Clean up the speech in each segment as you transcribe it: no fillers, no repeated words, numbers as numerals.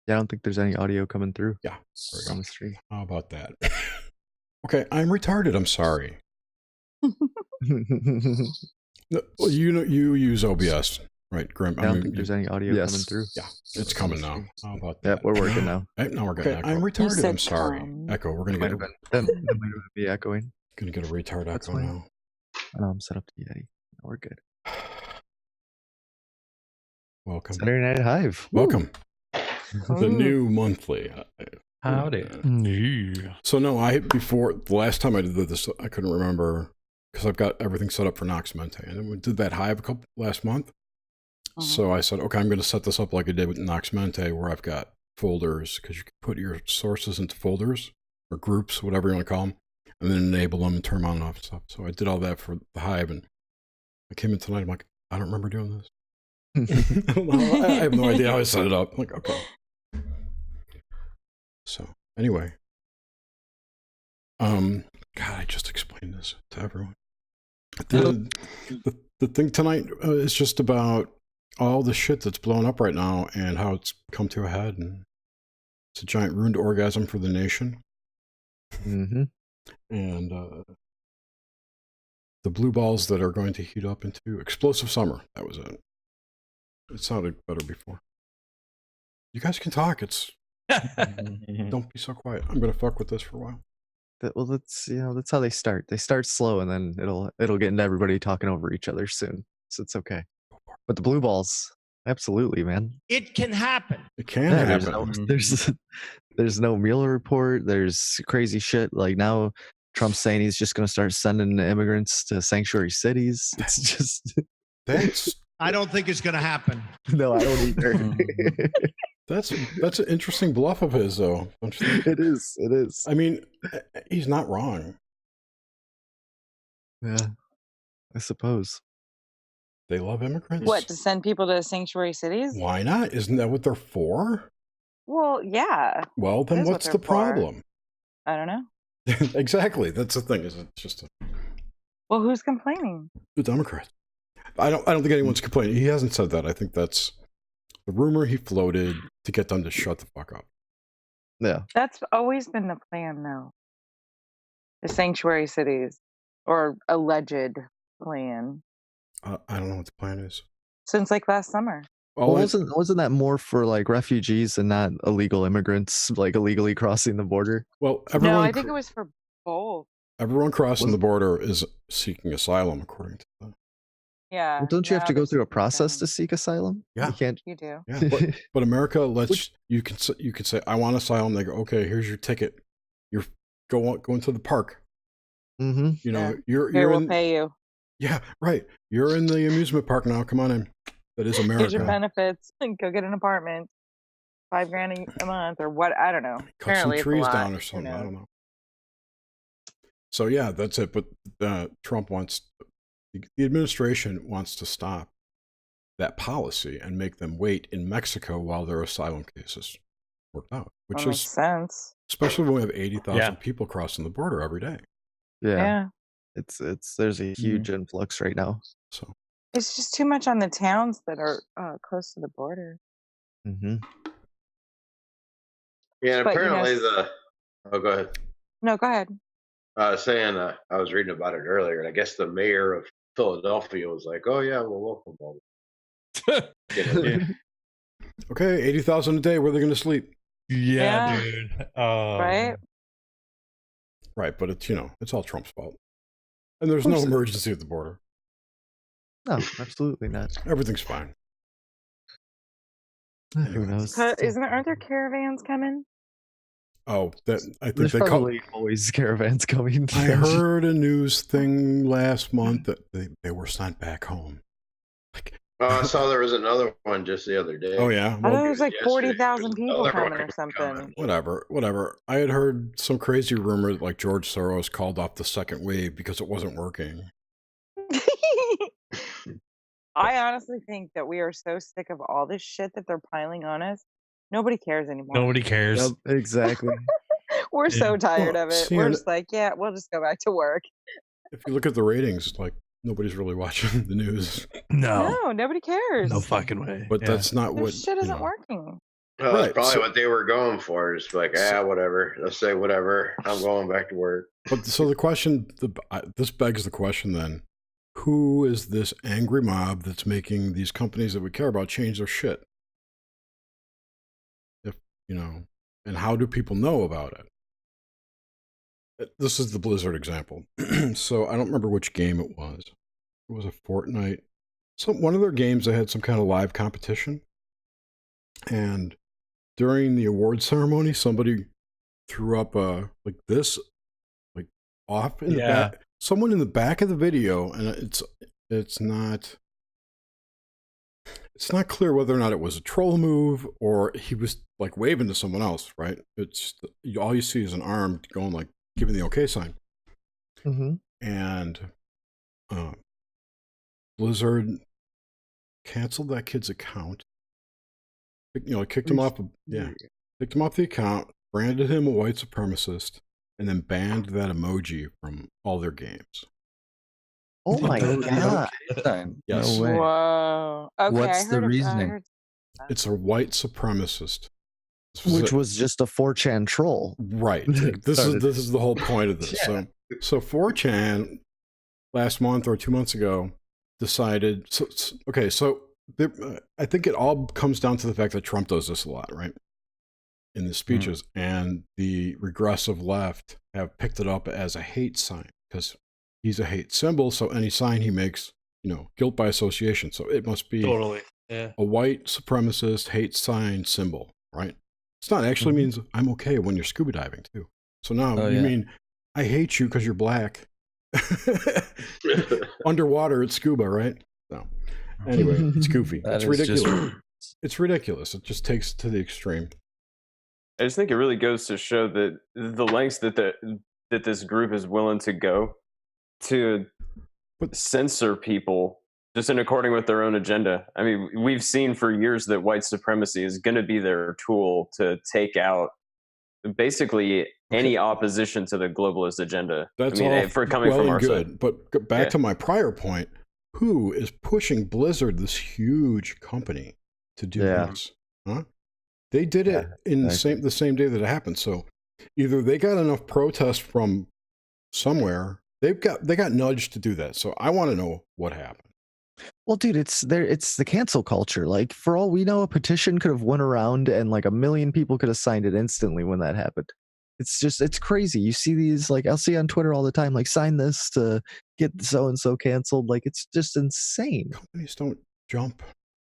Yeah, I don't think there's any audio coming through. Yeah, there we on go. the stream. How about that? Okay, I'm retarded. I'm sorry. No, well, you use OBS, right, Grim? I don't think there's any audio coming through. Yeah, it's coming now. How about that? Yep, we're working now. Now we're getting echo. I'm retarded. I'm sorry. Echo. We're gonna Might get. have been. That might be echoing. Gonna get a retard That's echo fine. now. I'm set up to Yeti. We're good. Welcome. Saturday Night Hive. Welcome. The new monthly. Howdy. So no, before the last time I did this, I couldn't remember because I've got everything set up for Nox Mente, and then we did that Hive last month. So I said, okay, I'm going to set this up like I did with Nox Mente, where I've got folders because you can put your sources into folders or groups, whatever you want to call them, and then enable them and turn them on and off and stuff. So I did all that for the Hive, and I came in tonight. I'm like, I don't remember doing this. I have no idea how I set it up. I'm like, okay. So anyway, God, I just explained this to everyone. The thing tonight is just about all the shit that's blown up right now and how it's come to a head, and it's a giant ruined orgasm for the nation. And the blue balls that are going to heat up into explosive summer. That was it. It sounded better before. You guys can talk. Don't be so quiet. I'm gonna fuck with this for a while. Well, that's how they start. They start slow, and then it'll get into everybody talking over each other soon. So it's okay. But the blue balls, absolutely, man. It can happen. It can happen. There's no Mueller report. There's crazy shit. Like now, Trump's saying he's just going to start sending immigrants to sanctuary cities. It's just I don't think it's going to happen. No, I don't either. That's an interesting bluff of his, though. Don't you think? It is. It is. I mean, he's not wrong. Yeah, I suppose. They love immigrants. What, to send people to sanctuary cities? Why not? Isn't that what they're for? Well, yeah. Well, then what's the problem? I don't know. Exactly. That's the thing. Is it just Well, who's complaining? the Democrats? I don't think anyone's complaining. He hasn't said that. I think that's the rumor he floated to get them to shut the fuck up. Yeah. That's always been the plan, though. The sanctuary cities, or alleged plan. I don't know what the plan is. Since like last summer. Well, wasn't that more for like refugees and not illegal immigrants, like illegally crossing the border? Well, no, I think it was for both. Everyone crossing the border is seeking asylum, according to them. Yeah. Well, don't you have to go through a process to seek asylum? Yeah, you can't. You do. Yeah, but America lets you can say I want asylum. They go, okay, here's your ticket. You're going to the park. Mm-hmm. You know, Here, we'll pay you. Yeah, right. You're in the amusement park now. Come on in. That is America. Here's your benefits. Go get an apartment. $5,000 a month, or what? I don't know. Cut some trees down or something. I don't know. So yeah, that's it. But Trump wants, the administration wants to stop that policy and make them wait in Mexico while their asylum cases work out, which makes sense. Especially when we have 80,000 people crossing the border every day. Yeah. There's a huge influx right now. So it's just too much on the towns that are close to the border. Mm-hmm. Yeah, and But, apparently oh, go ahead. No, go ahead. I was saying, I was reading about it earlier, and I guess the mayor of Philadelphia was like, "Oh yeah, we're local." Yeah. Okay, 80,000 a day. Where are they going to sleep? Yeah. Dude. Right? Right, but it's it's all Trump's fault, and there's Of no course it is. emergency at the border. No, absolutely not. Everything's fine. Who Anyways. knows? Aren't there caravans coming? Oh, that I think There's they probably always caravans coming. I heard a news thing last month that they were sent back home. Like, I saw there was another one just the other day. oh yeah, I well, thought there was like Yesterday, 40,000 there's people another coming one or something. whatever. I had heard some crazy rumor that like George Soros called off the second wave because it wasn't working. I honestly think that we are so sick of all this shit that they're piling on us. Nobody cares anymore. Nobody cares. Yep, exactly. We're so tired Well, of it. see, We're and- just like, yeah, we'll just go back to work. If you look at the ratings, like nobody's really watching the news. No. No, nobody cares. No fucking way. But Yeah. that's not Their what shit you isn't know. working. Well, Right, that's probably so- what they were going for. Just like, whatever. Let's say whatever. I'm going back to work. But so the question, this begs the question then: who is this angry mob that's making these companies that we care about change their shit? If and how do people know about it? This is the Blizzard example. So I don't remember which game it was. It was a Fortnite. One of their games, they had some kind of live competition, and during the award ceremony, somebody threw up like this, like off in the back. Someone in the back of the video, and it's not clear whether or not it was a troll move or he was like waving to someone else. Right? It's all you see is an arm going like giving the okay sign, and Blizzard canceled that kid's account. Kicked him off. Kicked him off the account, branded him a white supremacist, and then banned that emoji from all their games. Oh my god! Yes. No way. Whoa. Okay, What's the reasoning? It's a white supremacist. Which was just a 4chan troll. Right. This is the whole point of this. Yeah. So 4chan last month or 2 months ago decided. So I think it all comes down to the fact that Trump does this a lot, right? In the speeches, and the regressive left have picked it up as a hate sign because he's a hate symbol. So any sign he makes, guilt by association. So it must be Totally. a white supremacist hate sign symbol, right? It's not actually means I'm okay when you're scuba diving too. So now you mean I hate you because you're black. Underwater, it's scuba, right? No. Anyway, it's goofy. It's ridiculous. It's ridiculous. It just takes it to the extreme. I just think it really goes to show that the lengths that this group is willing to go to censor people just in according with their own agenda. I mean, we've seen for years that white supremacy is going to be their tool to take out basically any opposition to the globalist agenda. That's for coming from our side. But back to my prior point, who is pushing Blizzard, this huge company, to do this? Huh? They did it in the same day that it happened. So either they got enough protest from somewhere, they got nudged to do that. So I want to know what happened. Well, dude, it's the cancel culture. Like, for all we know, a petition could have went around and like 1 million people could have signed it instantly when that happened. It's crazy. You see these, like, I'll see on Twitter all the time, like, sign this to get so-and-so canceled. Like, it's just insane. Companies don't jump.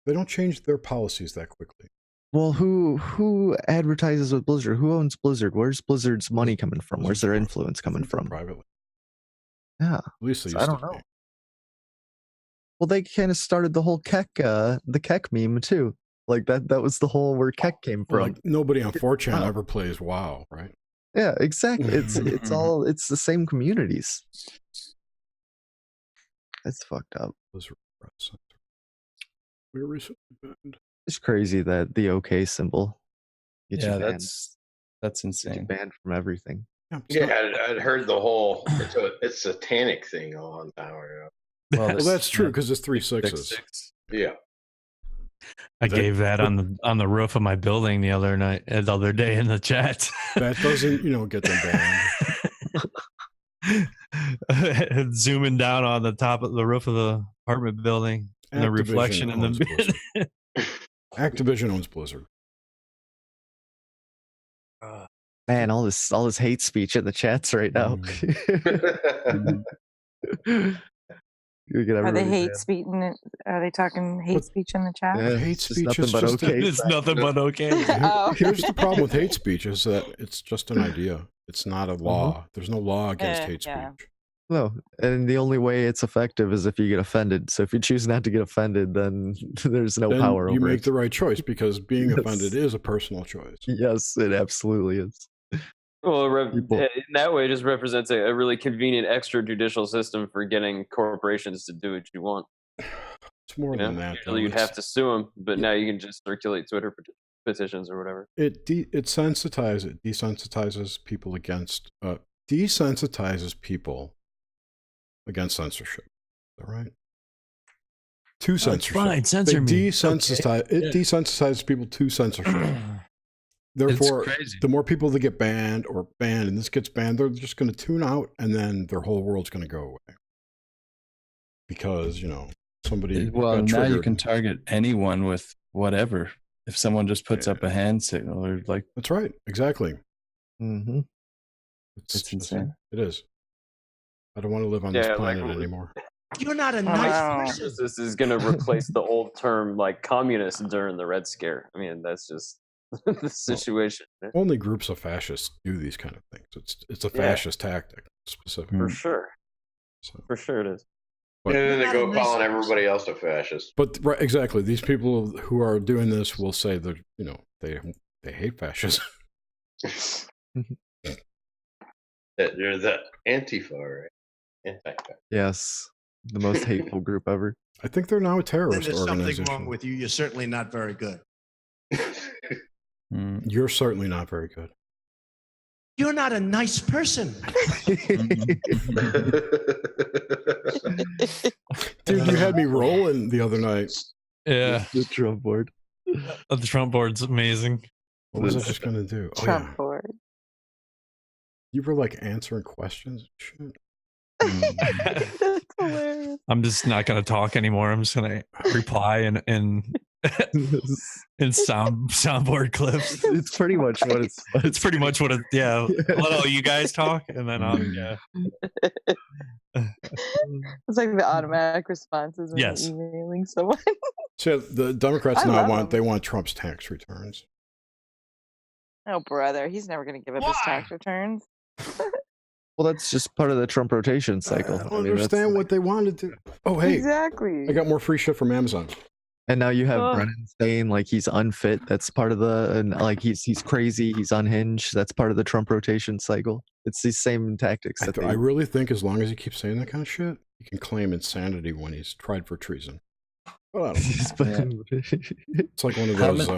They don't change their policies that quickly. Well, who advertises with Blizzard? Who owns Blizzard? Where's Blizzard's money coming from? Where's their influence coming from? Privately. Yeah. At least they used I don't know. Well, they kind of started the whole the Keck meme too. Like that was the whole where Keck came from. Like nobody on 4chan ever plays WoW, right? Yeah, exactly. It's the same communities. It's fucked up. We were recently banned. It's crazy that the OK symbol gets you banned. That's insane. Gets you banned from everything. Yeah, I'd heard the whole it's satanic thing a long time ago. Well, that's true because it's 3 6s. Yeah. I gave that on the roof of my building the other day in the chat. That doesn't, get them banned. zooming down on the top of the roof of the apartment building and the reflection in owns the Blizzard. Activision owns Blizzard. Man, all this hate speech in the chats right now. Are they hate speaking? Are they talking hate speech in the chat? Yeah, hate it's just speech nothing is but just okay. It's nothing but okay. Here's the problem with hate speech is that it's just an idea. It's not a law. There's no law against hate speech. No, and the only way it's effective is if you get offended. So if you choose not to get offended, then there's no Then power you over make it. the right choice because being Yes. offended is a personal choice. Yes, it absolutely is. Well, in that way, it just represents a really convenient extrajudicial system for getting corporations to do what you want. It's more than that. Usually you'd have to sue them, but now you can just circulate Twitter petitions or whatever. It desensitizes people against censorship. All right. To censorship. Fine, censor me. It desensitizes people to censorship. Therefore, the more people that get banned and this gets banned, they're just going to tune out and then their whole world's going to go away. Because, somebody. Well, now you can target anyone with whatever. If someone just puts up a hand signal or like. That's right. Exactly. Mm-hmm. It's insane. It is. I don't want to live on this planet anymore. You're not a nice person. This is going to replace the old term like communist during the Red Scare. I mean, that's just the situation. Only groups of fascists do these kind of things. It's a fascist tactic, specifically. For sure. For sure it is. And then they go calling everybody else a fascist. But right, exactly, these people who are doing this will say that they hate fascism. They're the Antifa, right? Anti-fa. Yes, the most hateful group ever. I think they're now a terrorist There's organization. something wrong with you. You're certainly not very good. You're certainly not very good. You're not a nice person. Dude, you had me rolling the other night. Yeah. The Trump board. The Trump board's amazing. What was I just going to do? Trump board. You were like answering questions. Shit. That's hilarious. I'm just not going to talk anymore. I'm just going to reply in soundboard clips. It's pretty much what it's pretty much what it. Yeah. Hello, you guys talk, and then yeah. It's like the automatic responses when you're emailing someone. So the Democrats they want Trump's tax returns. Oh, brother, he's never going to give up his tax returns. Well, that's just part of the Trump rotation cycle. I don't understand what they wanted to. Oh, hey, exactly. I got more free shit from Amazon. And now you have Brennan saying like he's unfit. That's part of like he's crazy. He's unhinged. That's part of the Trump rotation cycle. It's these same tactics. I really think as long as he keeps saying that kind of shit, he can claim insanity when he's tried for treason. Well, I don't know. It's like one of those.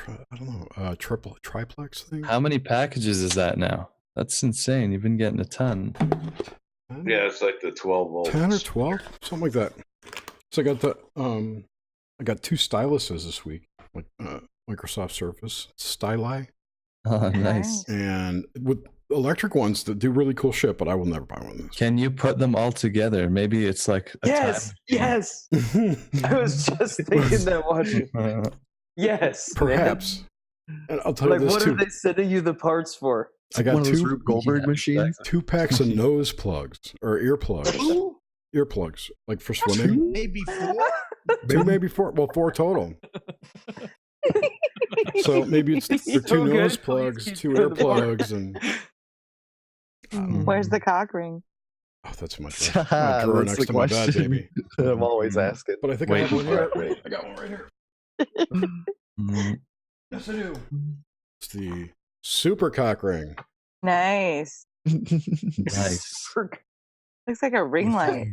I don't know. Triplex thing. How many packages is that now? That's insane. You've been getting a ton. Yeah, it's like the 12 volts. 10 or 12, something like that. So I got two styluses this week, like Microsoft Surface Styli. Oh, nice. And with electric ones that do really cool shit, but I will never buy one of those. Can you put them all together? Maybe it's like a yes. I was just thinking that watching. Yes, perhaps. And I'll tell you this what too. What are they sending you the parts for? I got two Rube Goldberg machines. 2 packs of nose plugs or earplugs. Earplugs, like for swimming. Maybe 4. 2, maybe 4. Well, 4 total. So maybe it's 2 nose plugs, 2 earplugs, and. Where's the cock ring? Oh, that's my drawer next to my bed, baby. I'm always asking. But I think I have one here. I got one right here. Yes, I do. It's the super cock ring. Nice. Nice. Looks like a ring light.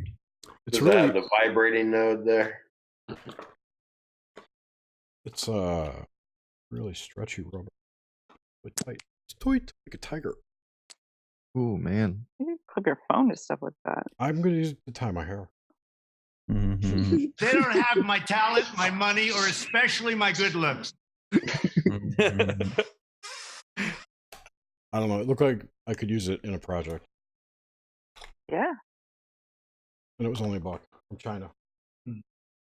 It's Does it have the vibrating node there? It's really stretchy rubber. But tight. It's tight like a tiger. Oh man. You can clip your phone to stuff like that. I'm gonna use it to tie my hair. Mm-hmm. They don't have my talent, my money, or especially my good looks. I don't know. It looked like I could use it in a project, Yeah. and it was only $1 from China.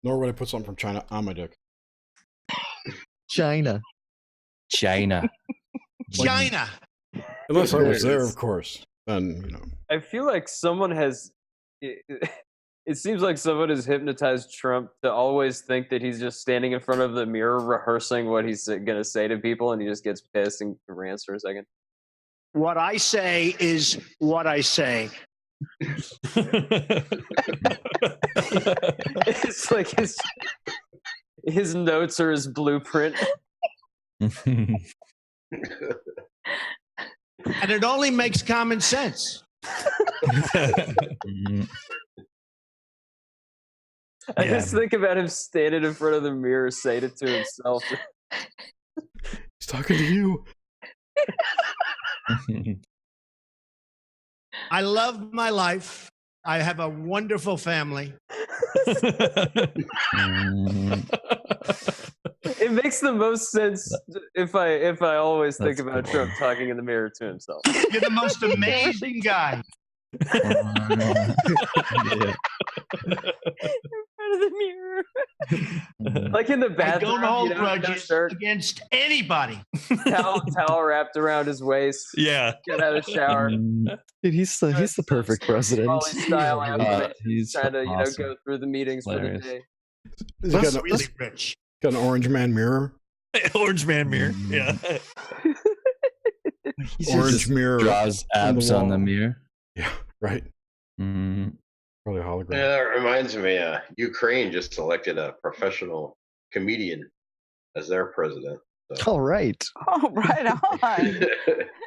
Nor would I put something from China on my dick. China. China. China. Unless I was There it there, is. of course. Then, you know. I feel like someone has. It seems like someone has hypnotized Trump to always think that he's just standing in front of the mirror rehearsing what he's going to say to people, and he just gets pissed and rants for a second. What I say is what I say. It's like his notes are his blueprint. And it only makes common sense. I just think about him standing in front of the mirror saying it to himself. He's talking to you. I love my life. I have a wonderful family. It makes the most sense if I always think about Trump talking in the mirror to himself. You're the most amazing guy. Yeah. In front of the mirror. Like in the I bathroom, don't hold no grudges shirt, against anybody. towel wrapped around his waist. Yeah. Get out of the shower. Dude, he's the perfect president. Molly style animation, He's trying to awesome. go through the meetings Hilarious. for the day. He's got, That's a, really rich. got an orange man mirror. Orange man mirror. Yeah. Orange just mirror. draws abs on the wall. mirror. Yeah, right. Mm-hmm. Probably a hologram. Yeah, that reminds me. Ukraine just elected a professional comedian as their president. So. All right. Oh, right on.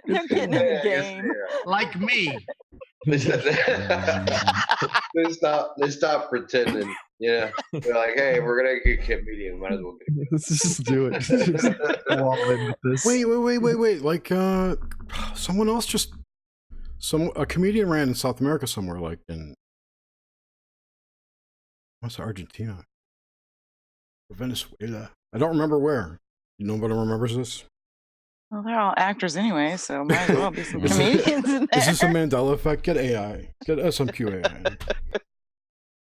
They're getting in the game. Like me. They stop pretending. Yeah, they're like, hey, we're gonna get a comedian. Might as well get. Let's just do it. Just go all in with this. Wait. Like, someone else just a comedian ran in South America somewhere, like in what's Argentina or Venezuela. I don't remember where. Nobody remembers this. Well, they're all actors anyway, so might as well be some comedians in there. Is this a Mandela effect? Get AI. Get SMQ AI.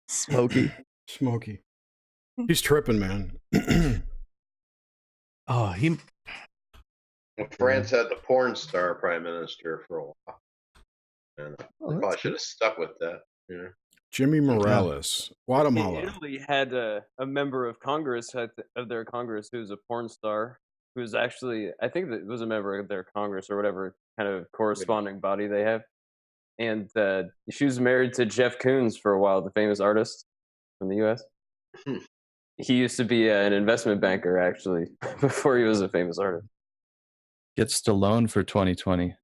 Smokey. Smokey. He's tripping, man. Oh, he. France had the porn star prime minister for a while, and probably should have stuck with that. You know, Jimmy Morales, Guatemala. Italy had a member of Congress of their Congress who's a porn star, who's actually, I think that was a member of their Congress or whatever kind of corresponding body they have, and she was married to Jeff Koons for a while, the famous artist from the U.S. He used to be an investment banker actually before he was a famous artist. Get Stallone for 2020. I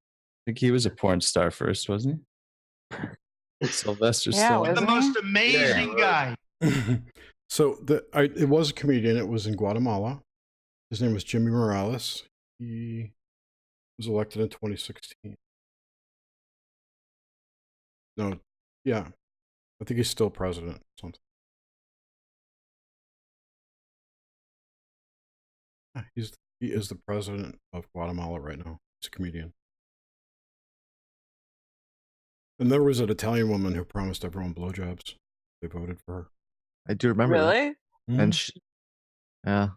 think he was a porn star first, wasn't he? Sylvester Stallone. The most amazing guy. So it was a comedian. It was in Guatemala. His name was Jimmy Morales. He was elected in 2016. No, yeah. I think he's still president or something. Yeah, he is the president of Guatemala right now. He's a comedian. And there was an Italian woman who promised everyone blowjobs. They voted for her. I do remember. that. Really? And yeah.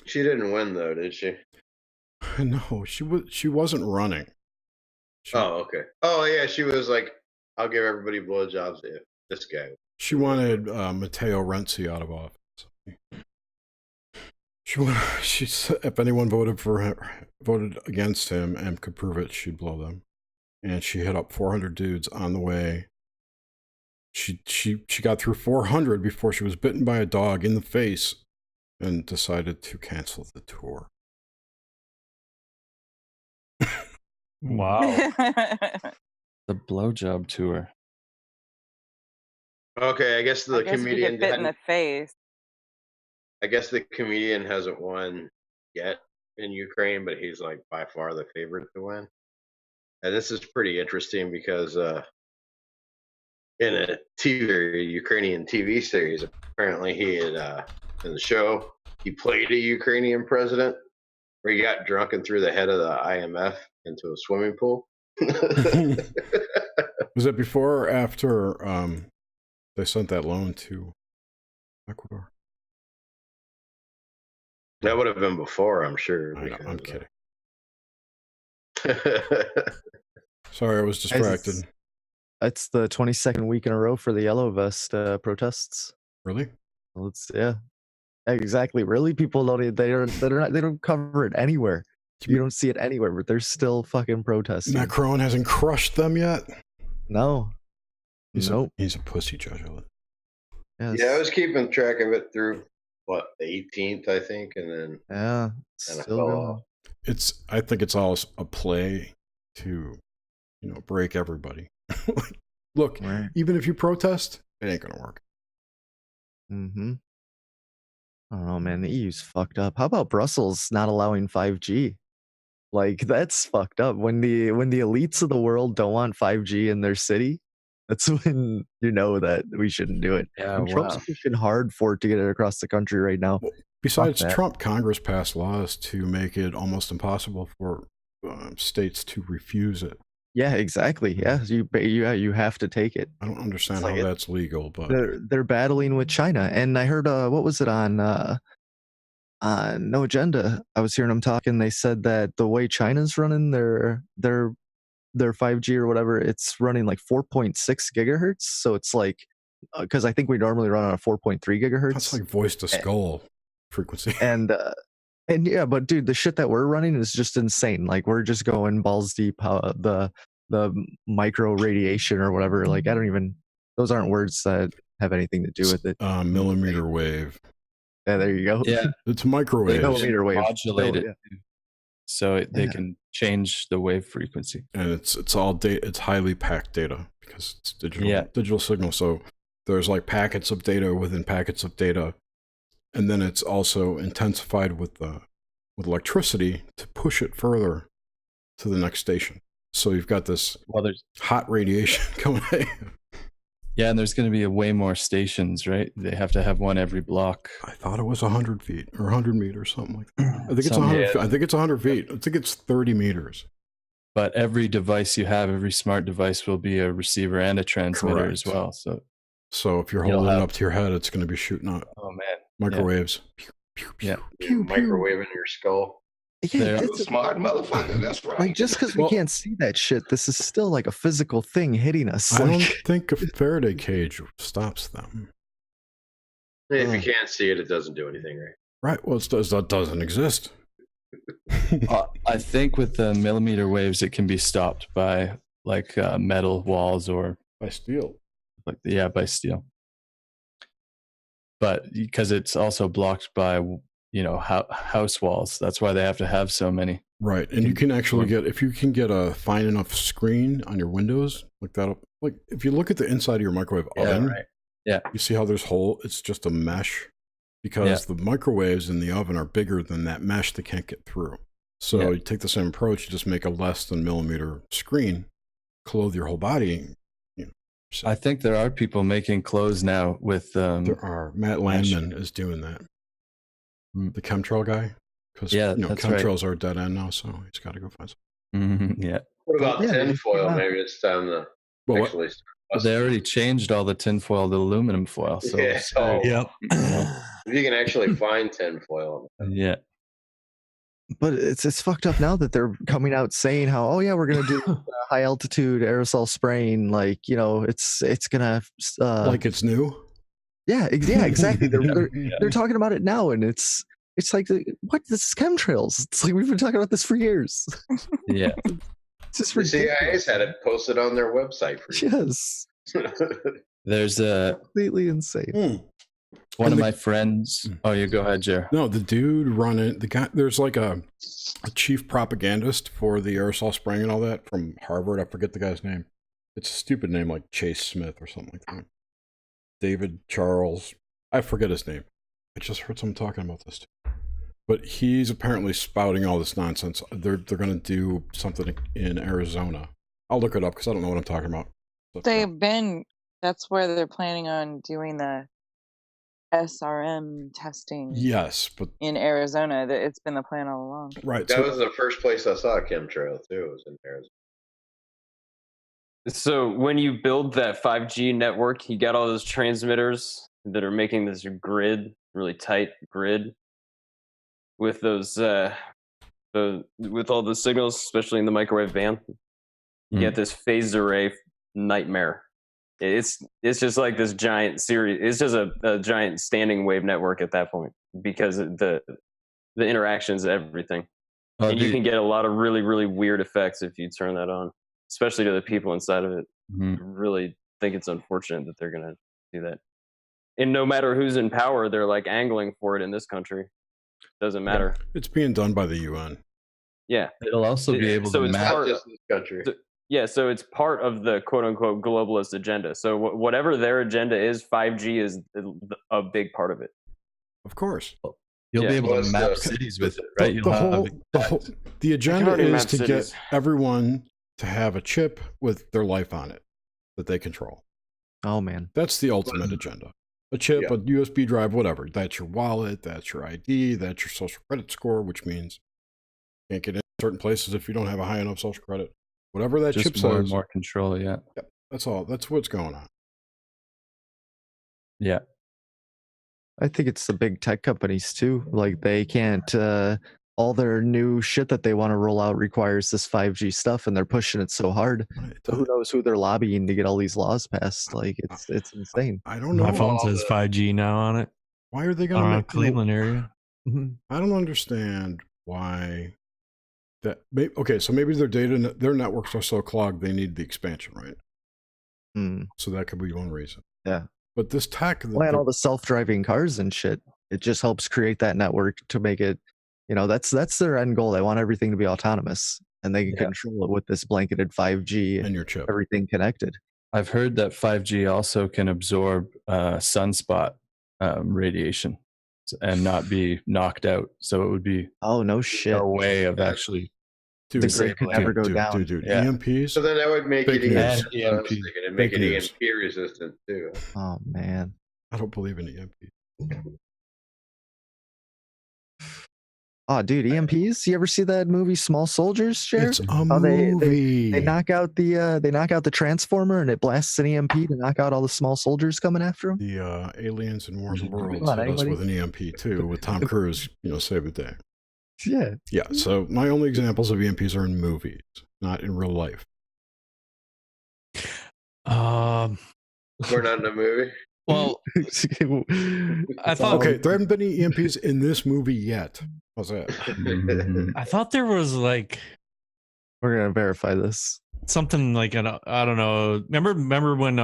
she didn't win though, did she? No, she wasn't running. Oh, okay. Oh, yeah, she was like, I'll give everybody blowjobs if this guy. She wanted Matteo Renzi out of office. She said if anyone voted against him and could prove it, she'd blow them. And she hit up 400 dudes on the way. She got through 400 before she was bitten by a dog in the face and decided to cancel the tour. Wow. The blowjob tour. Okay, I guess the I guess if you comedian. get bit in the face. I guess the comedian hasn't won yet in Ukraine, but he's like by far the favorite to win. And this is pretty interesting because in a Ukrainian TV series, apparently he had in the show he played a Ukrainian president where he got drunk and threw the head of the IMF into a swimming pool. Was it before or after they sent that loan to Ecuador? That would have been before, I'm sure. I know, I'm because, kidding. Sorry, I was distracted. It's the 22nd week in a row for the Yellow Vest protests. Really? Well, yeah, exactly. Really, people don't. They don't cover it anywhere. You don't see it anywhere, but they're still fucking protesting. Macron hasn't crushed them yet. No. Nope. He's a pussy, Judge. Yes. Yeah, I was keeping track of it through the 18th, I think, and then still going. off. I think it's all a play to, break everybody. Look, even if you protest, it ain't gonna work. Mm-hmm. I don't know, man. The EU's fucked up. How about Brussels not allowing 5G? Like, that's fucked up. When the elites of the world don't want 5G in their city, that's when you know that we shouldn't do it. Yeah, and Trump's pushing hard for it to get it across the country right now. Well, besides Trump, Congress passed laws to make it almost impossible for states to refuse it. Yeah, exactly. Yeah, you have to take it. I don't understand how that's legal, but they're battling with China. And I heard what was it on No Agenda? I was hearing them talking. They said that the way China's running their 5G or whatever, it's running like 4.6 gigahertz. So it's like, because I think we normally run on a 4.3 gigahertz. That's like voice to skull frequency. And yeah, but dude, the shit that we're running is just insane. Like, we're just going balls deep. How the micro radiation or whatever. Like, those aren't words that have anything to do with it. Millimeter wave. Yeah, there you go. Yeah, it's microwave. Millimeter wave. Modulate it, so they can change the wave frequency. And it's all data. It's highly packed data because it's digital signal. So there's like packets of data within packets of data, and then it's also intensified with electricity to push it further to the next station. So you've got this hot radiation coming at you. Yeah, and there's going to be way more stations, right? They have to have one every block. I thought it was 100 feet or 100 meters, something like that. I think it's 100. I think it's 100 feet. I think it's 30 meters. But every device you have, every smart device, will be a receiver and a transmitter as well. So if you're holding it up to your head, it's going to be shooting out. Oh man, microwaves. Yeah, microwave in your skull. Yeah, it's a smart motherfucker. That's right. Like, just because we can't see that shit, this is still like a physical thing hitting us. I don't think a Faraday cage stops them. If you can't see it, it doesn't do anything, right? Right. Well, that doesn't exist. I think with the millimeter waves, it can be stopped by like metal walls or by steel. By steel. But because it's also blocked by house walls. That's why they have to have so many. Right. And you can actually if you can get a fine enough screen on your windows, like that, like if you look at the inside of your microwave oven, you see how there's it's just a mesh because the microwaves in the oven are bigger than that mesh they can't get through. So you take the same approach, you just make a less than millimeter screen, clothe your whole body. I think there are people making clothes now with there are. Matt Landman is doing that. The chemtrail guy, because chemtrails are a dead end now, so he's got to go find some. Yeah. What about tinfoil? Maybe it's time to actually. They already changed all the tinfoil to aluminum foil. So yep. If you can actually find tinfoil. Yeah. But it's fucked up now that they're coming out saying how we're gonna do high altitude aerosol spraying, like it's gonna like it's new. Yeah, exactly. They're talking about it now, and it's like, what? This is chemtrails. It's like we've been talking about this for years. Yeah, it's just the CIA's had it posted on their website for years. There's completely insane. One of my friends. Oh, you go ahead, Jer. No, the dude running the guy. There's like a chief propagandist for the aerosol spraying and all that from Harvard. I forget the guy's name. It's a stupid name, like Chase Smith or something like that. David Charles, I forget his name. I just heard someone talking about this too. But he's apparently spouting all this nonsense. They're going to do something in Arizona. I'll look it up because I don't know what I'm talking about. That's where they're planning on doing the SRM testing Yes, but in Arizona. That it's been the plan all along. right. That So was the first place I saw a chemtrail too. Was in Arizona. So when you build that 5G network, you got all those transmitters that are making this grid, really tight grid, with those with all the signals, especially in the microwave band. You get this phased array nightmare. It's just like this giant series. It's just a giant standing wave network at that point, because the interactions, everything, and you can get a lot of really, really weird effects if you turn that on, especially to the people inside of it. I really think it's unfortunate that they're gonna do that. And no matter who's in power, they're like angling for it in this country. Doesn't matter. it's being done by the UN. Yeah, It'll also be able to it's map. Not just this country. Yeah, so it's part of the quote unquote globalist agenda. So whatever their agenda is, 5G is a big part of it. Of course. You'll be Yeah. able to map cities with it, right? The agenda already is map to cities. get everyone to have a chip with their life on it that they control. Oh man. That's the ultimate agenda. A chip, Yeah. a USB drive, whatever. That's your wallet, that's your ID, that's your social credit score, which means you can't get in certain places if you don't have a high enough social credit. Whatever that chip Just more and says, more control, yeah. that's all. That's what's going on. Yeah. I think it's the big tech companies too. Like they can't all their new shit that they want to roll out requires this 5G stuff and they're pushing it so hard. So who knows who they're lobbying to get all these laws passed? Like it's insane. I don't know. My phone says 5G now on it. Why are they going to Around make Cleveland area? I don't understand why that. Okay, so maybe their networks are so clogged they need the expansion, right? So that could be one reason. Yeah. But this tech, and all the self-driving cars and shit, it just helps create that network to make it, that's their end goal. They want everything to be autonomous and they can control it with this blanketed 5G and your chip, everything connected. I've heard that 5G also can absorb sunspot radiation and not be knocked out. So it would be no shit a way of actually the grid could never go down. Dude, Yeah. EMPs. So then that would make it news. and make it EMP resistant too. Oh man, I don't believe in EMP. Oh, dude, EMPs. You ever see that movie Small Soldiers, Jared? It's a movie. They knock out the transformer and it blasts an EMP to knock out all the small soldiers coming after them. The aliens in War of the Worlds Come on, hit us anybody? with an EMP too, with Tom Cruise, save the day. Yeah. Yeah. So my only examples of EMPs are in movies, not in real life. We're not in a movie. Well, I thought Okay, there haven't been any EMPs in this movie yet. How's that? I thought there was like we're gonna verify this. Something like I don't know. Remember when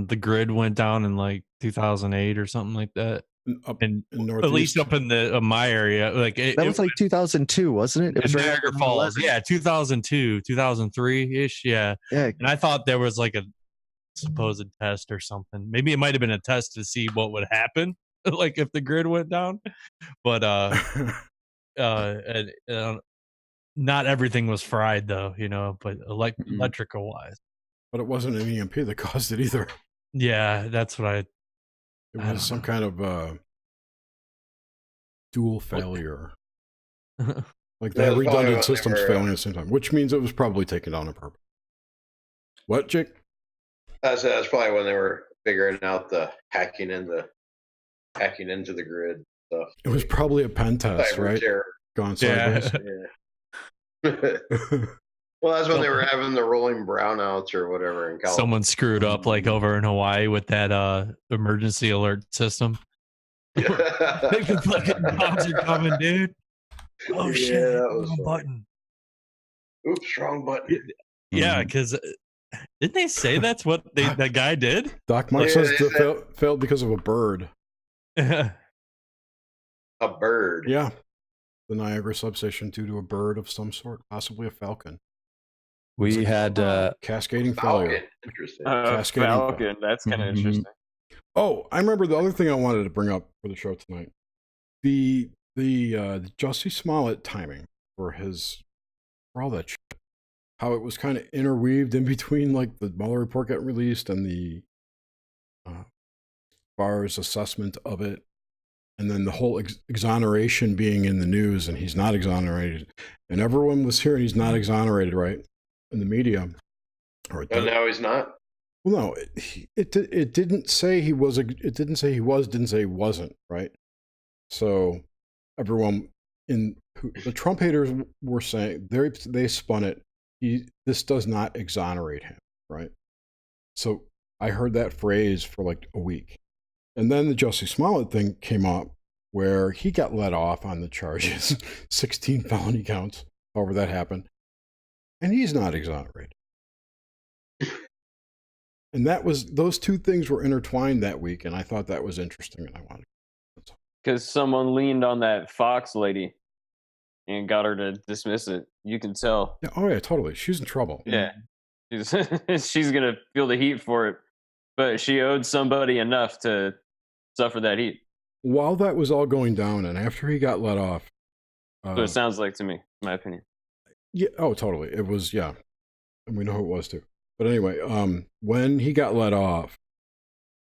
the grid went down in like 2008 or something like that? In at least up in my area, like that was like 2002, wasn't it? It was Niagara Falls. Yeah, 2002, 2003 ish. Yeah. Yeah. And I thought there was like a supposed test or something. Maybe it might have been a test to see what would happen, like if the grid went down. But not everything was fried though, but electrical wise. But it wasn't an EMP that caused it either. Yeah, that's what it was some kind of dual failure. Like they had redundant systems failing at the same time, which means it was probably taken down on purpose. What, Jake? That's probably when they were figuring out the hacking into the grid stuff. It was probably a pen test, Cyber right? terror. Gone sideways. Well, that's when they were having the rolling brownouts or whatever in California. Someone screwed up like over in Hawaii with that emergency alert system. The fucking bombs are coming, dude. Oh shit! That was wrong button. Oops, wrong button. Yeah, because didn't they say that's what that guy did? Doc Mark says it failed because of a bird. A bird. Yeah. The Niagara substation due to a bird of some sort, possibly a falcon. We had cascading failure. Interesting. Cascading falcon. That's kind of interesting. Oh, I remember the other thing I wanted to bring up for the show tonight. The Jussie Smollett timing for all that shit. How it was kind of interweaved in between like the Mueller report getting released and the Barr's assessment of it. and then the whole exoneration being in the news, and he's not exonerated, and everyone was hearing he's not exonerated, right, in the media. Oh, now he's not. Well, no, it didn't say he was. It didn't say he was. Didn't say he wasn't. Right. So everyone the Trump haters were saying they spun it. This does not exonerate him. Right. So I heard that phrase for like a week, and then the Jussie Smollett thing came up where he got let off on the charges, 16 felony counts. However that happened, and he's not exonerated. And those two things were intertwined that week, and I thought that was interesting, and I wanted because someone leaned on that Fox lady and got her to dismiss it. You can tell. Yeah, oh yeah, totally. She's in trouble. Yeah, she's gonna feel the heat for it, but she owed somebody enough to suffer that heat. While that was all going down, and after he got let off, so it sounds like to me, in my opinion. Yeah. Oh, totally. It was. Yeah, and we know who it was too. But anyway, when he got let off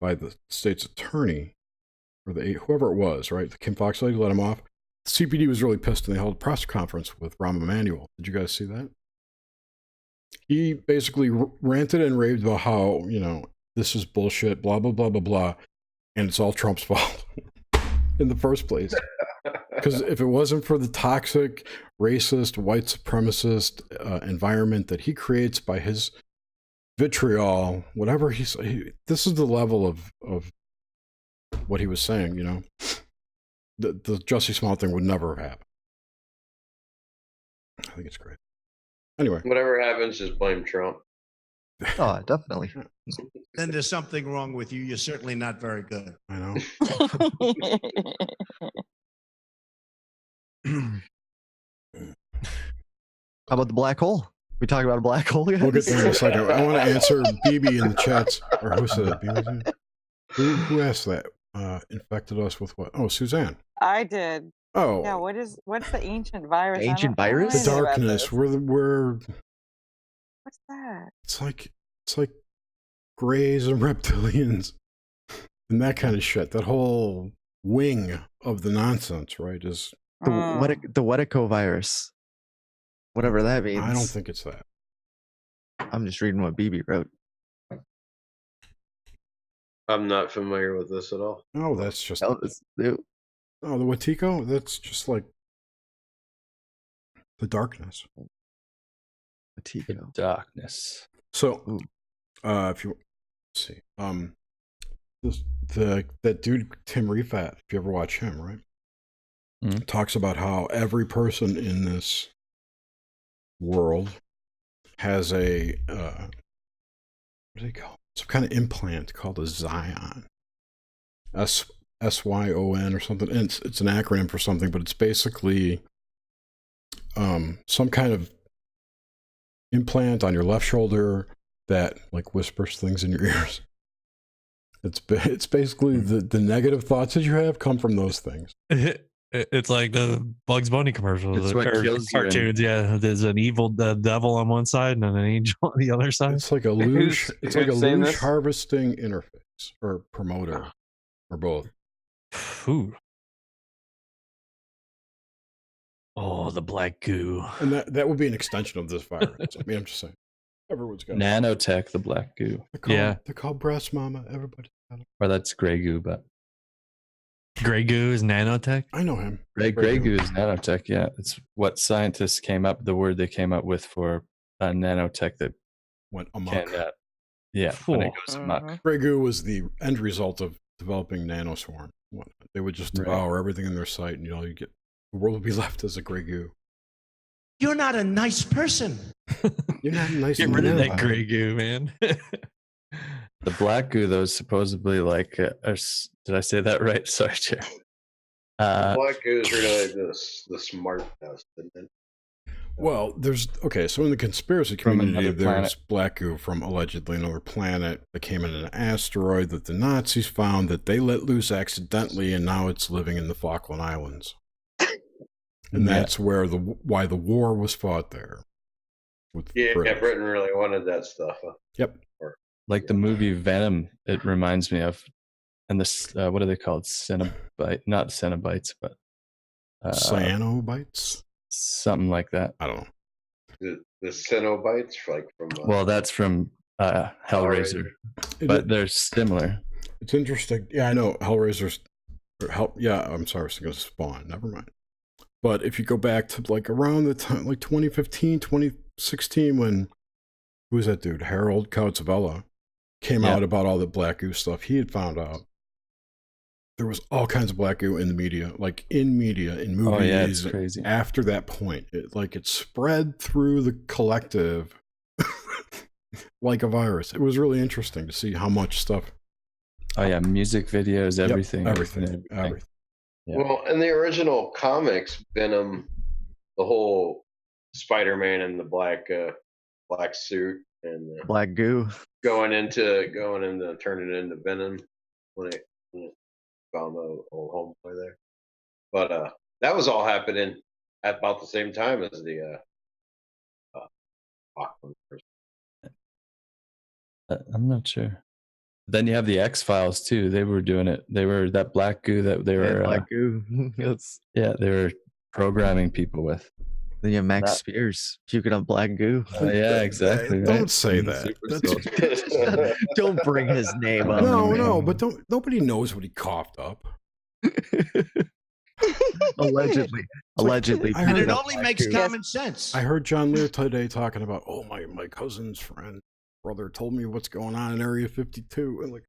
by the state's attorney, or whoever it was, right, the Kim Fox lady let him off, the CPD was really pissed, and they held a press conference with Rahm Emanuel. Did you guys see that? He basically ranted and raved about how, this is bullshit, blah, blah, blah, blah, blah, and it's all Trump's fault in the first place. Because if it wasn't for the toxic, racist, white supremacist environment that he creates by his vitriol, whatever this is the level of what he was saying, the Jussie Smollett thing would never have happened. I think it's great. Anyway, whatever happens, just blame Trump. Oh, definitely. Then there's something wrong with you. You're certainly not very good. I know. How about the black hole? We talk about a black hole, guys? We'll get there in a second. I want to answer BB in the chats. Or who said that? Who asked that? Infected us with what? Oh, Suzanne. I did. Oh. Yeah, what's the ancient virus? The ancient virus? The darkness. We're What's that? It's like grays and reptilians and that kind of shit. That whole wing of the nonsense, right? Is the Wetico virus. Whatever that means. I don't think it's that. I'm just reading what BB wrote. I'm not familiar with this at all. Oh, that's just the Wetico? That's just like the darkness. The darkness. So, if you see, that dude Tim Refat, if you ever watch him, right, talks about how every person in this world has a what do they call it? Some kind of implant called a Zion, SYON or something. And it's an acronym for something, but it's basically some kind of implant on your left shoulder that like whispers things in your ears. It's basically the negative thoughts that you have come from those things. It's like the Bugs Bunny commercials. It's what kills you. Cartoons, yeah. There's an evil devil on one side and an angel on the other side. It's like a loosh. It's like a loosh harvesting interface or promoter, or both. Ooh. Oh, the black goo. And that would be an extension of this virus. I mean, I'm just saying. Everyone's got nanotech, the black goo. They're called breast mama. Everybody got it. Or that's gray goo, but Grey goo is nanotech? I know him. Gray goo is nanotech, yeah. It's what scientists the word they came up with for nanotech that went amok. When it goes amok. Grey goo was the end result of developing nanoswarm. They would just devour everything in their sight, and the world would be left as a gray goo. You're not a nice person. You're not a nice Get rid of that gray goo, man. The black goo, though, is supposedly like, did I say that right? Sorry, Chair. Black goo is really the smart test, isn't it? Well, so in the conspiracy community, there's black goo from allegedly another planet that came in an asteroid that the Nazis found that they let loose accidentally, and now it's living in the Falkland Islands. And that's why the war was fought there. Britain really wanted that stuff. Yep. Like the movie Venom, it reminds me of. and this what are they called? Not Cenobites, but Cyanobites, something like that. I don't know. The Cenobites, like from. Well, that's from Hellraiser, but they're similar. It's interesting. Yeah, I know Hellraiser's. Yeah, I'm sorry, I was going to Spawn. Never mind. But if you go back to like around the time, like 2015, 2016, when who was that dude? Harold Kautzvella came out about all the black goo stuff. He had found out there was all kinds of black goo in the media, like in media, in movies. Oh yeah, it's crazy. After that point, it spread through the collective like a virus. It was really interesting to see how much stuff. Oh yeah, music videos, everything. Yep, everything. Yeah. Well, in the original comics, Venom, the whole Spider-Man in the black suit and Black goo. going into turning into Venom when it found the old homeboy there. But that was all happening at about the same time as the Aquaman person. I'm not sure. Then you have the X-Files too. They were doing it. They were that black goo that they were. Black goo. Yeah, they were programming people with. Then you have Max Spears puking up black goo. Yeah, exactly. Don't right? say that. Don't bring his name up. No, but nobody knows what he coughed up. Allegedly. And it only makes common sense. I heard John Lear today talking about, my cousin's brother told me what's going on in Area 52.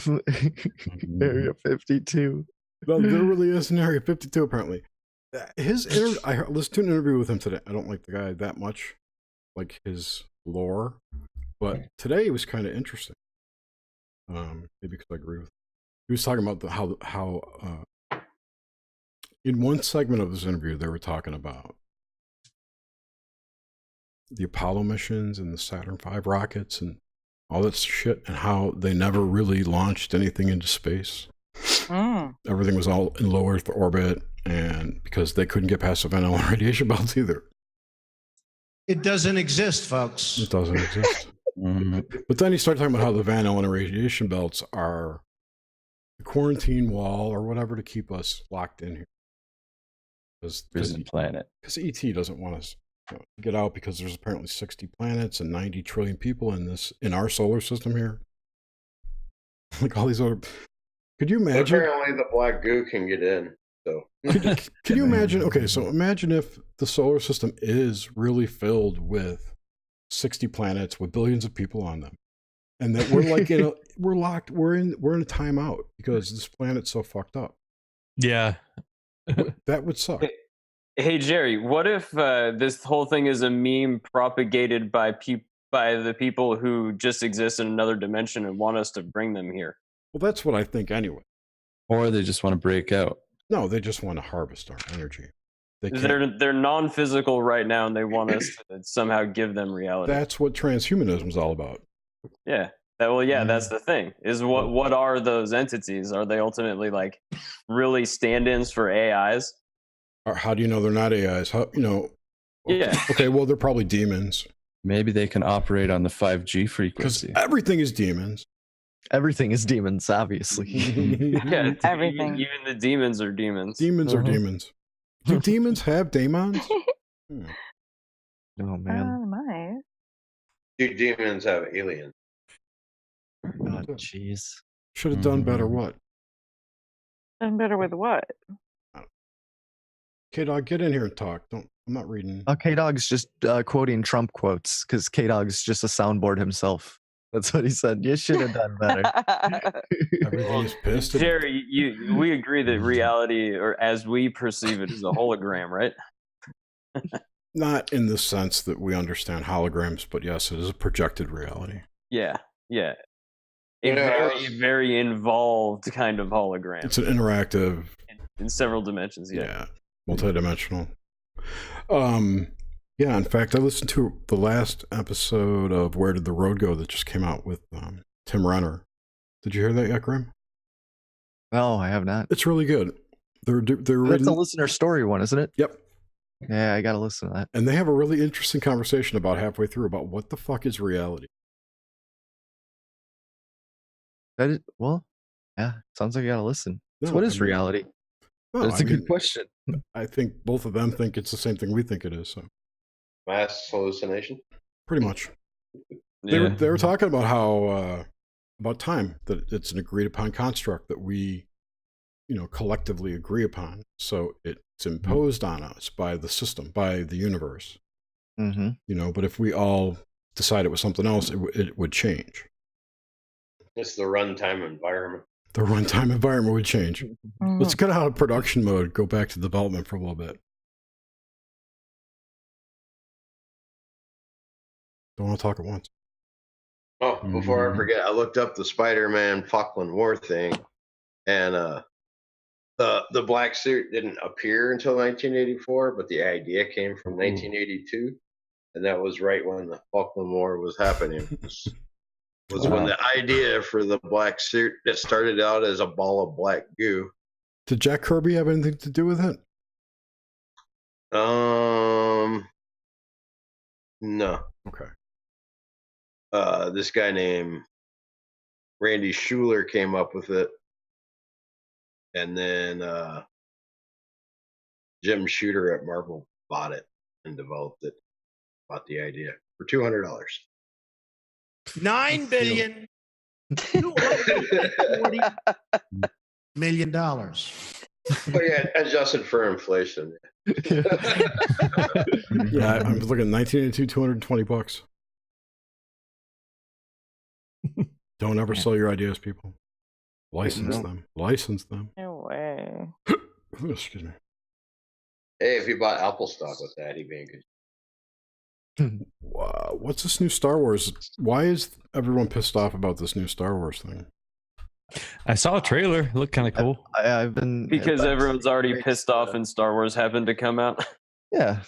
And Area 52. No, there really is an Area 52 apparently. I listened to an interview with him today. I don't like the guy that much, like his lore, but today it was kind of interesting. Maybe because I agree with him. He was talking about how in one segment of this interview they were talking about the Apollo missions and the Saturn V rockets and all that shit, and how they never really launched anything into space. Everything was all in low Earth orbit, and because they couldn't get past the Van Allen radiation belts either. It doesn't exist, folks. It doesn't exist. But then he started talking about how the Van Allen radiation belts are the quarantine wall or whatever to keep us locked in here. Prison planet. Because ET doesn't want us to get out, because there's apparently 60 planets and 90 trillion people in our solar system here. Like all these other. Could you imagine? Apparently, the black goo can get in. So can you imagine? Okay, so imagine if the solar system is really filled with 60 planets with billions of people on them, and that we're like we're locked. We're in a timeout because this planet's so fucked up. Yeah, that would suck. Hey Jerry, what if this whole thing is a meme propagated by the people who just exist in another dimension and want us to bring them here? Well, that's what I think anyway. Or they just want to break out. No, they just want to harvest our energy. They're non-physical right now, and they want us to somehow give them reality. That's what transhumanism is all about. Yeah. That's the thing. Is what are those entities? Are they ultimately like really stand-ins for AIs? Or how do you know they're not AIs? Yeah. Okay, well, they're probably demons. Maybe they can operate on the 5G frequency. Because everything is demons. Everything is demons, obviously. Yeah, Everything. Even the demons are demons. Demons are demons. Do demons have daemons? Oh, man. Nice. do demons have aliens? God, jeez. Should have done better. What? Done better with what? K-Dog, get in here and talk. I'm not reading. K-Dog's just quoting Trump quotes because K-Dog's just a soundboard himself. That's what he said. You should have done better. Everything is pissed. Jerry, we agree that reality, or as we perceive it, is a hologram, right? Not in the sense that we understand holograms, but yes, it is a projected reality. Yeah. A very, very involved kind of hologram. It's an interactive. In several dimensions, yeah. Multidimensional. Yeah, in fact, I listened to the last episode of Where Did the Road Go that just came out with Tim Renner. Did you hear that yet, Grim? No, I have not. It's really good. They're That's a listener story one, isn't it? Yep. Yeah, I got to listen to that. And they have a really interesting conversation about halfway through about what the fuck is reality. That is, well, yeah. Sounds like you gotta listen. So No, what I is mean- reality? No, That's I a good mean, question. I think both of them think it's the same thing we think it is. So Mass hallucination. pretty much, Yeah. they were talking about how about time, that it's an agreed upon construct that we, collectively agree upon. So it's imposed on us by the system, by the universe. Mm-hmm. But if we all decide it was something else, it would change. It's the runtime environment. The runtime environment would change. Let's get out of production mode, go back to development for a little bit. Don't want to talk at once. Oh, before I forget, I looked up the Spider-Man Falkland War thing, and the black suit didn't appear until 1984, but the idea came from 1982, and that was right when the Falkland War was happening. Was when the idea for the black suit that started out as a ball of black goo. Did Jack Kirby have anything to do with it? No. Okay. This guy named Randy Schuler came up with it, and then Jim Shooter at Marvel bought it and developed it. Bought the idea for $200. $9 billion, $240 million. Oh yeah, adjusted for inflation. Yeah, I'm looking at 1982, $220. Don't ever sell your ideas, people. License them. License them. No way. Excuse me. Hey, if you bought Apple stock with that, he'd be in good. Wow, what's this new Star Wars? Why is everyone pissed off about this new Star Wars thing? I saw a trailer. It looked kind of cool. I've been Because everyone's already pissed off and Star Wars happened to come out. Yeah.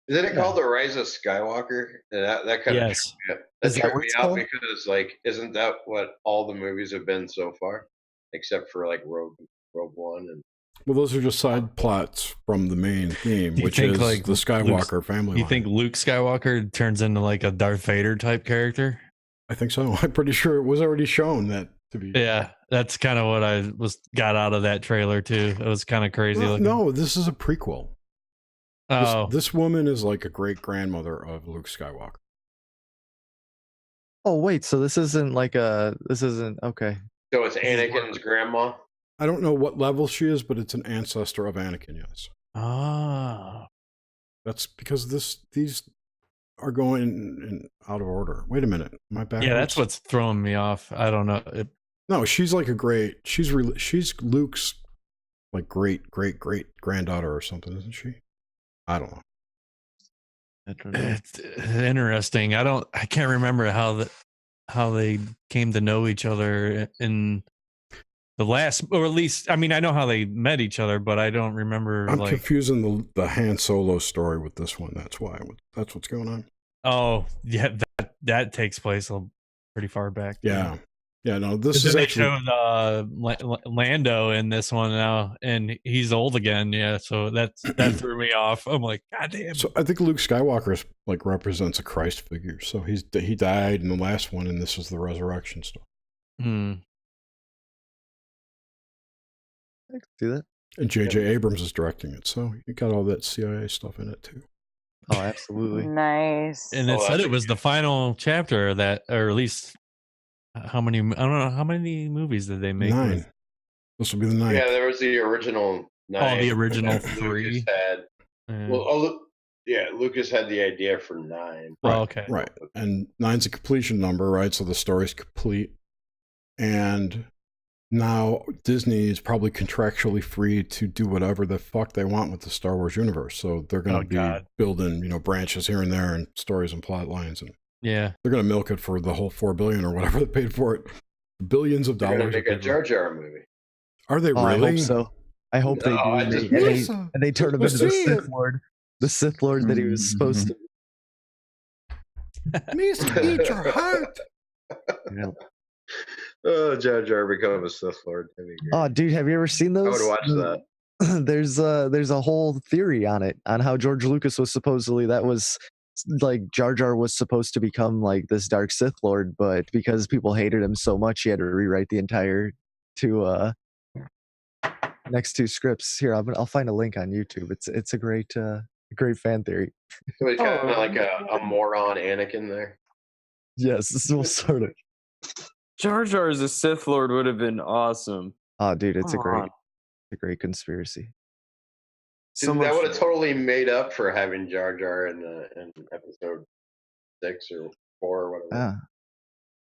Isn't it called The Rise of Skywalker? That kind Yes. of that Is that tripped what me it's out called? because isn't that what all the movies have been so far, except for like Rogue One and. Well, those are just side plots from the main theme, Do you which think, is like, the Skywalker family. You think Luke Skywalker turns into like a Darth Vader type character? I think so. I'm pretty sure it was already shown that to be. Yeah, that's kind of what I got out of that trailer too. It was kind of crazy looking. No, this is a prequel. Oh, This woman is like a great grandmother of Luke Skywalker. Oh wait, so this isn't okay. So it's Anakin's grandma. I don't know what level she is, but it's an ancestor of Anakin. Yes. oh, That's because these are going in out of order. Wait a minute, am I backwards? yeah, that's what's throwing me off. I don't know. No, she's like she's Luke's like great granddaughter or something, isn't she? I don't know. It's interesting. I can't remember how they came to know each other in the last, or at least, I mean, I know how they met each other, but I don't remember. I'm confusing the Han Solo story with this one. That's why. That's what's going on. Oh, yeah, that takes place pretty far back. Yeah. Yeah, no, this is they actually showed Lando in this one now, and he's old again. Yeah, so that threw me off. I'm like, God damn. So I think Luke Skywalker like represents a Christ figure. So he died in the last one, and this is the resurrection story. I can see that. And J.J. Abrams is directing it, so you got all that CIA stuff in it too. Oh, absolutely. Nice. And it said it was the final chapter of that, or at least how many? I don't know how many movies did they make. 9. This will be the 9th. Yeah, there was the original 9. Oh, the original that 3. Lucas had. Yeah. Well, Lucas had the idea for 9. Right, oh, okay. Right. And 9's a completion number, right? So the story's complete. And now Disney is probably contractually free to do whatever the fuck they want with the Star Wars universe. So they're going to be building, branches here and there and stories and plot lines. And yeah, they're going to milk it for the whole $4 billion or whatever they paid for it. Billions of They're dollars. going to make a Jar Jar movie. Are they really? I hope so. I hope they do. And they turn him into the Sith Lord. The Sith Lord that he was supposed to be. Misa, eat your heart. Yeah. Oh, Jar Jar become a Sith Lord. Oh, dude, have you ever seen those? I would watch that. There's a whole theory on it, on how George Lucas was supposedly, that was like Jar Jar was supposed to become like this dark Sith Lord, but because people hated him so much, he had to rewrite the entire next two scripts. Here, I'll find a link on YouTube. It's a great fan theory. So he's kind of like a moron Anakin there. Yes, this is sort of. Jar Jar as a Sith Lord would have been awesome. Oh, dude, it's Come on. a great conspiracy. So That much would have totally made up for having Jar Jar in episode 6 or 4 or whatever. Ah,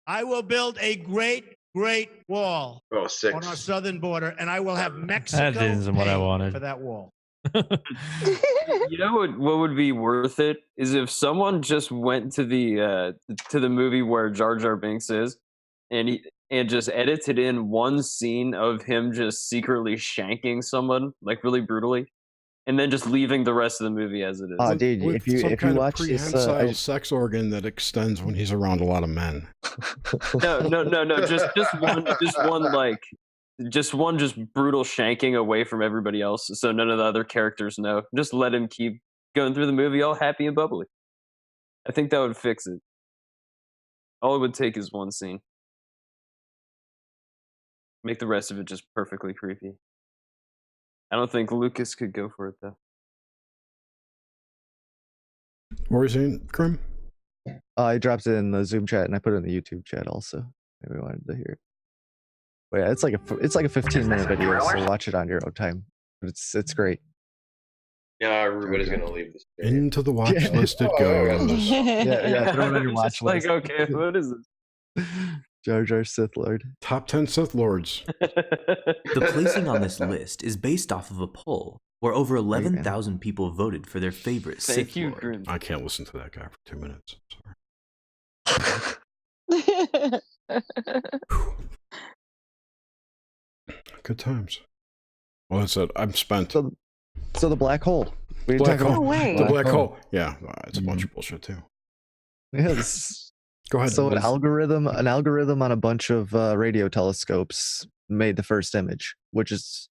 I will build a great wall Oh, 6. on our southern border, and I will have Mexico That isn't what I pay wanted. for that wall. You know what would be worth it is if someone just went to the movie where Jar Jar Binks is, and just edited in one scene of him just secretly shanking someone like really brutally, and then just leaving the rest of the movie as it is. oh, dude, With if you some kind watch of this, prehensile sex organ that extends when he's around a lot of men. No, just one brutal shanking away from everybody else, so none of the other characters know. Just let him keep going through the movie all happy and bubbly. I think that would fix it. All it would take is one scene. Make the rest of it just perfectly creepy. I don't think Lucas could go for it though. What were you saying, Grim? I dropped it in the Zoom chat and I put it in the YouTube chat also. Maybe we wanted to hear it. But yeah, it's like a 15-minute video, so watch it on your own time. But it's great. Yeah, everybody's gonna leave this. Into the watch list it goes. Yeah, throw it on your watch Just like, list. okay, what is this? Jar Jar Sith Lord. Top 10 Sith Lords. The placing on this list is based off of a poll where over 11,000 people voted for their favorite Sith Lord. Grim. I can't listen to that guy for 2 minutes. Sorry. Good times. Well, that's it. I'm spent. So the black hole. We didn't Black talk about hole. No way. The black hole. Yeah, it's a bunch of bullshit too. Yes. Go ahead. So an algorithm on a bunch of radio telescopes made the first image, which is,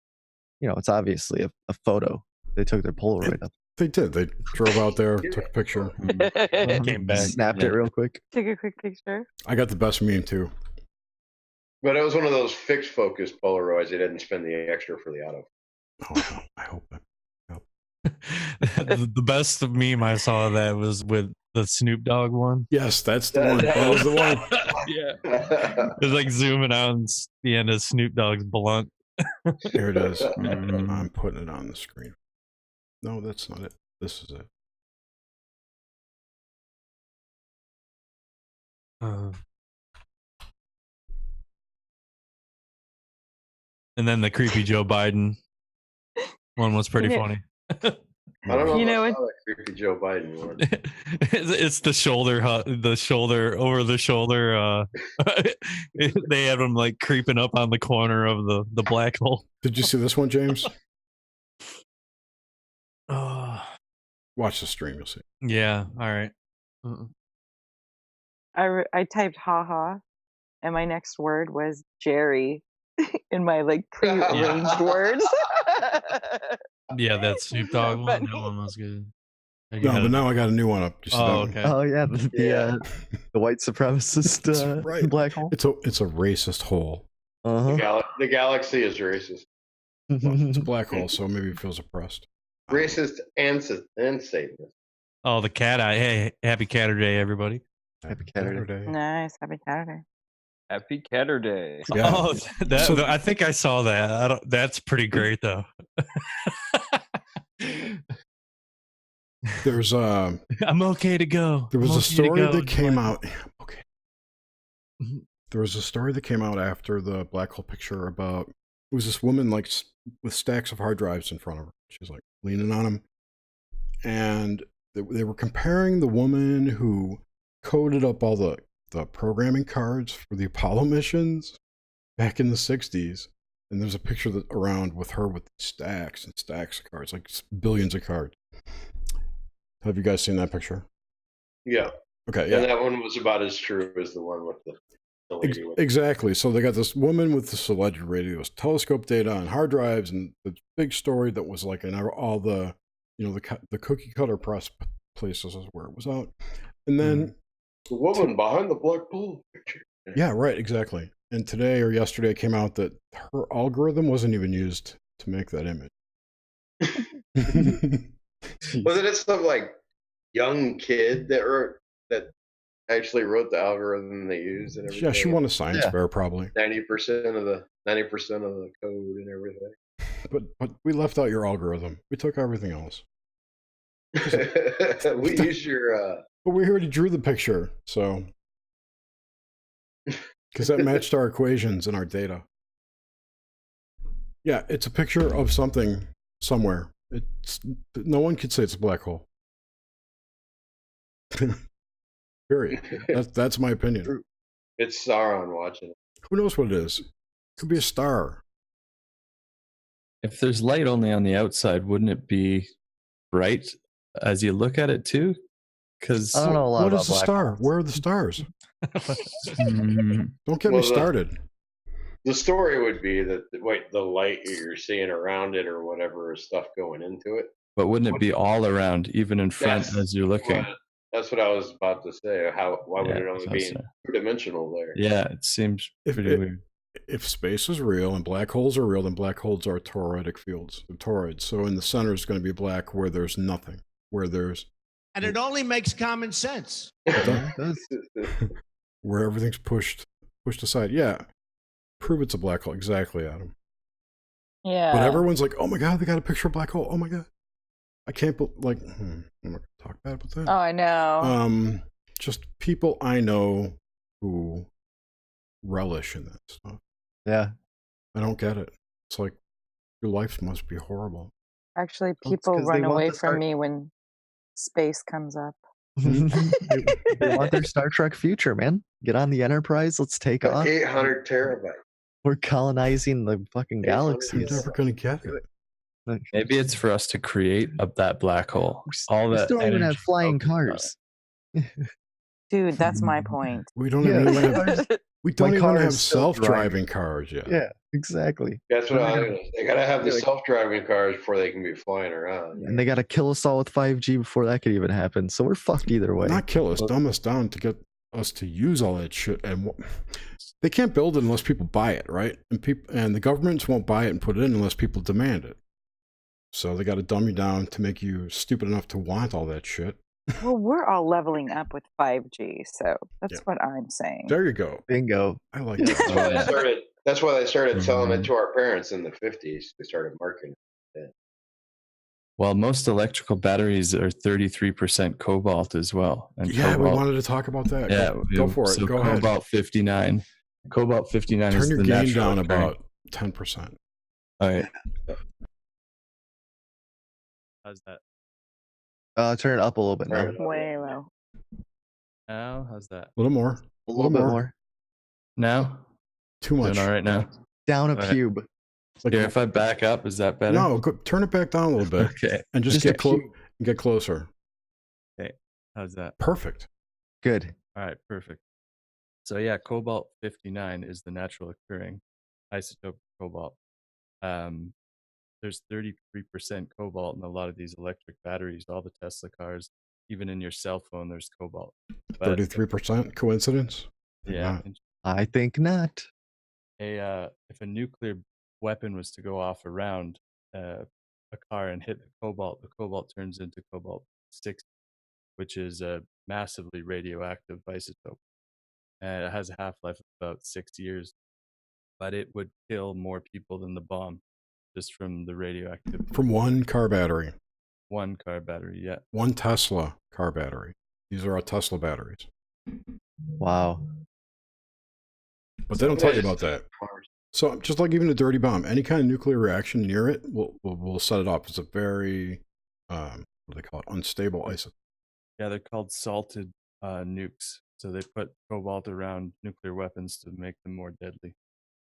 it's obviously a photo. They took their Polaroid up. They did. They drove out there, took a picture, Came back. Snapped it real quick. Take a quick picture. I got the best meme too. But it was one of those fixed focus Polaroids. They didn't spend the extra for the auto. Oh, I hope that. The best meme I saw of that was with the Snoop Dogg one. Yes, that's the one. That was the one. Yeah. It's like zooming out and the end of Snoop Dogg's blunt. Here it is. I'm putting it on the screen. No, that's not it. This is it. And then the creepy Joe Biden one was pretty funny. I don't know. You know if I saw that creepy Joe Biden one. It's the shoulder over the shoulder. They have him like creeping up on the corner of the black hole. Did you see this one, James? Oh, Watch the stream. You'll see. yeah. All right. I typed haha, and my next word was Jerry in my pre-arranged words. Yeah, that Snoop Dogg one. That one was good. No, but now I got a new one up. You see that one? Okay. Oh yeah, the white supremacist right. black hole. It's a racist hole. The galaxy is racist. Well, it's a black hole, so maybe it feels oppressed. Racist and Satanist. Oh, the cat eye. Hey, happy Catter Day, everybody. Happy Saturday. Nice, happy Saturday. Happy Catter Day. Yeah. Oh, I think I saw that. That's pretty great, though. There's I'm okay to go. There was I'm a okay to story go. that came out. Okay. There was a story that came out after the black hole picture about it was this woman like with stacks of hard drives in front of her. She's like leaning on them, and they were comparing the woman who coded up all the programming cards for the Apollo missions back in the 60s. And there's a picture around with her with stacks and stacks of cards, like billions of cards. Have you guys seen that picture? Yeah. Okay. Yeah. And that one was about as true as the one with the lady with Exactly. So they got this woman with this alleged radio telescope data on hard drives, and the big story that was like in all the, the cookie cutter press places where it was out. And then the woman behind the black bull picture. Yeah, right, exactly. And today or yesterday it came out that her algorithm wasn't even used to make that image. Wasn't it some like young kid that actually wrote the algorithm they used and everything? Yeah, she won a science fair probably. 90% of the code and everything. But we left out your algorithm. We took everything else. We used your But we already drew the picture, so because that matched our equations and our data. Yeah, it's a picture of something somewhere. It's no one could say it's a black hole. Period. That's my opinion. It's Sauron watching it. Who knows what it is? Could be a star. If there's light only on the outside, wouldn't it be bright as you look at it too? Because I don't know a lot what about is the black star? holes. Where are the stars? Don't get me started. The story would be that the light you're seeing around it or whatever is stuff going into it. But wouldn't it be all around, even in front as you're looking? That's what I was about to say. Why would it only be two-dimensional there? Yeah, it seems pretty weird. If space is real and black holes are real, then black holes are toroidic fields. They're toroids. So in the center is going to be black where there's nothing. And it only makes common sense. Where everything's pushed aside. Yeah. Prove it's a black hole. Exactly, Adam. Yeah. But everyone's like, oh my God, they got a picture of a black hole. Oh my God. I can't, I'm not going to talk bad about that. Oh, I know. Just people I know who relish in that stuff. Yeah. I don't get it. It's like, your life must be horrible. Actually, people run away from me when space comes up. They want their Star Trek future, man. Get on the Enterprise. Let's take off. 800 terabytes. We're colonizing the fucking galaxy. You're never going to get it. Maybe it's for us to create that black hole. All that. We still don't even have flying cars. Dude, that's my point. We don't even have self-driving cars yet. Yeah, exactly. That's what they gotta have the self-driving cars before they can be flying around. And they gotta kill us all with 5G before that could even happen. So we're fucked either way. Not kill us, dumb us down to get us to use all that shit. And they can't build it unless people buy it, right? And the governments won't buy it and put it in unless people demand it. So they got to dumb you down to make you stupid enough to want all that shit. Well, we're all leveling up with 5G, so that's what I'm saying. There you go. Bingo. I like that. That's why they started selling it to our parents in the 50s. They started marketing it. Well, most electrical batteries are 33% cobalt as well. And we wanted to talk about that. Yeah, go for it. So go cobalt ahead. 59. Cobalt 59 Turn is your the gain natural down occurring. about 10%. All right. How's that? Turn it up a little bit now. Way low. Now, how's that? A little more. A little bit more. Now? Too much. Doing all right now? Down a cube. Here, if I back up, is that better? No, turn it back down a little bit. Okay. And just get closer. Okay. How's that? Perfect. Good. All right, perfect. So yeah, cobalt 59 is the natural occurring isotope of cobalt. There's 33% cobalt in a lot of these electric batteries, all the Tesla cars, even in your cell phone, there's cobalt. 33% coincidence? Yeah. I think not. If a nuclear weapon was to go off around a car and hit the cobalt turns into cobalt-60, which is a massively radioactive isotope. And it has a half-life of about 6 years, but it would kill more people than the bomb just from the radioactivity. From one car battery. One car battery, yeah. One Tesla car battery. These are our Tesla batteries. Wow. But they don't tell you about that. So just like even a dirty bomb, any kind of nuclear reaction near it will set it off. It's a very, what do they call it? Unstable isotope. Yeah, they're called salted nukes. So they put cobalt around nuclear weapons to make them more deadly.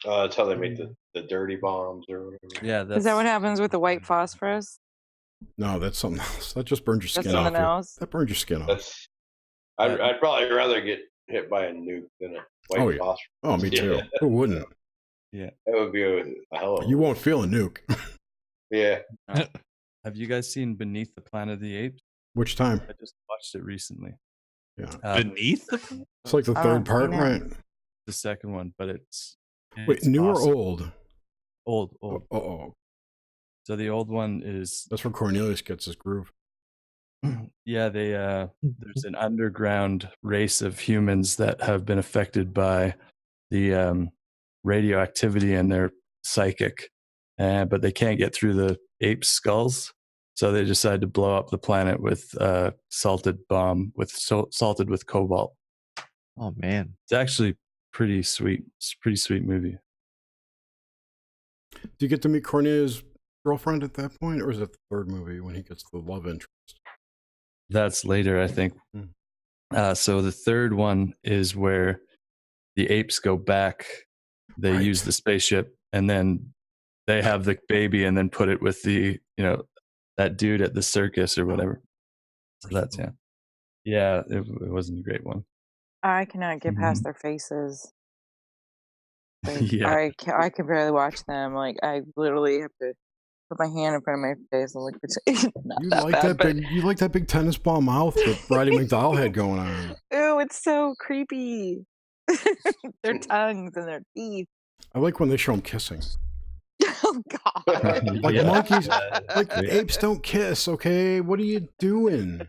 That's how they make the dirty bombs or whatever. Yeah, Is that what happens with the white phosphorus? No, that's something else. That just burns your skin That's off. something else? That burns your skin off. I'd probably rather get hit by a nuke than a white phosphorus. Oh, me too. Who wouldn't? Yeah. That would be a hell of a... You won't feel a nuke. Yeah. Have you guys seen Beneath the Planet of the Apes? Which time? I just watched it recently. Yeah. Beneath the It's like the I third haven't part, seen it. right? The second one, but it's Wait, new awesome. or old? Old. Oh. So the old one is That's where Cornelius gets his groove. yeah, there's an underground race of humans that have been affected by the radioactivity and they're psychic, but they can't get through the ape skulls, so they decide to blow up the planet with salted bomb salted with cobalt. Oh man, It's actually pretty sweet. It's a pretty sweet movie. Do you get to meet Cornelius' girlfriend at that point, or is it the third movie when he gets the love interest? That's later, I think. So the third one is where the apes go back. They use the spaceship, and then they have the baby, and then put it with the that dude at the circus or whatever. So that's yeah. It wasn't a great one. I cannot get past their faces. Like, Yeah. I can barely watch them. Like, I literally have to put my hand in front of my face. I'm like, it's not You that like bad, that you like that big tennis ball mouth that Roddy McDowell had going on. Ew, it's so creepy. Their tongues and their teeth. I like when they show them kissing. Oh God! Like monkeys, like apes don't kiss. Okay, what are you doing?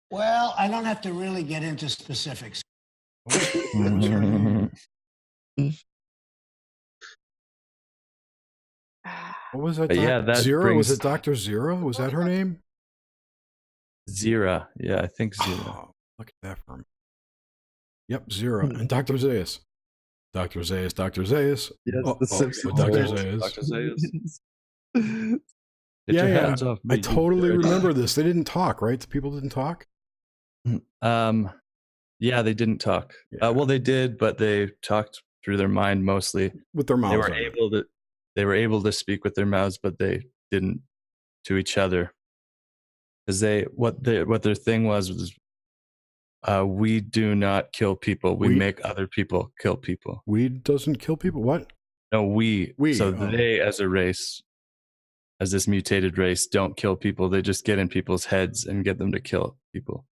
Well, I don't have to really get into specifics. What was her name? What was that? That Zero? Was it Dr. Zero? Was that her name? Zira. Yeah, I think Zira. Oh, look at that for me. Yep, Zero. And Dr. Zaius. Dr. Zaius, Dr. Zaius. Yes, the Simpsons. Dr. Zaius. Dr. Zaius. Yeah. I totally remember this. They didn't talk, right? The people didn't talk? Yeah, they didn't talk. Yeah. Well, they did, but they talked through their mind mostly. With their mouths. They were able to speak with their mouths, but they didn't to each other. Because what their thing was we do not kill people. We make other people kill people. Weed doesn't kill people? What? No, we. So Oh. they, as a race, as this mutated race, don't kill people. They just get in people's heads and get them to kill people.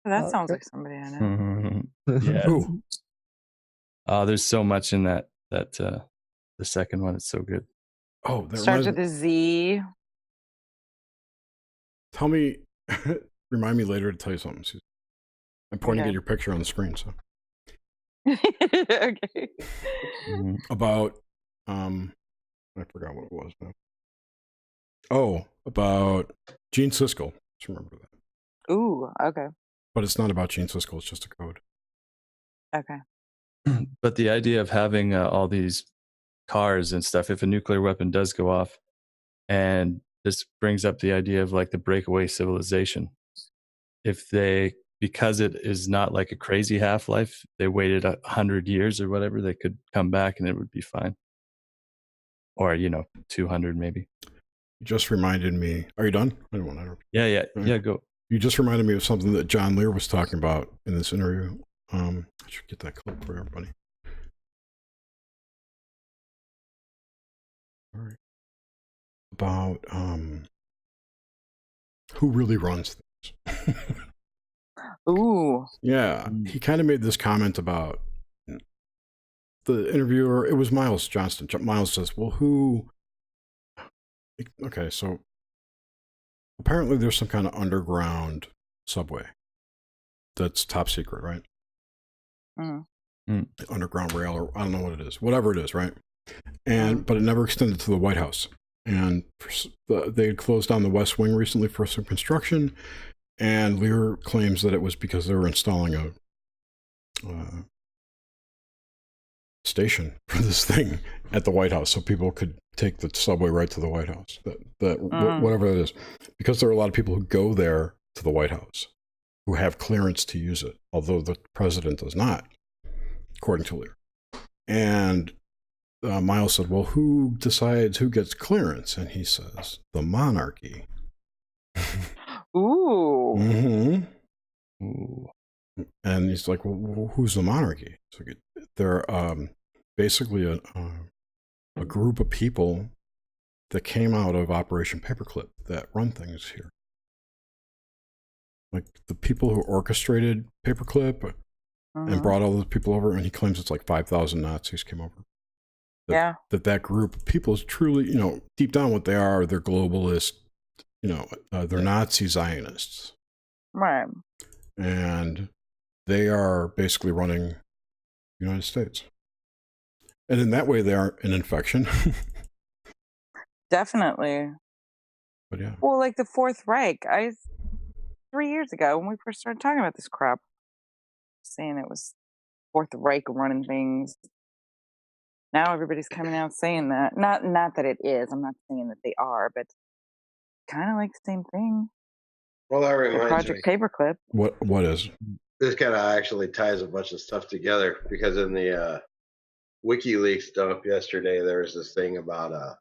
That sounds like somebody I know. Yeah. Who? There's so much in that the second one. It's so good. Oh, that Starts with a Z. Tell me, remind me later to tell you something, Susan. I'm pointing Okay. at your picture on the screen, so. Okay. About, I forgot what it was now. Oh, about Gene Siskel. Just remember that. Ooh, okay. But it's not about Gene Siskel, it's just a code. Okay. But the idea of having all these cars and stuff, if a nuclear weapon does go off, and this brings up the idea of like the breakaway civilization. Because it is not like a crazy half-life, they waited 100 years or whatever, they could come back and it would be fine. Or, 200 maybe. You just reminded me. Are you done? I don't want to interrupt. Yeah, go. You just reminded me of something that John Lear was talking about in this interview. I should get that clip for everybody. All right. About who really runs things. Ooh. Yeah, he kind of made this comment about the interviewer. It was Miles Johnston. Miles says, well, who? Okay, so apparently there's some kind of underground subway that's top secret, right? Underground rail, or I don't know what it is, whatever it is, right? But it never extended to the White House. And they had closed down the West Wing recently for some construction. And Lear claims that it was because they were installing a station for this thing at the White House, so people could take the subway right to the White House. Whatever it is, because there are a lot of people who go there to the White House who have clearance to use it, although the president does not, according to Lear. And Miles said, "Well, who decides who gets clearance?" And he says, "The monarchy." Ooh. Mm-hmm. Ooh. And he's like, well, who's the monarchy? So they're basically a group of people that came out of Operation Paperclip that run things here. Like the people who orchestrated Paperclip and brought all those people over, and he claims it's like 5,000 Nazis came over. That group of people is truly, deep down what they are, they're globalists, they're Nazi Zionists. Right. And they are basically running the United States. And in that way, they are an infection. Definitely. But yeah. Well, like the Fourth Reich, 3 years ago when we first started talking about this crap, saying it was Fourth Reich running things. Now everybody's coming out saying that. Not that it is. I'm not saying that they are, but kind of like the same thing. Well, that reminds Project me. Paperclip. What is? This kind of actually ties a bunch of stuff together, because in the WikiLeaks dump yesterday, there was this thing about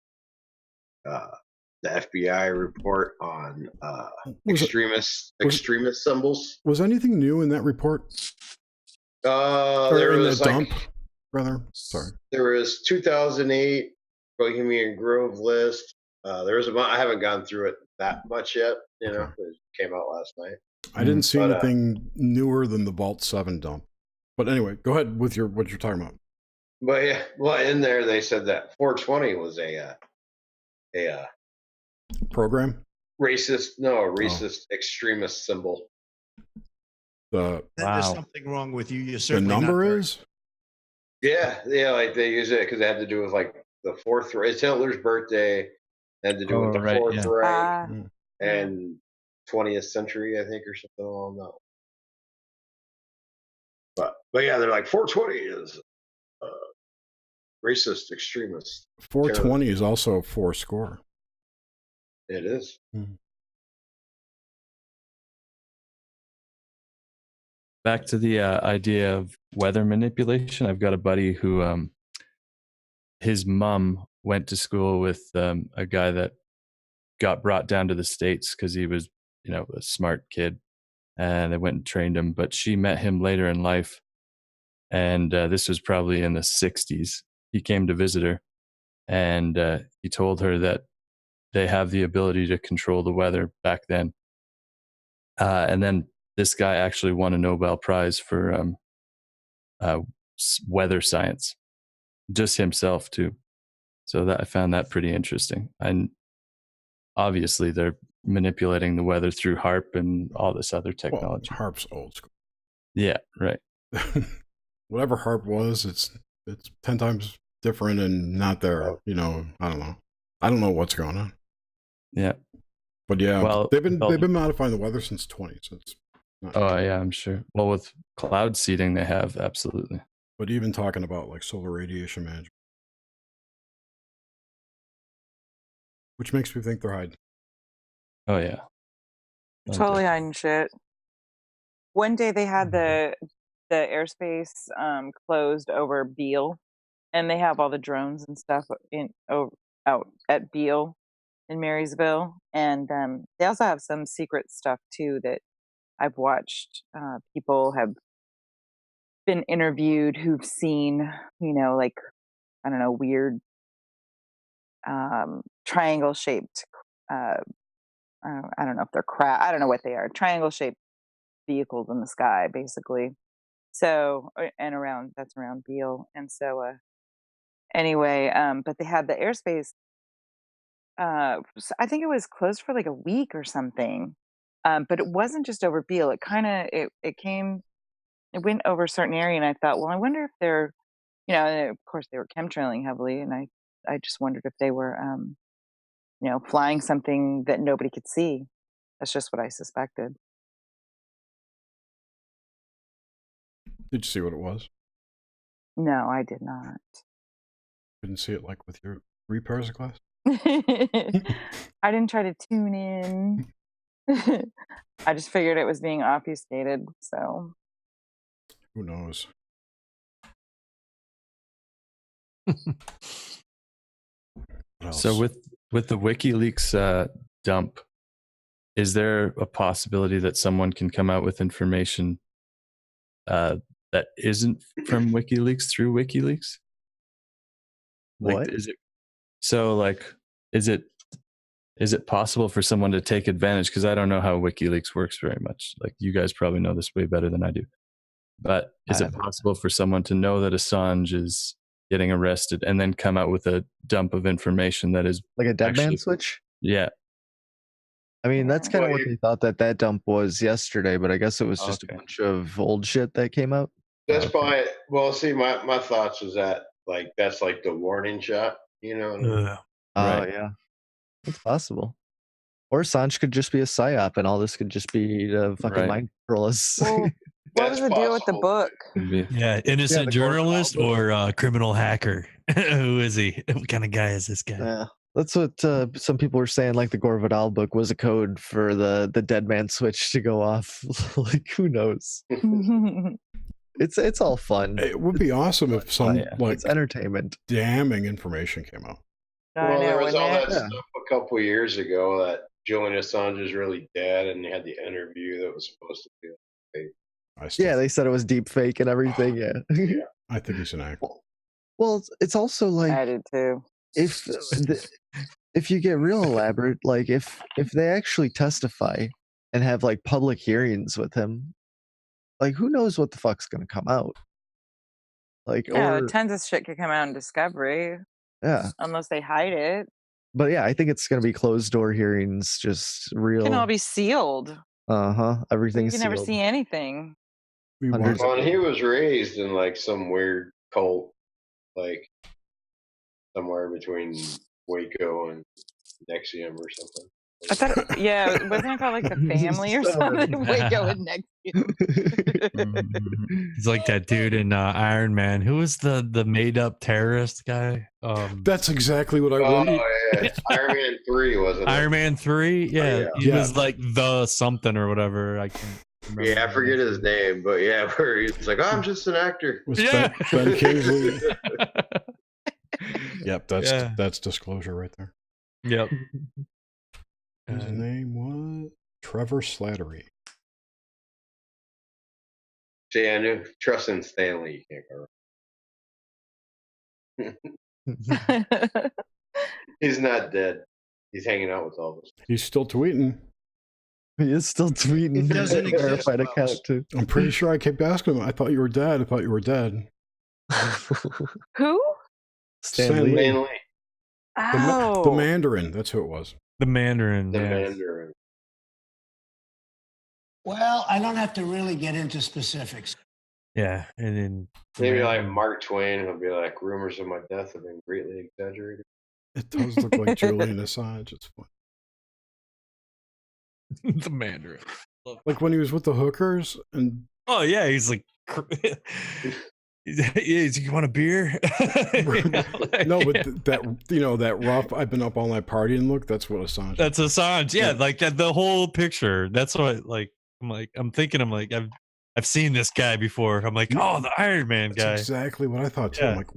the FBI report on extremist symbols. Was anything new in that report? There in was the dump, rather. Sorry. There was 2008 Bohemian Grove list. There was I haven't gone through it that much yet. It came out last night. I didn't see anything newer than the Vault 7 dump. But anyway, go ahead with what you're talking about. But yeah, well, in there they said that 420 was a program? Racist extremist symbol. There's something wrong with you. You're The certainly number not is? Yeah, like they use it because it had to do with like the fourth. It's Hitler's birthday. It had to do with the Fourth Reich and 20th century, I think, or something along that. But yeah, they're like 420 is racist extremist. 420 is also 4 score. It is. Back to the idea of weather manipulation. I've got a buddy who, his mom went to school with a guy that got brought down to the States because he was, a smart kid, and they went and trained him. But she met him later in life, and this was probably in the 60s. He came to visit her, and he told her that they have the ability to control the weather back then. And then this guy actually won a Nobel Prize for weather science, just himself too. So I found that pretty interesting. And obviously they're manipulating the weather through HARP and all this other technology. Well, HARP's old school. Yeah, right. Whatever HARP was, it's 10 times different and not there. I don't know. I don't know what's going on. Yeah. But yeah, well, they've been modifying the weather since 20. So it's yeah, I'm sure. Well, with cloud seeding, they have, absolutely. But even talking about like solar radiation management, which makes me think they're hiding. Oh yeah, totally hiding shit. One day they had the airspace closed over Beale, and they have all the drones and stuff out at Beale in Marysville, and they also have some secret stuff too that I've watched. People have been interviewed who've seen, like, I don't know, weird triangle shaped I don't know if they're I don't know what they are, triangle shaped vehicles in the sky, basically. So, and that's around Beale. And so anyway, but they had the airspace I think it was closed for like a week or something. But it wasn't just over Beale. It kind of it went over a certain area, and I thought, well, I wonder if they're, and of course they were chemtrailing heavily, and I just wondered if they were, flying something that nobody could see. That's just what I suspected. Did you see what it was? No, I did not. Couldn't see it like with your 3 pairs of glasses? I didn't try to tune in. I just figured it was being obfuscated, so. Who knows? So with the WikiLeaks dump, is there a possibility that someone can come out with information that isn't from WikiLeaks through WikiLeaks? What? Is it so like Is it possible for someone to take advantage? Because I don't know how WikiLeaks works very much. Like, you guys probably know this way better than I do. But is it possible for someone to know that Assange is getting arrested and then come out with a dump of information that is like a dead man switch? Yeah. I mean, that's kind of what they thought that dump was yesterday, but I guess it was just a bunch of old shit that came out. That's fine. Well, see, my thoughts was that like that's like the warning shot, you know? Oh yeah, it's possible. Or Assange could just be a psyop, and all this could just be to fucking mind control us. Well, what was the deal with the book? Yeah, innocent journalist or criminal hacker. Who is he? What kind of guy is this guy? Yeah, that's what some people were saying. Like the Gore Vidal book was a code for the dead man switch to go off. Like, who knows? It's all fun. It would be awesome if some like it's entertainment, damning information came out. Well, there was all that stuff a couple years ago that Julian Assange is really dead, and they had the interview that was supposed to be fake. Yeah, they said it was deep fake and everything. Yeah, I think he's an actor. Well, it's also like I did too. If you get real elaborate, like if they actually testify and have like public hearings with him, like who knows what the fuck's gonna come out? Like, Yeah, or tons of shit could come out in Discovery. Yeah, unless they hide it. But yeah, I think it's gonna be closed door hearings, just real. It can all be sealed. Everything's You can never sealed. see anything. Well, and he was raised in like some weird cult, like somewhere between Waco and Nexium or something. I thought, yeah, wasn't it called like the family or something? Waco and Nexium. He's like that dude in Iron Man. Who was the made up terrorist guy? That's exactly what I wanted. Oh yeah, Iron Man 3 wasn't it? Iron Man 3. Yeah, he was like the something or whatever. I can't remember. Yeah, I forget his name, but yeah, where he's like, oh, I'm just an actor. Yeah, Ben Kingsley. Yep, that's disclosure right there. Yep. His name was Trevor Slattery. See, I knew trust in Stanley. You can't go. He's not dead. He's hanging out with all this. He's still tweeting. He is still tweeting. It doesn't exist, Verified account too. I'm pretty sure I kept asking him. I thought you were dead. I thought you were dead. Who? Stan Lee. Oh, the Mandarin. That's who it was. The Mandarin. The Mandarin. Well, I don't have to really get into specifics. Yeah, and then maybe like Mark Twain will be like, rumors of my death have been greatly exaggerated. It does look like Julian Assange. It's fun. The Mandarin. Like when he was with the hookers and oh yeah, he's like you want a beer? No, but that rough I've been up all night partying look, that's what Assange. That's Assange. Yeah, like that the whole picture. That's what I'm thinking I've seen this guy before. I'm like, oh, the Iron Man guy. That's exactly what I thought too. Yeah. I'm like,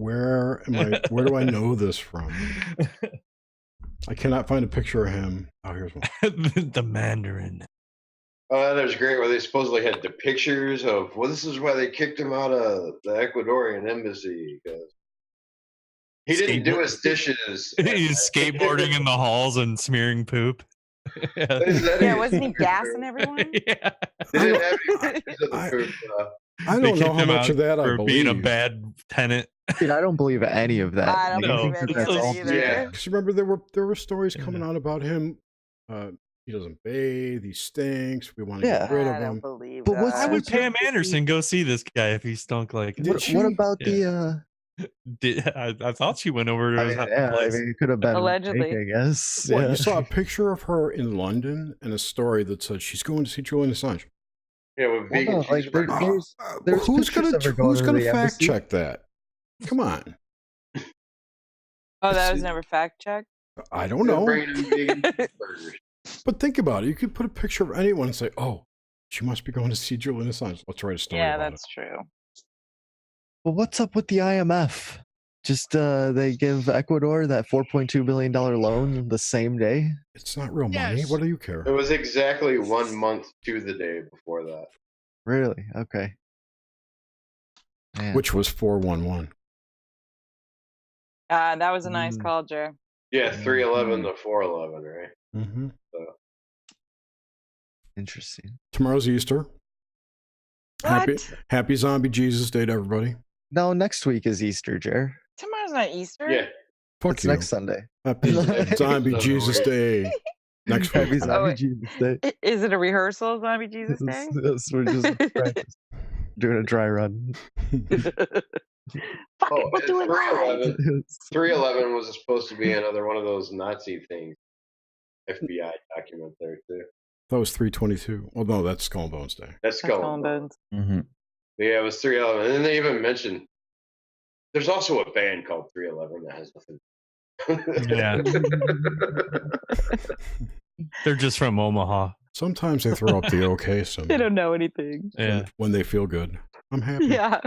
where do I know this from? I cannot find a picture of him. Oh, here's one. The Mandarin. Oh, that was great where they supposedly had the pictures of, well, this is why they kicked him out of the Ecuadorian embassy because he didn't do his dishes. He's skateboarding in the halls and smearing poop. Yeah, wasn't he gassing everyone? Yeah. They didn't have any pictures of the poop. I don't know how much of that I believe. Being a bad tenant. Dude, I don't believe any of that. I don't believe any of it either. Yeah. Because remember, there were stories coming out about him. He doesn't bathe. He stinks. We want to get rid of him. But why would Pam Anderson go see this guy if he stunk like? What about the? I thought she went over to his place. It could have been allegedly. fake, I guess. Well, you saw a picture of her in London and a story that said she's going to see Julian Assange. Yeah, with vegan cheeseburgers. Who's gonna fact check that? Come on. Oh, that was never fact checked? I don't know. But think about it. You could put a picture of anyone and say, oh, she must be going to see Julian Assange. Let's write a story about it. Yeah, that's true. Well, what's up with the IMF? Just they give Ecuador that $4.2 billion loan the same day? It's not real money. What do you care? It was exactly 1 month to the day before that. Really? Okay. Man. Which was 4/11. That was a nice call, Jer. Yeah, 311 to 411, right? Mm-hmm. So. Interesting. Tomorrow's Easter. Happy Zombie Jesus Day to everybody. No, next week is Easter, Jer. Tomorrow's not Easter. Yeah. Fuck it's you. next Sunday. Happy Zombie Jesus Day. Next week. Happy Zombie Jesus Day. Is it a rehearsal of Zombie Jesus Day? Yes, we're just practice. Doing a dry run. Fucking we'll do it live. 311 was supposed to be another one of those Nazi things. FBI document there too. That was 322. Well, no, that's Skull and Bones Day. That's Skull and Bones. Mm-hmm. Yeah, it was 311. And then they even mentioned there's also a band called 311 that has nothing. Yeah. They're just from Omaha. Sometimes they throw up the okay symbol. They don't know anything. Yeah. When they feel good. I'm happy. Yeah.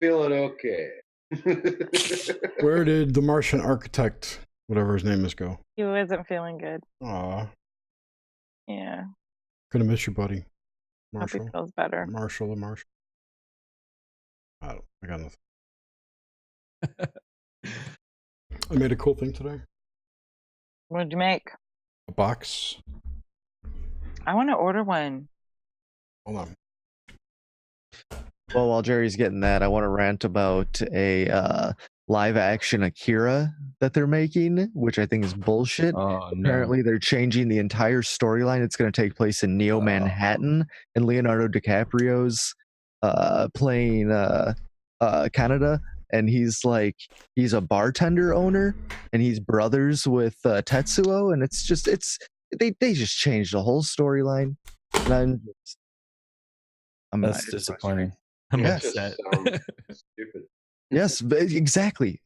Feeling okay. Where did the Martian architect, whatever his name is, go? He wasn't feeling good. Aw. Yeah. Gonna miss you, buddy. Hope he feels better. Marshall. I got nothing. I made a cool thing today. What did you make? A box. I want to order one. Hold on. Well, while Jerry's getting that, I want to rant about a live action Akira that they're making, which I think is bullshit. Apparently, they're changing the entire storyline. It's going to take place in Neo Manhattan, and Leonardo DiCaprio's playing Canada, and he's a bartender owner, and he's brothers with Tetsuo, and they just changed the whole storyline. And That's disappointing. I'm Yes. upset. Stupid. Yes, exactly.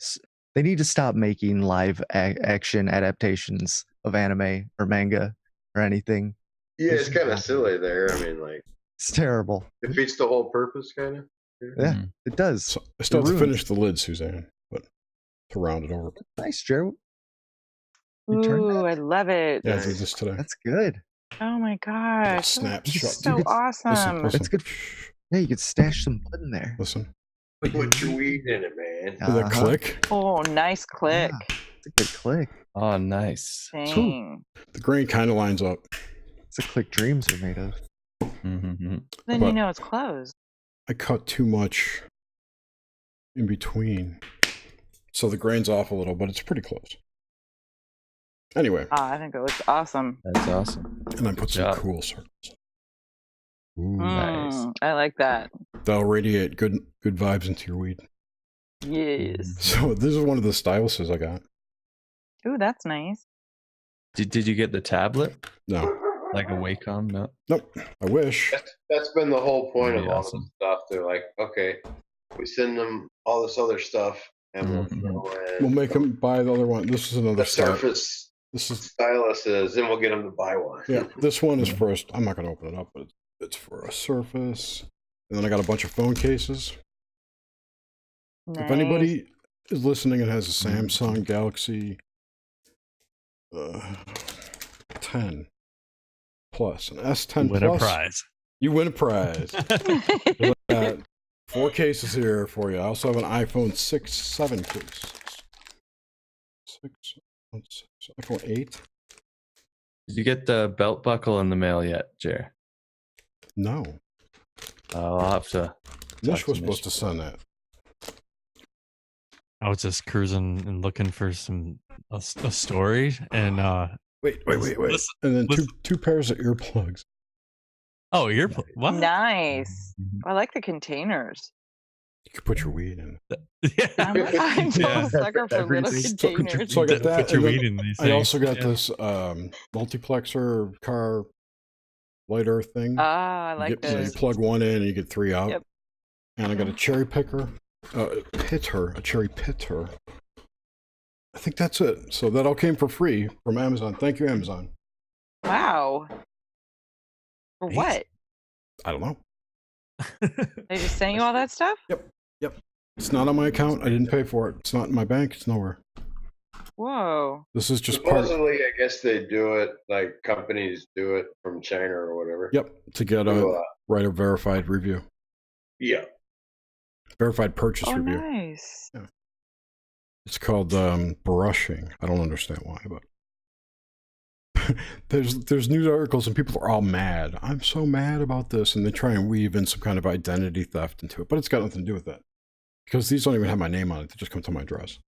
They need to stop making live action adaptations of anime or manga or anything. Yeah, it's kind of silly there. I mean, it's terrible. Defeats the whole purpose, kind of. Yeah, it does. So I still have to finish the lid, Suzanne, but to round it over. Nice, Joe. Ooh, I love it. Yeah, I did this today. That's good. Oh my gosh. Snaps shut. So awesome. Listen. That's good. Yeah, you could stash some bud in there. Listen. Put your weed in it, man. Did that click? Oh, nice click. Yeah, it's a good click. Oh, nice. Dang. The grain kind of lines up. It's a click dreams are made of. Mm-hmm. Then But you know it's closed. I cut too much in between. So the grain's off a little, but it's pretty close. Anyway. I think it looks awesome. That's awesome. And I put some cool circles. Ooh, nice. I like that. They'll radiate good vibes into your weed. Yes. So this is one of the styluses I got. Ooh, that's nice. Did you get the tablet? No. Like a Wacom? No. Nope. I wish. That's been the whole point of all awesome. this stuff. They're like, okay, we send them all this other stuff, and we'll make them buy the other one. This is another Surface. This is styluses, and we'll get them to buy one. Yeah, this one is first. I'm not going to open it up, but it's for a Surface. And then I got a bunch of phone cases. Nice. If anybody is listening and has a Samsung Galaxy 10 Plus, an S10 Win Plus, a prize. You win a prize. I got 4 cases here for you. I also have an iPhone 7 case. 6, iPhone 8. Did you get the belt buckle in the mail yet, Jer? No. I'll have to. Nish was supposed to send that. I was just cruising and looking for a story, and wait. And then two pairs of earplugs. Oh, earplugs! What? Nice. I like the containers. You could put your weed in. I'm a sucker for little containers. So I got that. Put your weed in these I also got this multiplexer car lighter thing. I like this. You plug one in and you get 3 out. Yep. And I got a cherry picker, a cherry pitter. I think that's it. So that all came for free from Amazon. Thank you, Amazon. Wow. For what? I don't know. They just sent you all that stuff? Yep. It's not on my account. I didn't pay for it. It's not in my bank. It's nowhere. Whoa. This is just supposedly, I guess they do it like companies do it from China or whatever. Yep. To get write a verified review. Yeah. Verified purchase review. Nice. Yeah. It's called brushing. I don't understand why, but there's news articles and people are all mad. I'm so mad about this, and they try and weave in some kind of identity theft into it, but it's got nothing to do with that because these don't even have my name on it. They just come to my address.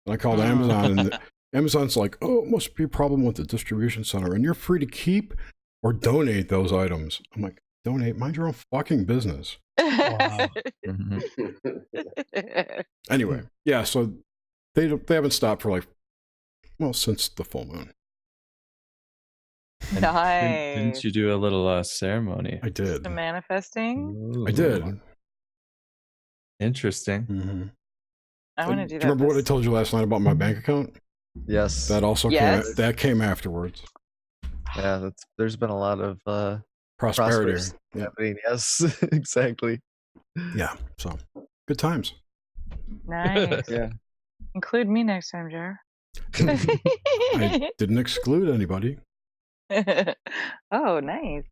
And I called Amazon, and Amazon's like, "Oh, it must be a problem with the distribution center, and you're free to keep or donate those items." I'm like, "Donate? Mind your own fucking business." Wow. Anyway, yeah, so they haven't stopped for since the full moon. Nice. Didn't you do a little ceremony? I did. The manifesting. Ooh. I did. Interesting. Mm-hmm. I want to do that. Do you remember what I told you last night about my bank account? Yes. That also came afterwards. Yeah, there's been a lot of prosperity happening. Yes, exactly. Yeah, so good times. Nice. Yeah. Include me next time, Jar. I didn't exclude anybody. Oh, nice.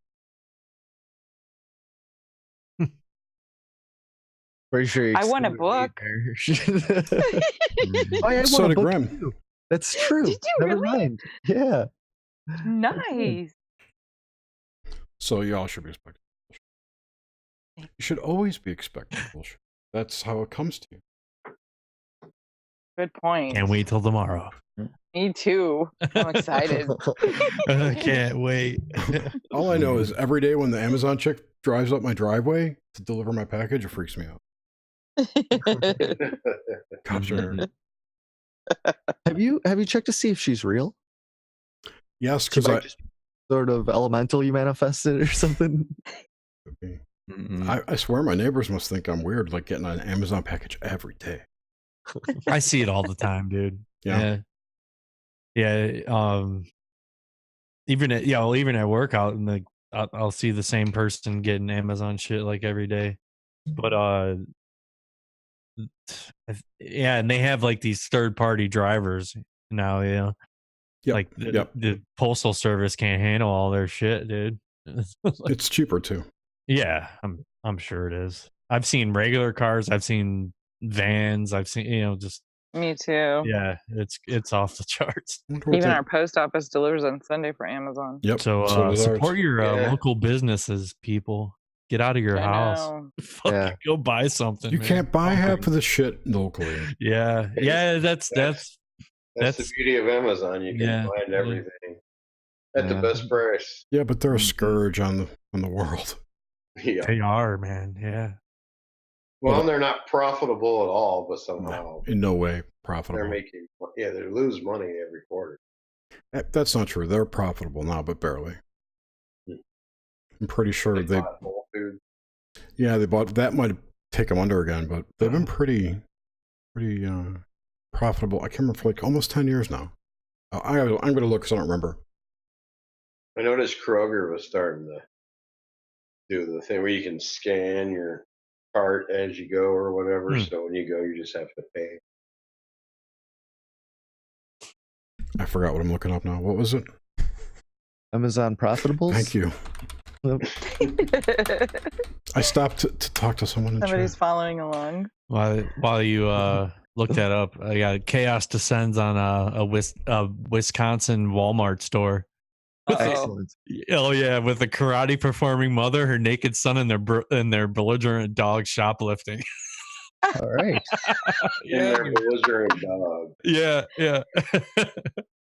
Pretty sure I won a book. Oh, yeah, So did Graham. Too. That's true. Did you Never really? mind. Yeah. Nice. So y'all should be expecting bullshit. You should always be expecting bullshit. That's how it comes to you. Good point. Can't wait till tomorrow. Me too. I'm excited. I can't wait. All I know is every day when the Amazon chick drives up my driveway to deliver my package, it freaks me out. Cops are here. Have you checked to see if she's real? Yes, because I sort of elemental you manifested or something. I swear my neighbors must think I'm weird, like getting an Amazon package every day. I see it all the time, dude. Yeah. Even at work out and like I'll see the same person getting Amazon shit like every day. But and they have like these third party drivers now, like the postal service can't handle all their shit, dude. It's cheaper too. Yeah, I'm sure it is. I've seen regular cars, I've seen vans, I've seen just Me too. yeah, it's off the charts. Even our post office delivers on Sunday for Amazon. Yep. So support your local businesses, people. Get out of your house. Fucking go buy something. You can't buy half of the shit locally. Yeah. That's the beauty of Amazon. You can find everything at the best price. Yeah, but they're a scourge on the world. Yeah, they are, man. Yeah. Well, they're not profitable at all, but somehow in no way profitable. They're making they lose money every quarter. That's not true. They're profitable now, but barely. I'm pretty sure they bought Whole Foods. Yeah, they bought that. Might take them under again, but they've been pretty profitable. I can't remember for like almost 10 years now. I'm going to look because I don't remember. I noticed Kroger was starting to do the thing where you can scan your cart as you go or whatever. So when you go, you just have to pay. I forgot what I'm looking up now. What was it? Amazon Profitables? Thank you. I stopped to talk to someone. Somebody's following along. While you look that up, I got chaos descends on a Wisconsin Walmart store. Excellent. Oh yeah, with a karate performing mother, her naked son, and their belligerent dog shoplifting. All right. Yeah, belligerent dog. Yeah.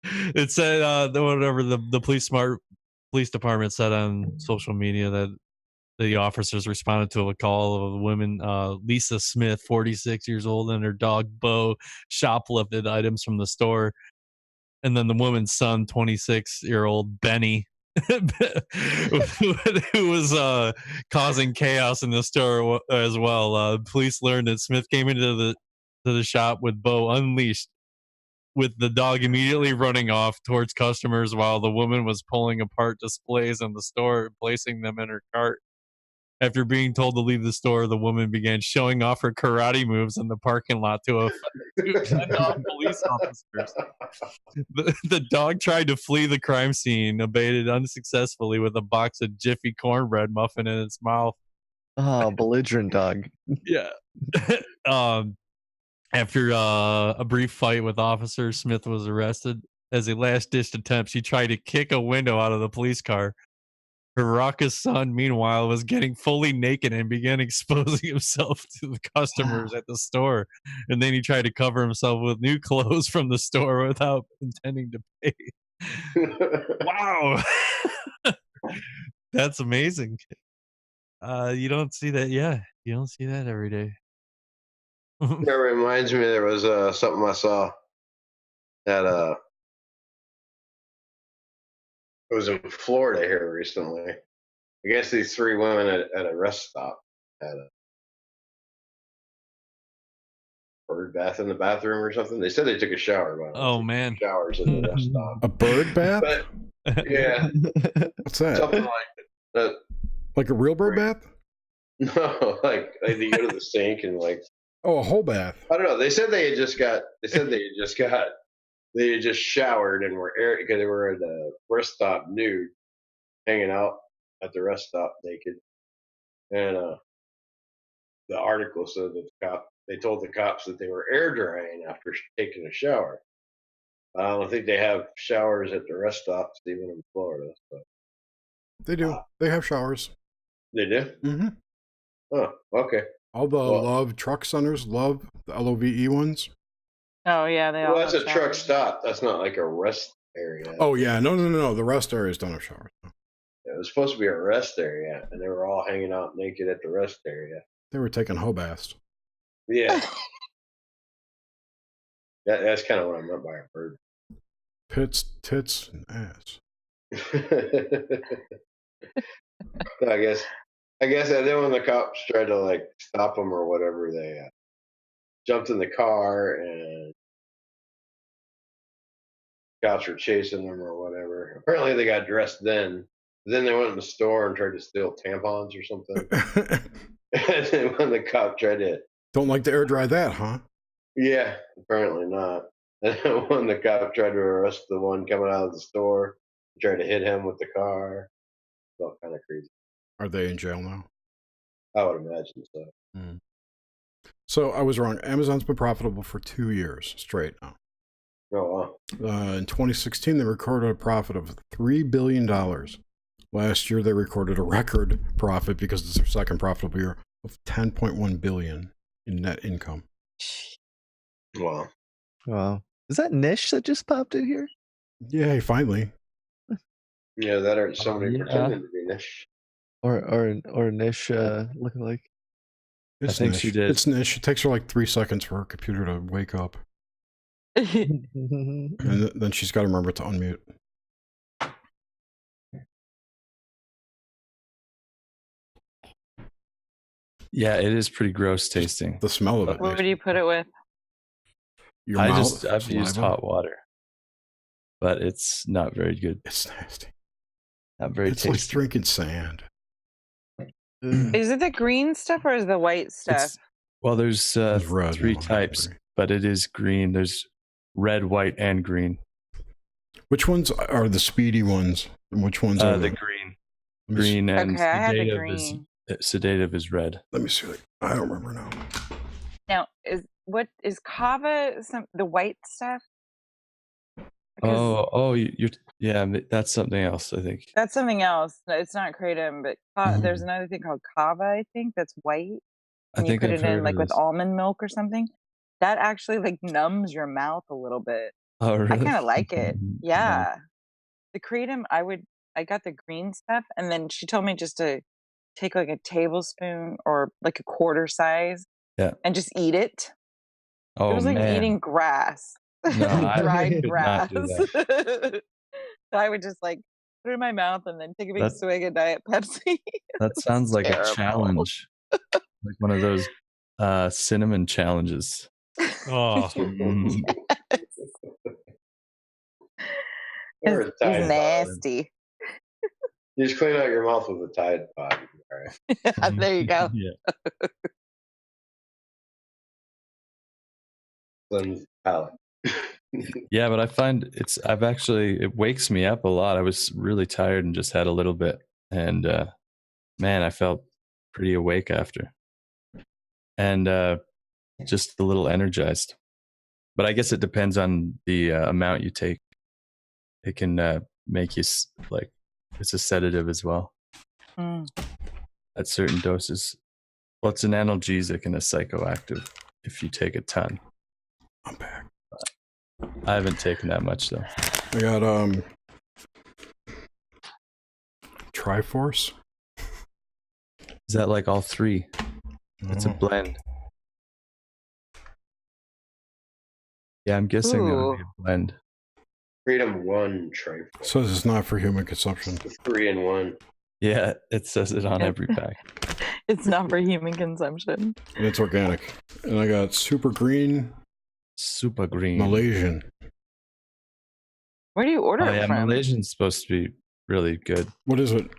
It said whatever the police department said on social media that the officers responded to a call of a woman, Lisa Smith, 46 years old, and her dog Bo shoplifted items from the store. And then the woman's son, 26-year-old Benny, who was causing chaos in the store as well. Police learned that Smith came into the shop with Bo unleashed, with the dog immediately running off towards customers while the woman was pulling apart displays in the store and placing them in her cart. After being told to leave the store, the woman began showing off her karate moves in the parking lot to fend off police officers. The dog tried to flee the crime scene, evaded unsuccessfully with a box of Jiffy cornbread muffin in its mouth. Oh, belligerent dog. Yeah. After a brief fight with officers, Smith was arrested. As a last-ditch attempt, she tried to kick a window out of the police car. Her raucous son, meanwhile, was getting fully naked and began exposing himself to the customers at the store. And then he tried to cover himself with new clothes from the store without intending to pay. Wow. That's amazing. You don't see that. Yeah, you don't see that every day. That reminds me, there was something I saw that it was in Florida here recently. I guess these 3 women at a rest stop had a bird bath in the bathroom or something. They said they took a shower, but Oh man, showers in the rest stop. A bird bath? But, yeah, What's that? something like that. Like a real bird bath? No, like they go to the sink and like. Oh, a whole bath. I don't know. They said they had just showered and were air because they were at the rest stop nude, hanging out at the rest stop naked. And the article said that they told the cops that they were air drying after taking a shower. I don't think they have showers at the rest stops even in Florida. So. They do. They have showers. They do? Mm-hmm. Oh, okay. All the Love truck centers, Love, the LOVE ones. Oh, yeah, they all Well, that's have a truck showers. stop. That's not like a rest area. Oh, yeah. No. The rest areas don't have showers. It was supposed to be a rest area, and they were all hanging out naked at the rest area. They were taking hoe baths. Yeah. That's kind of what I meant by a bird. Pits, tits, and ass. I guess and then when the cops tried to like stop them or whatever, they jumped in the car and cops were chasing them or whatever. Apparently they got dressed then. Then they went in the store and tried to steal tampons or something. And then when the cop tried to don't like to air dry that, huh? Yeah, apparently not. And then when the cop tried to arrest the one coming out of the store, tried to hit him with the car. It's all kind of crazy. Are they in jail now? I would imagine so. Mm. So I was wrong. Amazon's been profitable for 2 years straight now. Oh, wow. In 2016, they recorded a profit of $3 billion. Last year, they recorded a record profit because it's their second profitable year of $10.1 billion in net income. Wow. Wow. Is that Nish that just popped in here? Yay, finally. Yeah, that or somebody pretending to be Nish. Or Nish looking like. I think she did. It's Nish. It takes her like 3 seconds for her computer to wake up. And then she's got to remember to unmute. Yeah, it is pretty gross tasting. The smell of it. What would you put it with? I've used hot water, but it's not very good. It's nasty. Not very tasty. It's like drinking sand. Is it the green stuff or is it the white stuff? There's 3 types, but it is green. There's red, white, and green. Which ones are the speedy ones? And which ones are the green? Green and okay, I had the green. Sedative is red. Let me see. I don't remember now. Now, is kava the white stuff? That's something else. I think that's something else. It's not kratom, but there's another thing called kava. I think that's white. And you put it in like with almond milk or something. That actually like numbs your mouth a little bit. Oh, really? I kind of like it. Yeah. The kratom, I got the green stuff, and then she told me just to take like a tablespoon or like a quarter size, and just eat it. Oh, it was like eating grass, dried grass. So I would just like put it in my mouth and then take a big swig of Diet Pepsi. That sounds like a challenge, like one of those cinnamon challenges. Oh. It's nasty. You just clean out your mouth with a Tide Pod. All right. There you go. Yeah, but I find it wakes me up a lot. I was really tired and just had a little bit, and man, I felt pretty awake after. And just a little energized. But I guess it depends on the amount you take. It can make you like, it's a sedative as well at certain doses. Well, it's an analgesic and a psychoactive if you take a ton. I'm back. I haven't taken that much though. I got Triforce. Is that like all three? It's a blend. Yeah, I'm guessing that would be a blend. Freedom 1 Triforce. Says it's not for human consumption. 3-in-1. Yeah, it says it on every pack. It's not for human consumption. And it's organic. And I got Super Green. Super Green. Malaysian. Where do you order it yeah, from? Malaysian's supposed to be really good. What is it?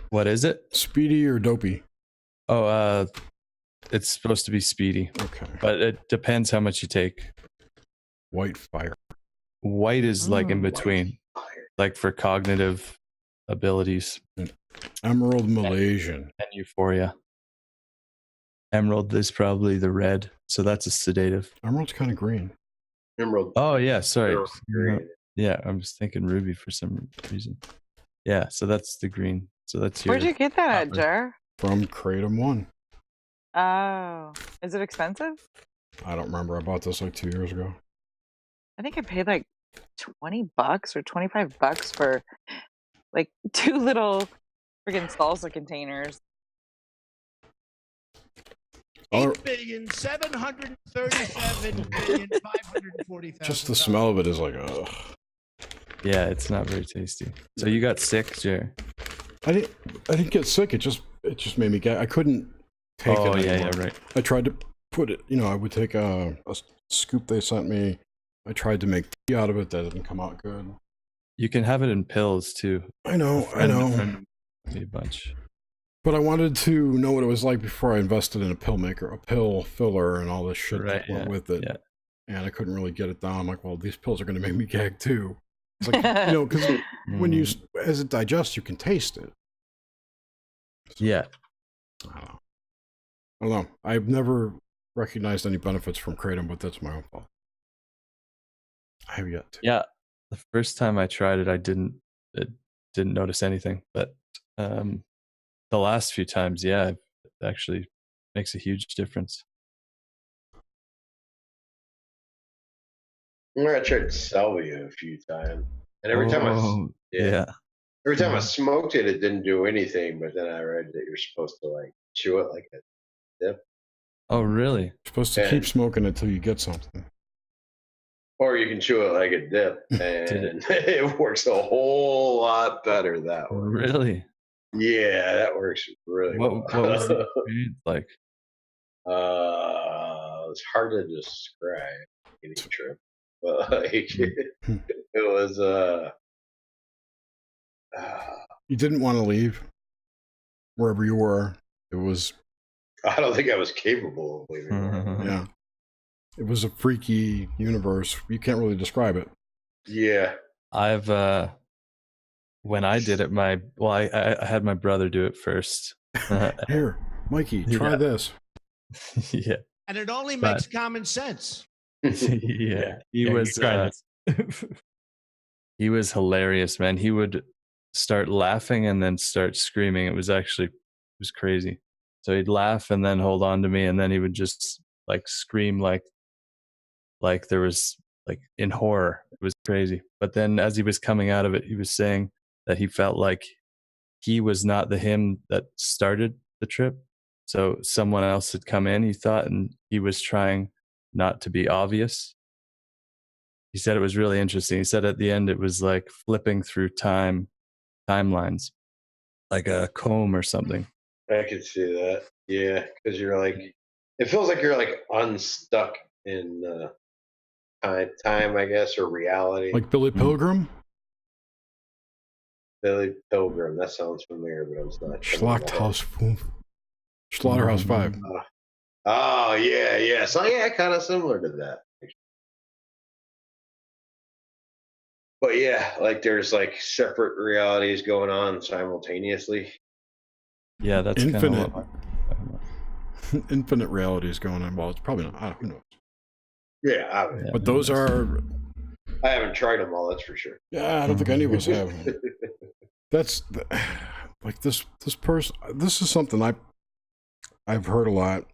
What is it? Speedy or dopey? Oh, it's supposed to be speedy. Okay. But it depends how much you take. White fire. White is like in between. Like for cognitive abilities. Emerald Malaysian. And euphoria. Emerald is probably the red. So that's a sedative. Emerald's kind of green. Emerald. Oh, yeah. Sorry. Green. Yeah, I was thinking ruby for some reason. Yeah, so that's the green. So that's Where'd you get that at, Jar? From Kratom 1. Oh. Is it expensive? I don't remember. I bought this like 2 years ago. I think I paid like $20 or $25 for like 2 little freaking salsa containers. 8,737,540,000. Just the smell of it is like, ugh. Yeah, it's not very tasty. So you got sick, Jer? I didn't get sick. It just made me I couldn't take it anymore. Yeah, right. I tried to put it, I would take a scoop they sent me. I tried to make tea out of it. That didn't come out good. You can have it in pills too. I know. A bunch. But I wanted to know what it was like before I invested in a pill maker, a pill filler, and all this shit that went with it. Yeah. And I couldn't really get it down. I'm like, well, these pills are going to make me gag too. It's like, because when as it digests, you can taste it. So, yeah. I don't know. I've never recognized any benefits from Kratom, but that's my own fault. I have yet to. Yeah. The first time I tried it, I didn't notice anything. But the last few times, yeah, it actually makes a huge difference. I tried salvia a few times, and every time every time I smoked it, it didn't do anything. But then I read that you're supposed to like chew it like a dip. Oh, really? You're supposed to keep smoking until you get something. Or you can chew it like a dip, and it works a whole lot better that way. Really? Yeah, that works really well. What was the experience like? It's hard to describe any trip, but like it was. You didn't want to leave wherever you were. It was. I don't think I was capable of leaving. Yeah. It was a freaky universe. You can't really describe it. Yeah. I've when I did it, I had my brother do it first. Here, Mikey, try this. Yeah. And it only makes common sense. Yeah. He was he was hilarious, man. He would start laughing and then start screaming. It was crazy. So he'd laugh and then hold on to me, and then he would just like scream like there was like in horror. It was crazy. But then as he was coming out of it, he was saying that he felt like he was not the him that started the trip. So someone else had come in, he thought, and he was trying not to be obvious. He said it was really interesting. He said at the end it was like flipping through timelines, like a comb or something. I could see that. Yeah, because you're like, it feels like you're like unstuck in time, I guess, or reality. Like Billy Pilgrim? Billy Pilgrim. That sounds familiar, but it's not. Slaughterhouse 5. Oh, yeah. So, yeah, kind of similar to that. But, yeah, like there's like separate realities going on simultaneously. Yeah, that's infinite. infinite reality is going on. Well, it's probably not. Who knows? Yeah, but those are. I haven't tried them all. That's for sure. Yeah, I don't think any of us have. That's like this person. This is something I've heard a lot.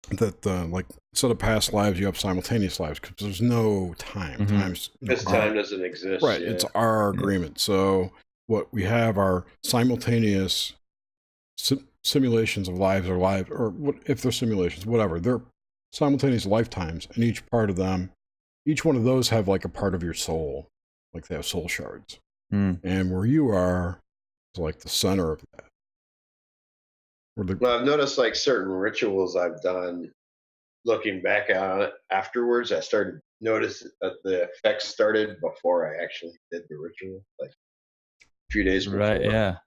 That like instead of past lives, you have simultaneous lives because there's no time. Because time doesn't exist. Right. It's our agreement. So what we have are simultaneous simulations of lives or what if they're simulations, whatever. They're simultaneous lifetimes, and each part of them, each one of those have like a part of your soul, like they have soul shards. And where you are is like the center of that. Well, I've noticed like certain rituals I've done, looking back on it afterwards, I started noticing that the effects started before I actually did the ritual, like a few days before. Right, yeah.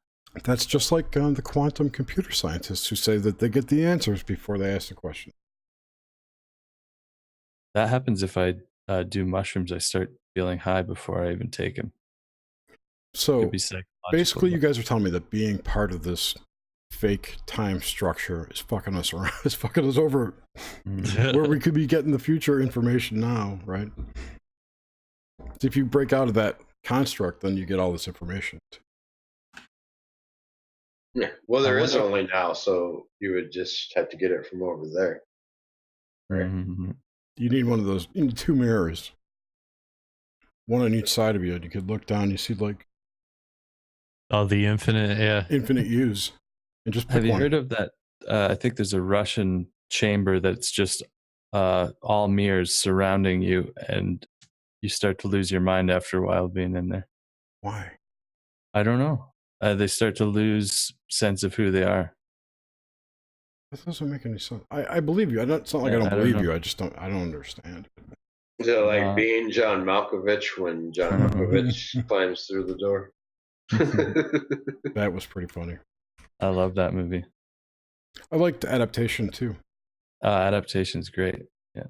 That's just like the quantum computer scientists who say that they get the answers before they ask the question. That happens if I do mushrooms. I start feeling high before I even take them. So basically, you guys are telling me that being part of this fake time structure is fucking us around. It's fucking us over. Where we could be getting the future information now, right? If you break out of that construct, then you get all this information. Yeah. Well, there is only now, so you would just have to get it from over there. Right. You need one of those. You need two mirrors, one on each side of you, and you could look down. You see like the infinite use. And just have you heard of that? I think there's a Russian chamber that's just all mirrors surrounding you, and you start to lose your mind after a while being in there. Why? I don't know. They start to lose sense of who they are. That doesn't make any sense. I believe you. It's not like I don't believe you. I just don't. I don't understand. Is it like being John Malkovich when John Malkovich climbs through the door? That was pretty funny. I love that movie. I liked the adaptation too. Adaptation's great. Yeah.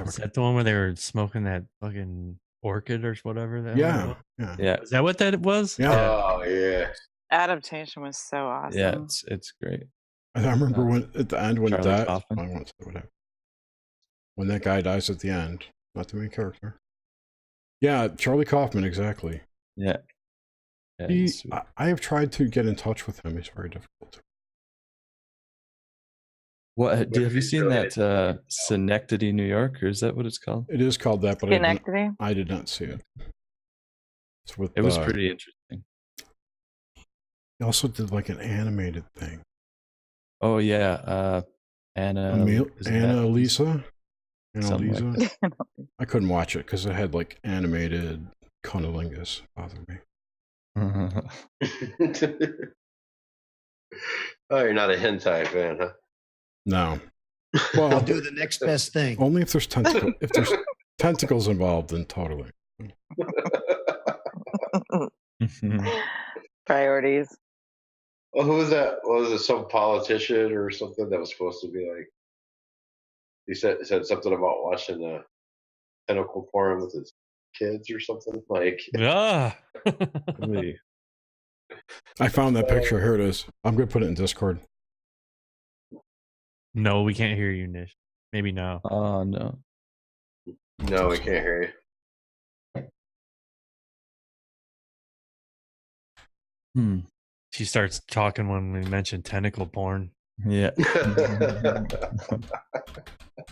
Is that the one where they were smoking that fucking orchid or whatever? Yeah. Is that what that was? Yeah. Oh yeah. Adaptation was so awesome. Yeah, it's great. I remember when at the end when Charlie Kaufman. I won't say whatever. When that guy dies at the end, not the main character. Yeah, Charlie Kaufman, exactly. Yeah. I have tried to get in touch with him. He's very difficult. What have you seen that Schenectady, New York, or is that what it's called? It is called that, but I did not see it. It was pretty interesting. He also did like an animated thing. Oh yeah, Annalisa. Like I couldn't watch it because it had like animated cunnilingus. Bothered me. Oh, you're not a hentai fan, huh? No. Well, I'll do the next best thing. Only if there's tentacles involved, then totally. Priorities. Well, who was that? Was it some politician or something that was supposed to be like? He said something about watching tentacle porn with his kids or something like. Yeah. I found that picture. Here it is. I'm gonna put it in Discord. No, we can't hear you, Nish. Maybe now. Oh no. No, we can't hear you. She starts talking when we mention tentacle porn. Yeah.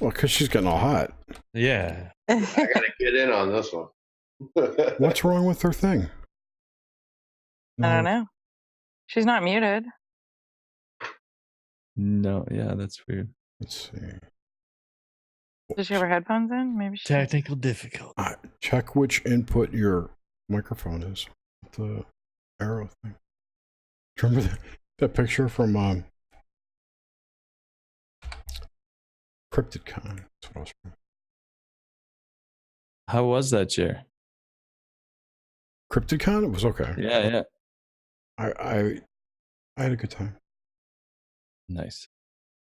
Well, because she's getting all hot. Yeah. I gotta get in on this one. What's wrong with her thing? I don't know. She's not muted. No, yeah, that's weird. Let's see. Does she have her headphones in? Maybe she. Technical difficulty. Check which input your microphone is. The arrow thing. Do you remember that picture from CryptidCon? That's what I was from. How was that, chair? CryptidCon? It was okay. Yeah. I had a good time. Nice.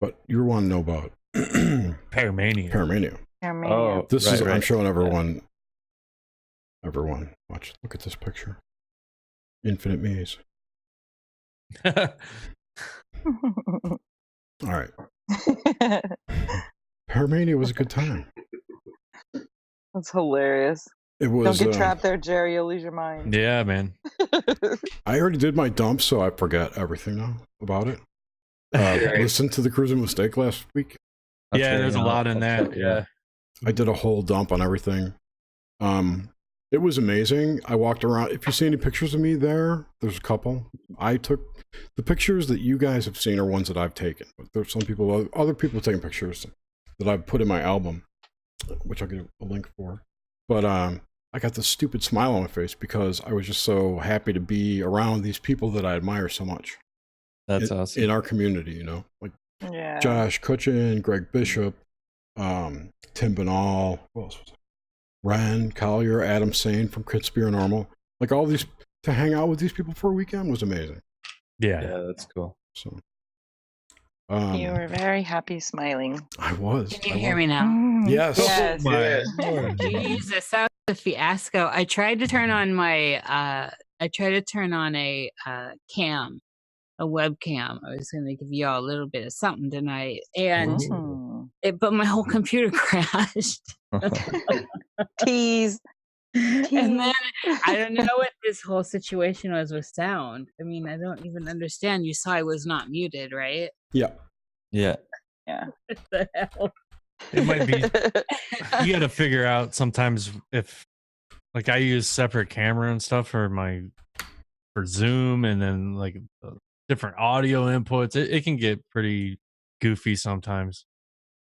But you want to know about Paramania. Oh, this is I'm showing everyone. Watch. Look at this picture. Infinite Maze. All right. Paramania was a good time. That's hilarious. It was. Don't get trapped there, Jerry. You'll lose your mind. Yeah, man. I already did my dump, so I forget everything now about it. Listen to the Cruising Mistake last week. Yeah, there's a lot in that. Yeah. I did a whole dump on everything. It was amazing. I walked around. If you see any pictures of me there, there's a couple. I took the pictures that you guys have seen are ones that I've taken. But there's some people, other people taking pictures that I've put in my album, which I'll get a link for. But I got this stupid smile on my face because I was just so happy to be around these people that I admire so much. That's awesome. In our community, you know, like Yeah. Josh Kutchin, Greg Bishop, Tim Banal, who else was it? Ren Collier, Adam Sane from Crit Normal. Like all these, to hang out with these people for a weekend was amazing. Yeah, that's cool. So you were very happy, smiling. I was. Can you hear me now? Yes. Yes. Jesus, that was a fiasco. I tried to turn on my cam, a webcam. I was going to give y'all a little bit of something tonight, and but my whole computer crashed. Tease. And then I don't know what this whole situation was with sound. I mean, I don't even understand. You saw I was not muted, right? Yeah. Yeah. What the hell? It might be. You got to figure out sometimes if, like, I use separate camera and stuff for Zoom, and then like different audio inputs. It can get pretty goofy sometimes.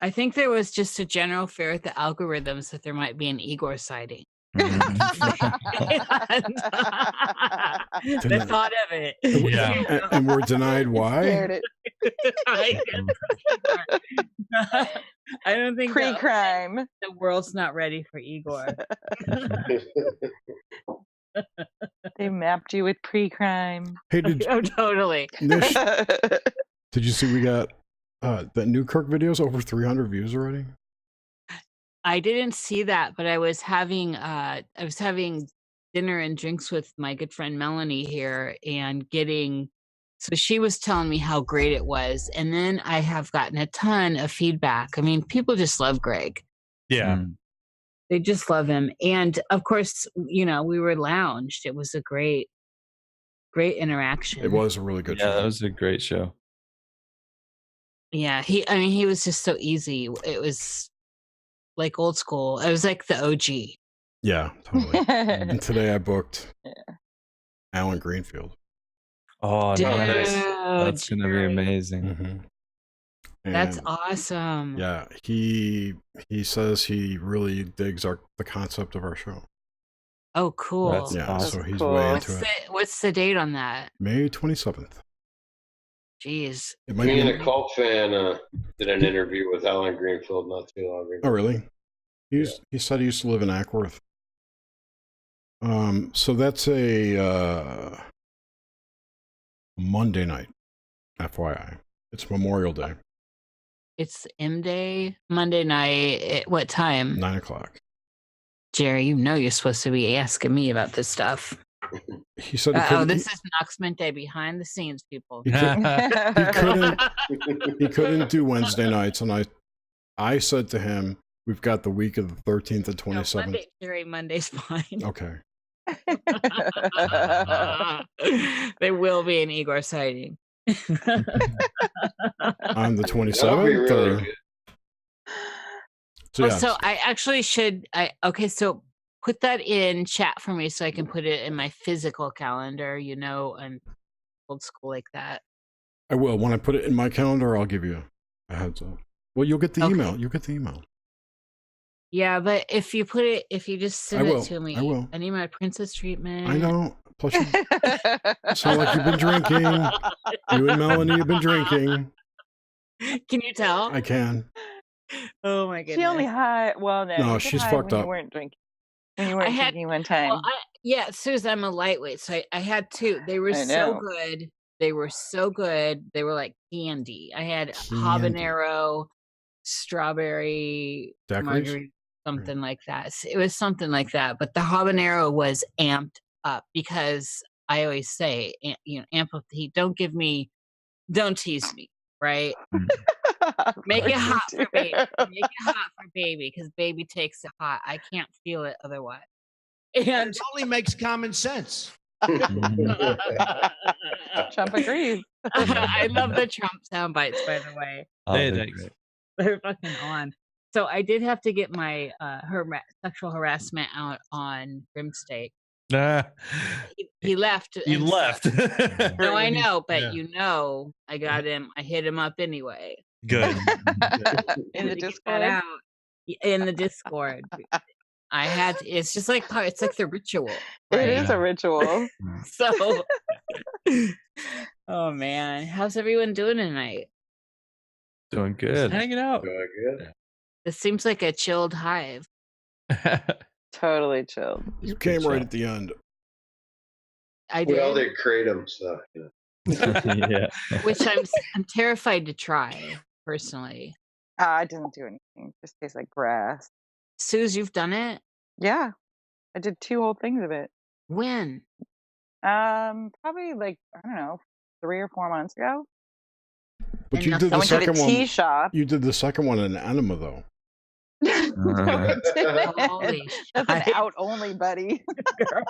I think there was just a general fear with the algorithms that there might be an Igor sighting. The thought of it. Yeah. And we're denied why? I don't think pre-crime. The world's not ready for Igor. They mapped you with pre-crime. Hey, totally. Nish, did you see we got that new Kirk video's over 300 views already? I didn't see that, but I was having dinner and drinks with my good friend Melanie here, and so she was telling me how great it was, and then I have gotten a ton of feedback. I mean, people just love Greg. Yeah. They just love him. And of course, you know, we were lounged. It was a great interaction. It was a really good show. Yeah, that was a great show. Yeah, he was just so easy. It was like old school. It was like the OG. Yeah, totally. And today I booked Alan Greenfield. Oh, nice. That's going to be amazing. Mm-hmm. That's awesome. Yeah, he says he really digs the concept of our show. Oh, cool. That's awesome. So he's cool. way into it. What's the date on that? May 27th. Jeez. Me and a cult fan did an interview with Alan Greenfield not too long ago. Oh, really? He said he used to live in Ackworth. So that's a Monday night, FYI. It's Memorial Day. It's M Day, Monday night. At what time? 9:00. Jerry, you know you're supposed to be asking me about this stuff. He said, this is Knoxment Day behind the scenes, people. He couldn't do Wednesday nights, and I said to him, we've got the week of the 13th and 27th. Monday, Jerry, Monday's fine. Okay. There will be an Igor sighting. On the 27th? Really So I actually should. So put that in chat for me so I can put it in my physical calendar. You know, and old school like that. I will. When I put it in my calendar, I'll give you a heads up. Well, you'll get the email. You'll get the email. Yeah, but if you just send it to me, I will. I need my princess treatment. I know. Plus, you sound like you've been drinking. You and Melanie have been drinking. Can you tell? I can. Oh my goodness. She only high. Well, no, she's fucked up. You weren't drinking. When you weren't drinking one time. Well, Susan, I'm a lightweight, so I had two. They were so good. They were so good. They were like candy. I had habanero, strawberry, margarita, something like that. It was something like that. But the habanero was amped up because I always say, amp up the heat. Don't give me don't tease me, right? Make it hot for baby. Make it hot for baby, because baby takes it hot. I can't feel it otherwise. And it only makes common sense. Trump agrees. I love the Trump sound bites, by the way. They're fucking on. So I did have to get my sexual harassment out on Grimsteak. He left. You left. No, I know, but I got him. I hit him up anyway. Good. In the Discord. In the Discord. I had to, it's just like it's like the ritual. Right? It is a ritual. So oh man, how's everyone doing tonight? Doing good. Just hanging out. Doing good. This seems like a chilled hive. Totally chilled. You came right at the end. I did. We all did kratom, so Yeah. Which I'm terrified to try personally. I didn't do anything. It just tastes like grass. Suze, you've done it? Yeah, I did 2 whole things of it. When? Probably like I don't know, 3 or 4 months ago. But And you did I the went to second the one. tea shop. You did the second one in enema, though. Holy That's an shit. out only, buddy. Girl,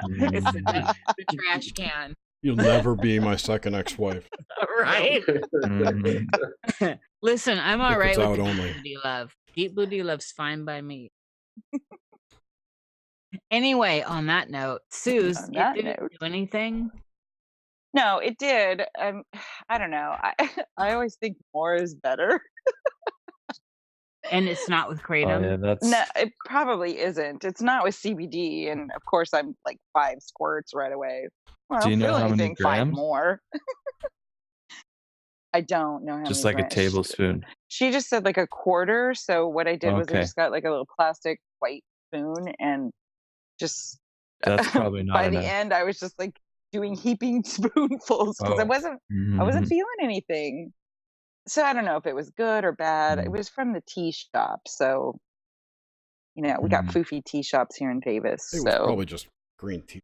it's the trash can. You'll never be my second ex-wife. Right? Listen, I'm all If right it's with out the only. deep booty love. Deep booty love's fine by me. Anyway, on that note, Suze, On it that didn't note. do anything. No, it did. I don't know. I always think more is better. And it's not with kratom. Oh, yeah, that's No, it probably isn't. It's not with CBD, and of course, I'm like 5 squirts right away. Well, I Do you don't know feel how many anything. 5 grams? more. I don't know how just many like a grams. tablespoon. She just said like a quarter. So what I did was I Okay. just got like a little plastic white spoon and just That's probably not by enough. the end I was just like doing heaping spoonfuls because I Oh. wasn't Mhm. feeling anything. So I don't know if it was good or bad. It was from the tea shop, so we got foofy tea shops here in Davis. It was So probably just green tea.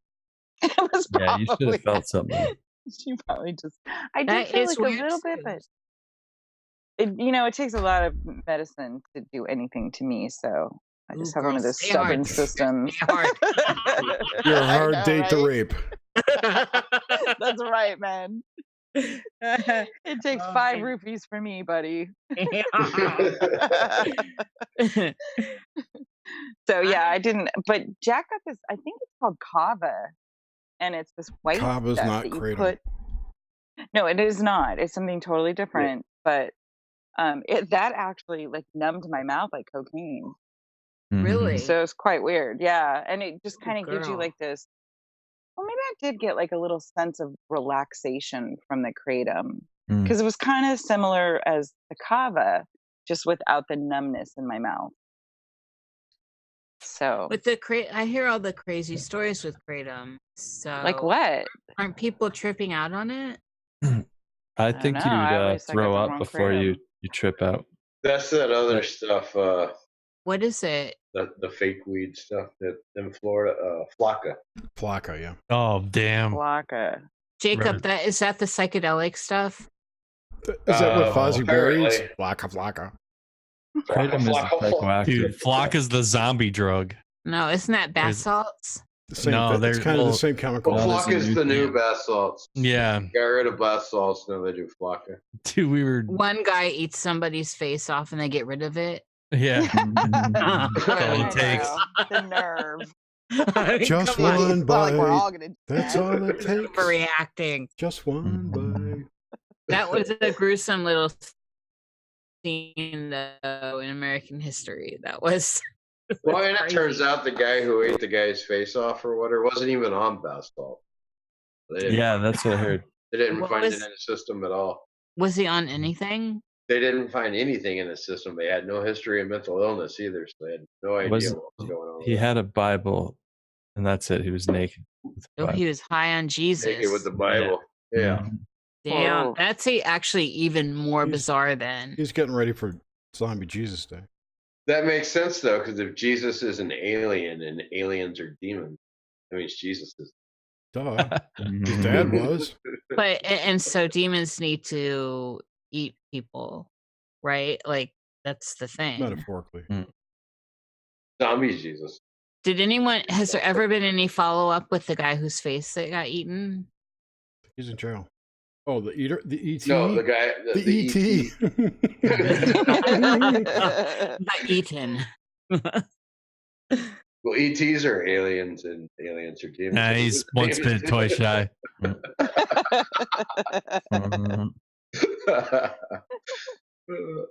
it was Yeah, you should probably have felt something. she probably just I did That feel is like a weird, little bit, but Suze. it takes a lot of medicine to do anything to me, so I just Ooh, have one of girl, those stay hard. stubborn systems. Stay hard. You're a I hard know, date to right? rape. That's right, man. It takes Oh, 5 man. rupees for me, buddy. So yeah, I didn't. But Jack got this. I think it's called kava, and it's this white Kava's stuff not that you kratom. put. No, it is not. It's something totally different. But that actually like numbed my mouth like cocaine. Really? So it's quite weird. Yeah, and it just kind of gives you girl. like this. Well, maybe I did get like a little sense of relaxation from the kratom because it was kind of similar as the kava, just without the numbness in my mouth. So, With I hear all the crazy stories with kratom. So, like what? Aren't people tripping out on it? I don't think know. you'd I always thought I throw got the up wrong before kratom. you trip out. That's that other stuff, What is it? the fake weed stuff that in Florida, Flocka. Flocka, yeah. Oh, damn. Flocka. Jacob, is that the psychedelic stuff? Is that what Fozzie Berry is? apparently. Flocka. Kratom is psychoactive. Dude, flock is the zombie drug. No, isn't that bath salts? The same No, thing. they're It's kind of the same chemical. Well, No, there's Flocka a is new the new thing. bath salts. Yeah. Got rid of bath salts, now they do Flocka. Dude, we were. One guy eats somebody's face off and they get rid of it. Yeah. That's all I it takes. know. The nerve. Just Come on, one it's not like we're all bite. gonna do That's that. all it takes. Overreacting. Just one bite. That was a gruesome little scene, though, in American history. That was. Well, and it crazy. turns out the guy who ate the guy's face off or whatever wasn't even on bath salt. Yeah, that's what I heard. They didn't What find it was- in the system at all. Was he on anything? They didn't find anything in the system. They had no history of mental illness either, so they had no idea Was- what was going on. He with had a Bible, and that's it. He was naked. with the Oh, Bible. he was high on it. Jesus. Naked with the Bible. Yeah. Damn, Oh. that's actually even more bizarre then. He's getting ready for Zombie Jesus Day. That makes sense though, because if Jesus is an alien and aliens are demons, that means Jesus is. Duh. His dad was. But and so demons need to eat people, right? Like that's the thing. Metaphorically. Zombies, Jesus. Has there ever been any follow up with the guy whose face that got eaten? He's in jail. Oh, the eater, the ET. No, the guy, the ET. The eaten. Well, ETs are aliens, and aliens are demons. Nah, he's once been toy shy.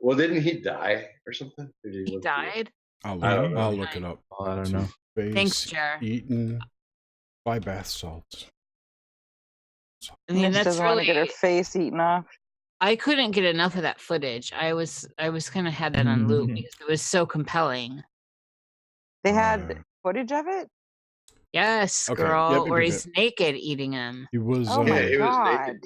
Well, didn't he die or something? He died? I'll look it up. I don't know. Thanks, Jer. Eaten by bath salts. I mean, that's doesn't want to get her face eaten off. I couldn't get enough of that footage. I was kind of had that on loop because it was so compelling. They had footage of it? Yes, girl, where he's naked eating him. He was. Oh my God.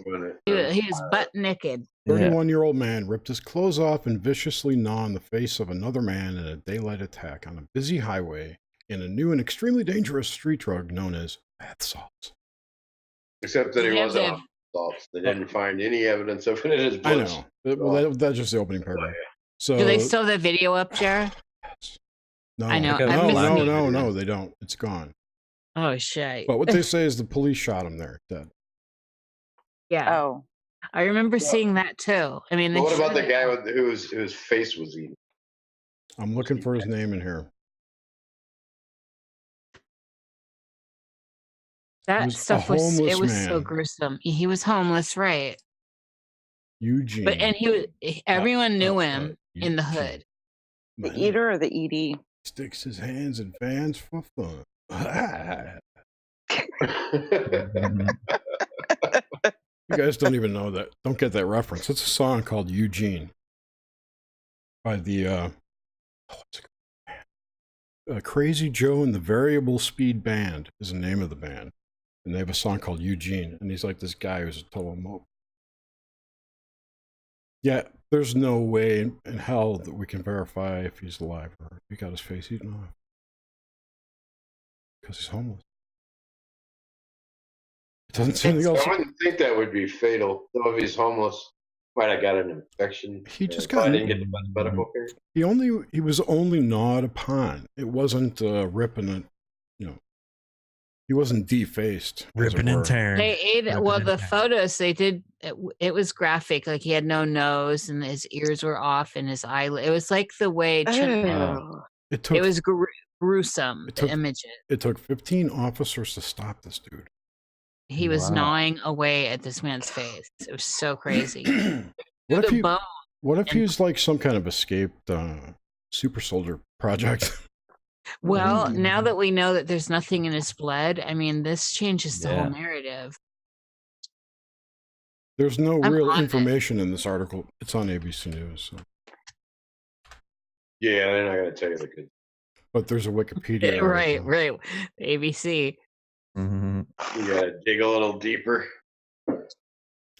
He was butt naked. 31-year-old man ripped his clothes off and viciously gnawed on the face of another man in a daylight attack on a busy highway in a new and extremely dangerous street drug known as bath salts. Except that he wasn't on salts. They didn't find any evidence of it in his blood. I know. Well, that's just the opening paragraph. So, do they still have the video up, Jer? No, I know. No, they don't. It's gone. Oh shit! But what they say is the police shot him there, dead. Yeah. Oh, I remember seeing that too. I mean, what about the guy whose face was eaten? I'm looking for his name in here. That stuff was so gruesome. He was homeless, right? Eugene. But everyone knew him in the hood. The eater or the ED? Sticks his hands in fans for fun. You guys don't even know that. Don't get that reference. It's a song called Eugene by the Crazy Joe and the Variable Speed Band is the name of the band. And they have a song called Eugene. And he's like this guy who's a total mope. Yeah, there's no way in hell that we can verify if he's alive or if he got his face eaten off. Because he's homeless. It doesn't say anything else. I wouldn't think that would be fatal. So if he's homeless, might have got an infection. He just got. Didn't get the medical care. He was only gnawed upon. It wasn't ripping it. He wasn't defaced. Ripping and tearing. They ate it. Well, the photos they did. It was graphic. Like he had no nose and his ears were off and his eyelid. It was like the way. It was gruesome. The images. It took 15 officers to stop this dude. He was gnawing away at this man's face. It was so crazy. What if he was like some kind of escaped super soldier project? Well, now that we know that there's nothing in his blood, I mean, this changes the whole narrative. There's no real information in this article. It's on ABC News. So. Yeah, they're not going to tell you the good. But there's a Wikipedia. Right. ABC. You got to dig a little deeper.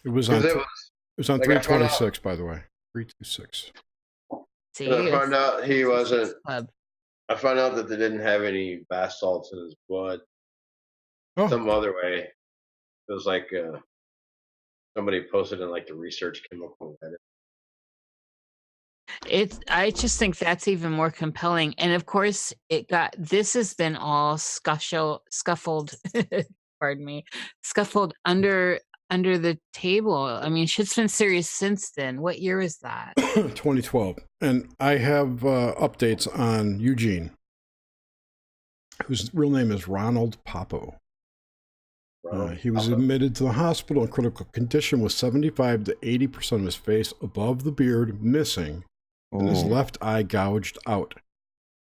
It was on 326, by the way. 326. See, I found out he wasn't. I found out that they didn't have any bath salts in his blood. Some other way. It was like somebody posted in like the research chemical edit. I just think that's even more compelling. And of course, this has been all scuffled, pardon me, scuffled under the table. I mean, shit's been serious since then. What year is that? 2012. And I have updates on Eugene, whose real name is Ronald Popo. He was admitted to the hospital in critical condition with 75 to 80% of his face above the beard missing and his left eye gouged out.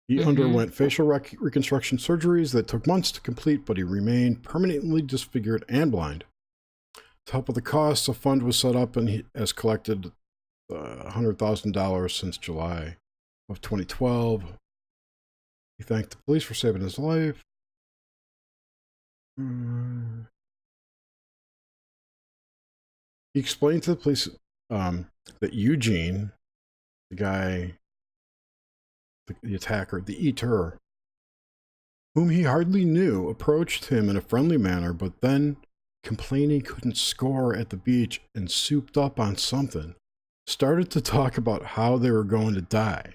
He underwent facial reconstruction surgeries that took months to complete, but he remained permanently disfigured and blind. To help with the costs, a fund was set up and he has collected $100,000 since July of 2012. He thanked the police for saving his life. He explained to the police that Eugene, the guy, the attacker, the eater, whom he hardly knew, approached him in a friendly manner, but then complained he couldn't score at the beach and souped up on something, started to talk about how they were going to die.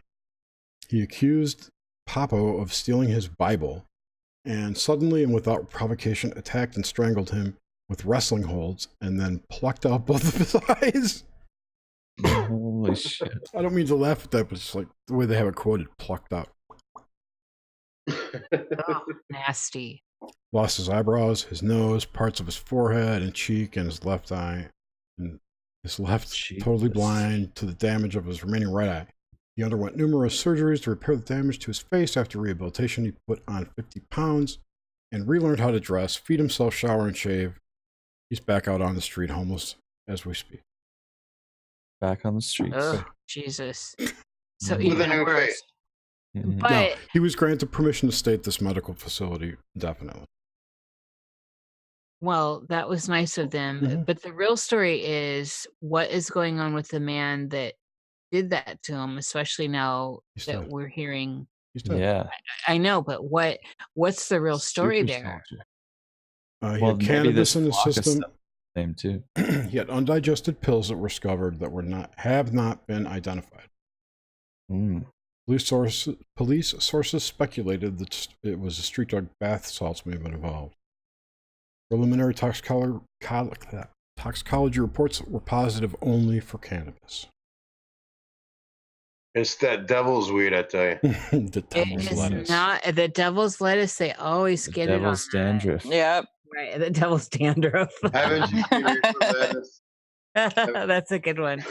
He accused Papo of stealing his Bible, and suddenly and without provocation attacked and strangled him with wrestling holds, and then plucked out both of his eyes. Holy shit. I don't mean to laugh at that, but it's like the way they have it quoted, plucked out. Oh, nasty. Lost his eyebrows, his nose, parts of his forehead and cheek, and his left eye. And his left totally blind to the damage of his remaining right eye. He underwent numerous surgeries to repair the damage to his face. After rehabilitation, he put on 50 pounds and relearned how to dress, feed himself, shower, and shave. He's back out on the street, homeless as we speak. Back on the streets. Oh, Jesus. So With a even new worse. face. But No, he was granted permission to stay at this medical facility indefinitely. well, that was nice of them. But the real story is what is going on with the man that did that to him, especially now that we're hearing. He's dead. Yeah. I know, but what's the real story Super there? soldier. He had cannabis in his flock of system. stuff Same too. He had undigested pills that were discovered that have not been identified. Police sources speculated that it was a street drug bath salts may have been involved. Preliminary toxicology reports were positive only for cannabis. It's that devil's weed, I tell you. The devil's It is lettuce. not the devil's lettuce. They always get it on Devil's dandruff. Yep. right. The devil's dandruff. Haven't you seen lettuce? That's a good one.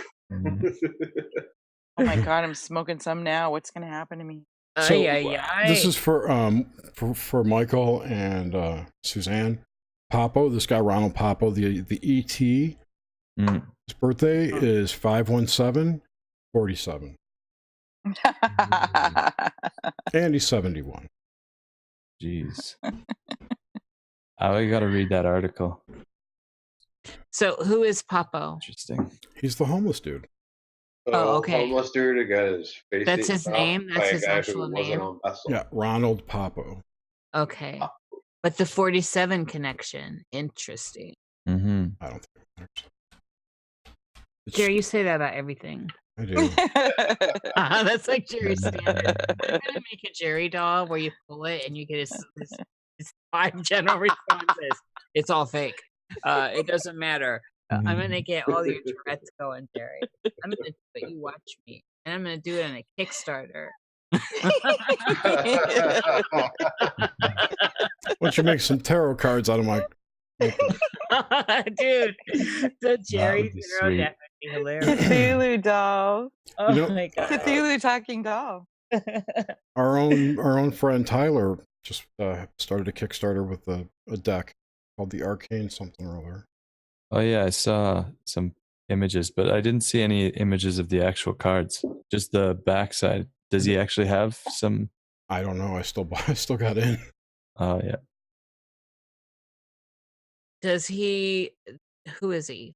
Oh my god, I'm smoking some now. What's gonna happen to me? So this Ay. is for Michael and Suzanne. Papo, this guy Ronald Papo, the ET. His birthday is 5/17/47. And he's 71. Jeez. I got to read that article. So who is Papo? Interesting. He's the homeless dude. Oh, okay. Homeless dude who got his face That's eaten his off name? by That's a his guy who actual wasn't name? on vessel. Yeah, Ronald Papo. Okay. But the 47 connection. Interesting. I don't think it matters. Jerry, you say that about everything. I do. That's like Jerry's standard. I'm gonna make a Jerry doll where you pull it and you get his 5 general responses. It's all fake. It doesn't matter. I'm gonna get all your Tourette's going, Jerry. I'm gonna do it. You watch me, and I'm gonna do it on a Kickstarter. Why don't you make some tarot cards out of my... Dude, the Jerry be Zero sweet. death would be hilarious. Cthulhu doll. Oh You know- my god. Cthulhu talking doll. Our own friend Tyler just started a Kickstarter with a deck called the Arcane something or other. Oh yeah, I saw some images, but I didn't see any images of the actual cards. Just the backside. Does he actually have some? I don't know. I still got in. Oh yeah. Does he? Who is he?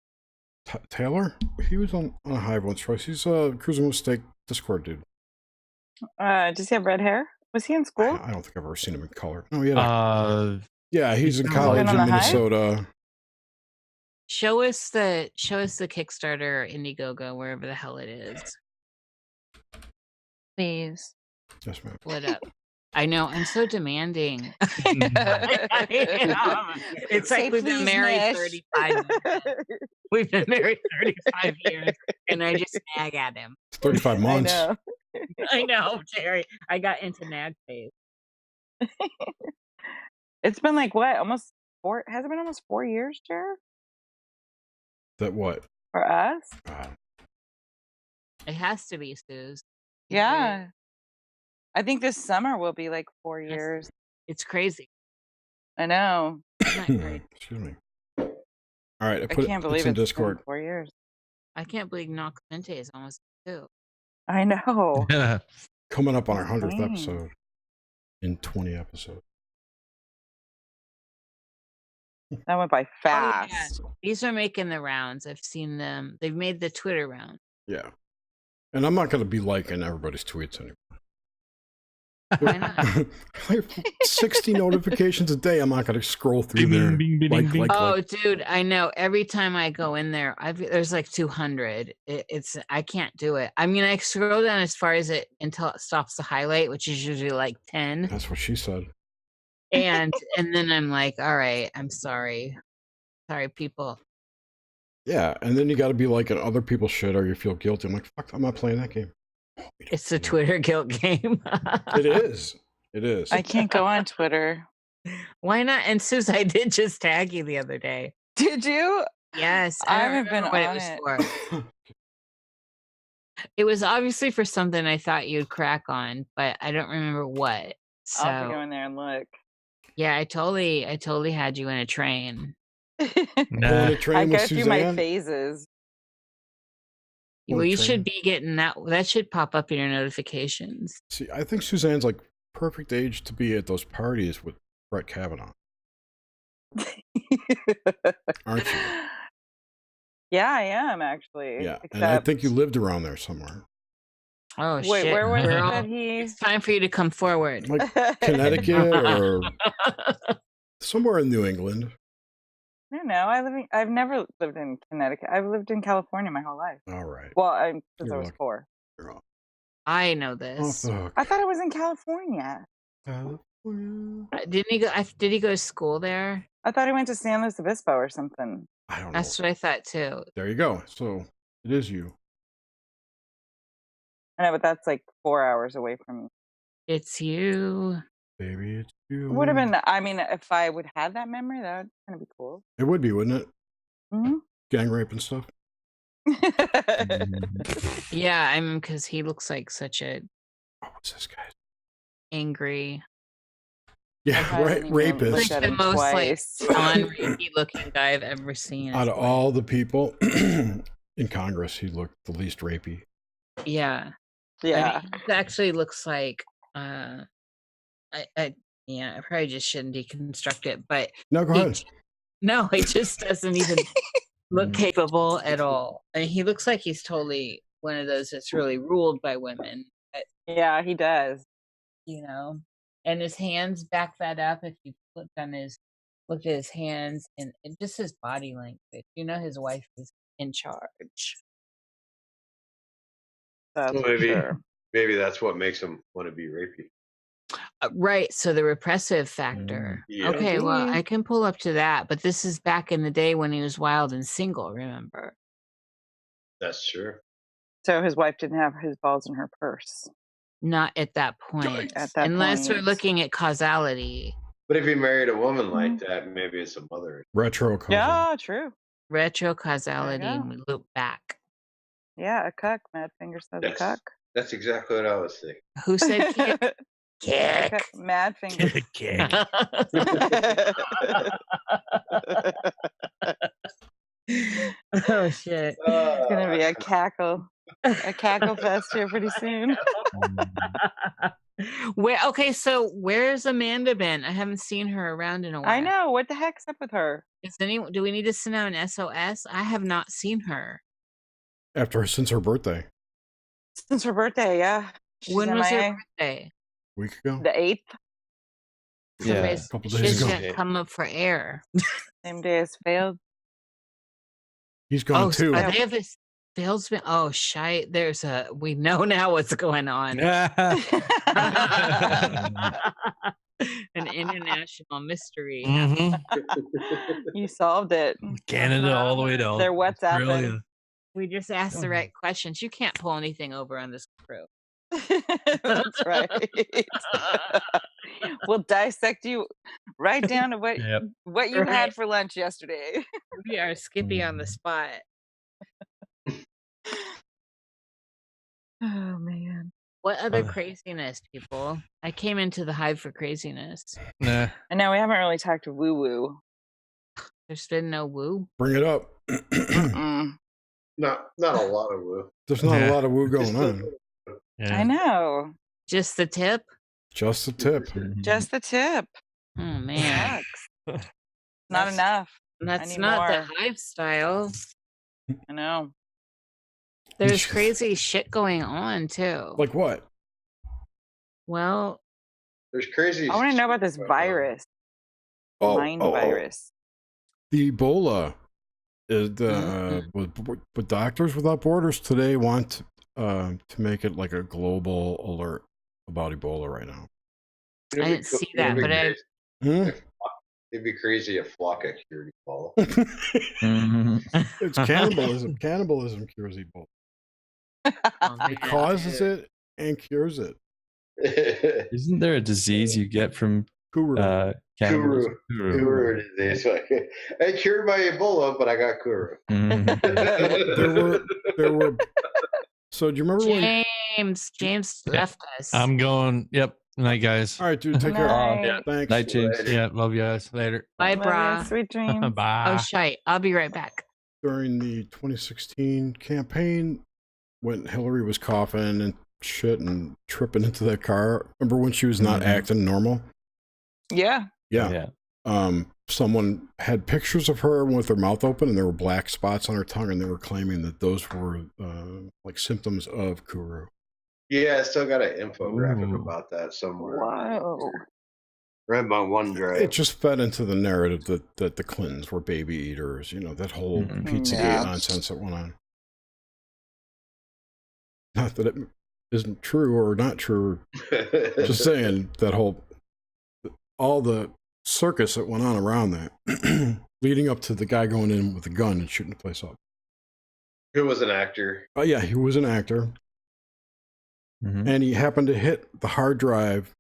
Taylor? He was on a Hive once, twice. He's a Cruising with Steak Discord dude. Does he have red hair? Was he in school? I don't think I've ever seen him in color. No, he had yeah, he's in Oh, college on in the Hive? Minnesota. Show us the Kickstarter or Indiegogo, wherever the hell it is. Please. Yes, ma'am. Pull it up. I know, I'm so demanding. It's Say like we've been please, married Nish. 35 years. We've been married 35 years, and I just nag at him. 35 months. I know. I know, Jerry. I got into nag phase. It's been like what? Almost 4? Has it been almost 4 years, Jared? That what? For us? It has to be, Suze. Yeah. I think this summer will be like 4 years. It's crazy. I know. Isn't that great? Excuse me. All right, I I put can't it believe in it's been Discord. 4 years. I can't believe Nox Vente is almost 2. I know. Coming up on our 100th Dang. episode in 20 episodes. That went by Oh, fast. yeah. These are making the rounds. I've seen them. They've made the Twitter round. Yeah. And I'm not going to be liking everybody's tweets anymore. Why not? 60 notifications a day. I'm not going to scroll through Bing, there. bing, bing, bing, bing. Oh, dude, I know. Every time I go in there, there's like 200. I can't do it. I mean, I scroll down as far as it until it stops the highlight, which is usually like 10. That's what she said. And then I'm like, all right, I'm sorry, people. Yeah, and then you got to be like, other people's shit, or you feel guilty. I'm like, fuck, I'm not playing that game. It's a Twitter guilt game. It is. It is. I can't go on Twitter. Why not? And Suze, I did just tag you the other day. Did you? Yes, I don't haven't been remember what on it it. was for. It was obviously for something I thought you'd crack on, but I don't remember what. So I'll have to go in there and look. yeah, I totally had you in a train. On a train I with go through my Suzanne? phases. Well, you should be getting that. That should pop up in your notifications. See, I think Suzanne's like perfect age to be at those parties with Brett Kavanaugh. Aren't you? Yeah, I am actually. Yeah, and I think you lived around there somewhere. Oh Wait, shit! where was it Girl, that he? it's time for you to come forward. Like Connecticut or somewhere in New England. I don't know. I've never lived in Connecticut. I've lived in California my whole life. All right. Well, since I was lucky. 4. I know this. I thought it was in California. Didn't he go? Did he go to school there? I thought he went to San Luis Obispo or something. I don't know. That's what I thought too. There you go. So it is you. I know, but that's like 4 hours away from me. It's you. Baby, it's you. It would have been, I mean, if I would have that memory, that would kind of be cool. It would be, wouldn't it? Mm-hmm. Gang rape and stuff. Yeah, I mean, because he looks like such a what's this guy? Angry. Yeah, right. Rapist. Like the most like non-rapey looking guy I've ever seen. Out of all the people in Congress, he looked the least rapey. Yeah. Yeah. I mean, it actually looks like I probably just shouldn't deconstruct it, but no, go ahead. No, he just doesn't even look capable at all. I mean, he looks like he's totally one of those that's really ruled by women. But, yeah, he does. You know, and his hands back that up. If you look at his hands and just his body language, you know, his wife is in charge. That's maybe that's what makes him want to be rapey. Right. So the repressive factor. Yeah. Okay. Well, I can pull up to that, but this is back in the day when he was wild and single. Remember? That's true. So his wife didn't have his balls in her purse. Not at that point. Unless Unless we're looking at causality. But if he married a woman like that, maybe it's a mother. Retro causality. Yeah, true. Retro causality, and we loop back. Yeah, a cuck. Mad Finger says a cuck. That's exactly what I was thinking. Who said kick? Kick. Mad Finger. Kick. Oh shit! It's gonna be a cackle fest here pretty soon. Okay, so where's Amanda been? I haven't seen her around in a while. I know. What the heck's up with her? Do we need to send out an SOS? I have not seen her since her birthday. Since her birthday, yeah. When was her birthday? A week ago. The 8th. Yeah, a couple days ago. She come up for air. Same day as failed. He's gone too. They have this failed. Oh, shite! We know now what's going on. An international mystery. Mm-hmm. You solved it. Canada all the way down. They're WhatsApping. We just asked the right questions. You can't pull anything over on this crew. That's right. We'll dissect you right down to what you had for lunch yesterday. We are Skippy on the spot. Oh man. What other craziness, people? I came into the hive for craziness. Nah. I know we haven't really talked woo woo. There's been no woo. Bring it up. Not a lot of woo. There's not a lot of woo going on. I know. Just the tip? Just the tip. Just the tip. Oh man. Not enough. That's not the hive style. I know. There's crazy shit going on too. Like what? Well, There's crazy. I want to know about this virus. Mind virus. The Ebola. But Doctors Without Borders today want to make it like a global alert about Ebola right now. I didn't see that, but It'd be crazy if Flocka cured Ebola. It's cannibalism. Cannibalism cures Ebola. It causes it and cures it. Isn't there a disease you get from Kuru? Kuru disease. I cured my Ebola, but I got Kuru. There were. So do you remember James left us? I'm going. Yep. Night, guys. All right, dude. Take care. Yeah. Thanks. Night, James. Yeah. Love you guys. Later. Bye, brah. Sweet dreams. Bye. Oh, shite. I'll be right back. During the 2016 campaign, when Hillary was coughing and shit and tripping into that car, remember when she was not acting normal? Yeah. Someone had pictures of her with her mouth open and there were black spots on her tongue, and they were claiming that those were like symptoms of Kuru. Yeah, I still got an infographic about that somewhere. Wow. Read my OneDrive. It just fed into the narrative that the Clintons were baby eaters, that whole Pizzagate nonsense that went on. Not that it isn't true or not true. Just saying that all the circus that went on around that, leading up to the guy going in with a gun and shooting the place up. Who was an actor? Oh yeah, he was an actor. And he happened to hit the hard drive.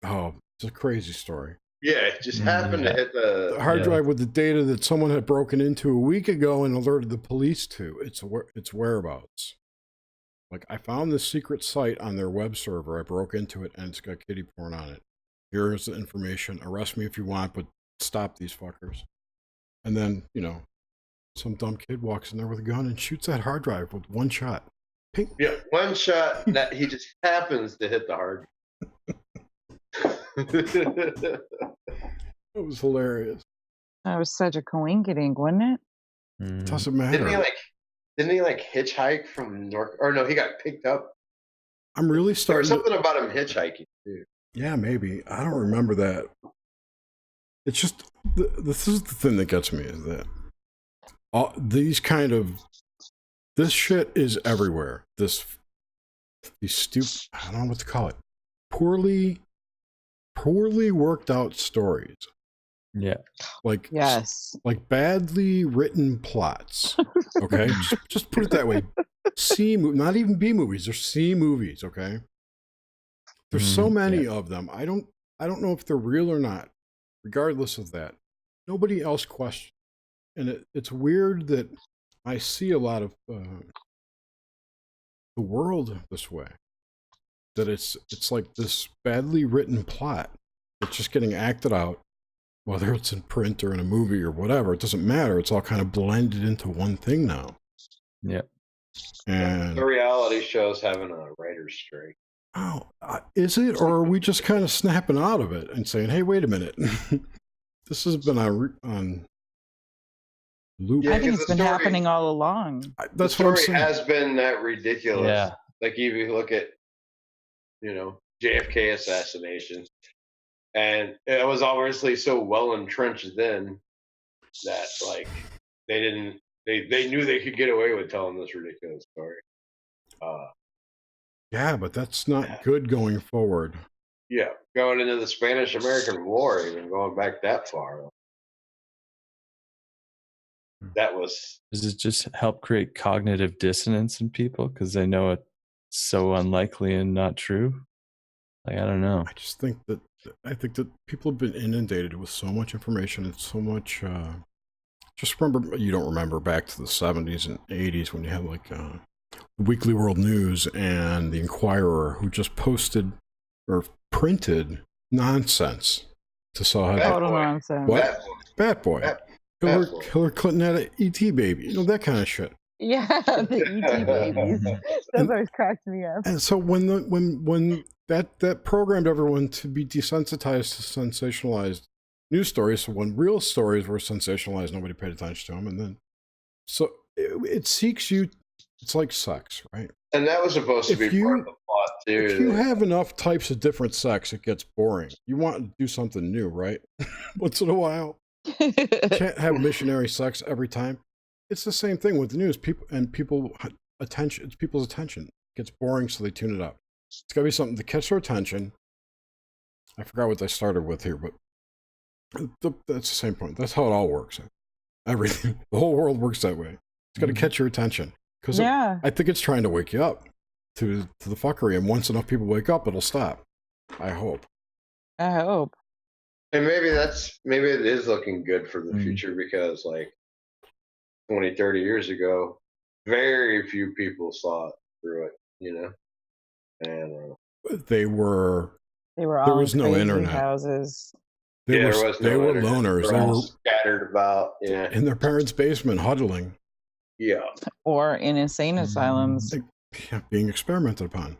Oh, it's a crazy story. Yeah, it just happened to hit the hard drive with the data that someone had broken into a week ago and alerted the police to its whereabouts. Like, I found this secret site on their web server. I broke into it and it's got kiddie porn on it. Here's the information. Arrest me if you want, but stop these fuckers. And then, some dumb kid walks in there with a gun and shoots that hard drive with one shot. Ping. Yeah, one shot that he just happens to hit the hard drive. It was hilarious. That was such a coinkydink, wasn't it? It doesn't matter. Didn't he hitchhike from North? Or no, he got picked up. I'm really starting. There's something about him hitchhiking too. Yeah, maybe. I don't remember that. It's just this is the thing that gets me is that this shit is everywhere. These stupid, I don't know what to call it. Poorly worked out stories. Yeah. Like badly written plots. Okay? just put it that way. Not even B movies, they're C movies, okay? There's so many of them. I don't know if they're real or not. Regardless of that, nobody else questions. And it's weird that I see a lot of the world this way. That it's like this badly written plot that's just getting acted out, whether it's in print or in a movie or whatever. It doesn't matter. It's all kind of blended into one thing now. Yeah. And the reality show's having a writer's strike. Oh, is it? Or are we just kind of snapping out of it and saying, hey, wait a minute. This has been on loop. Yeah, I think it's been happening all along. That's what I'm saying. Has been that ridiculous. Yeah. Like, if you look at, JFK assassination, and it was obviously so well entrenched then that, like, they knew they could get away with telling this ridiculous story. Yeah, but that's not good going forward. Yeah, going into the Spanish-American War, even going back that far. That was... Does it just help create cognitive dissonance in people because they know it's so unlikely and not true? Like, I don't know. I think that people have been inundated with so much information and so much... just remember, you don't remember back to the 70s and 80s when you had like Weekly World News and the Inquirer, who just posted or printed nonsense to sell headlines. Total nonsense. What? Bat Boy. Hillary Clinton had an ET baby. That kind of shit. Yeah, the ET babies. Those always cracked me up. And so when that programmed everyone to be desensitized to sensationalized news stories, so when real stories were sensationalized, nobody paid attention to them, and then so it seeks you. It's like sex, right? And that was supposed to be part of the plot too. If you have enough types of different sex, it gets boring. You want to do something new, right? Once in a while. You can't have missionary sex every time. It's the same thing with the news. It's people's attention. It gets boring, so they tune it up. It's got to be something to catch their attention. I forgot what I started with here, but that's the same point. That's how it all works. Everything, the whole world works that way. It's got to catch your attention. Because I think it's trying to wake you up to the fuckery, and once enough people wake up, it'll stop. I hope. I hope. And maybe it is looking good for the future, because like 20, 30 years ago, very few people saw it through it, you know? And there was no internet. Houses. They were loners. They were all scattered about, in their parents' basement, huddling. Yeah. Or in insane asylums. Being experimented upon.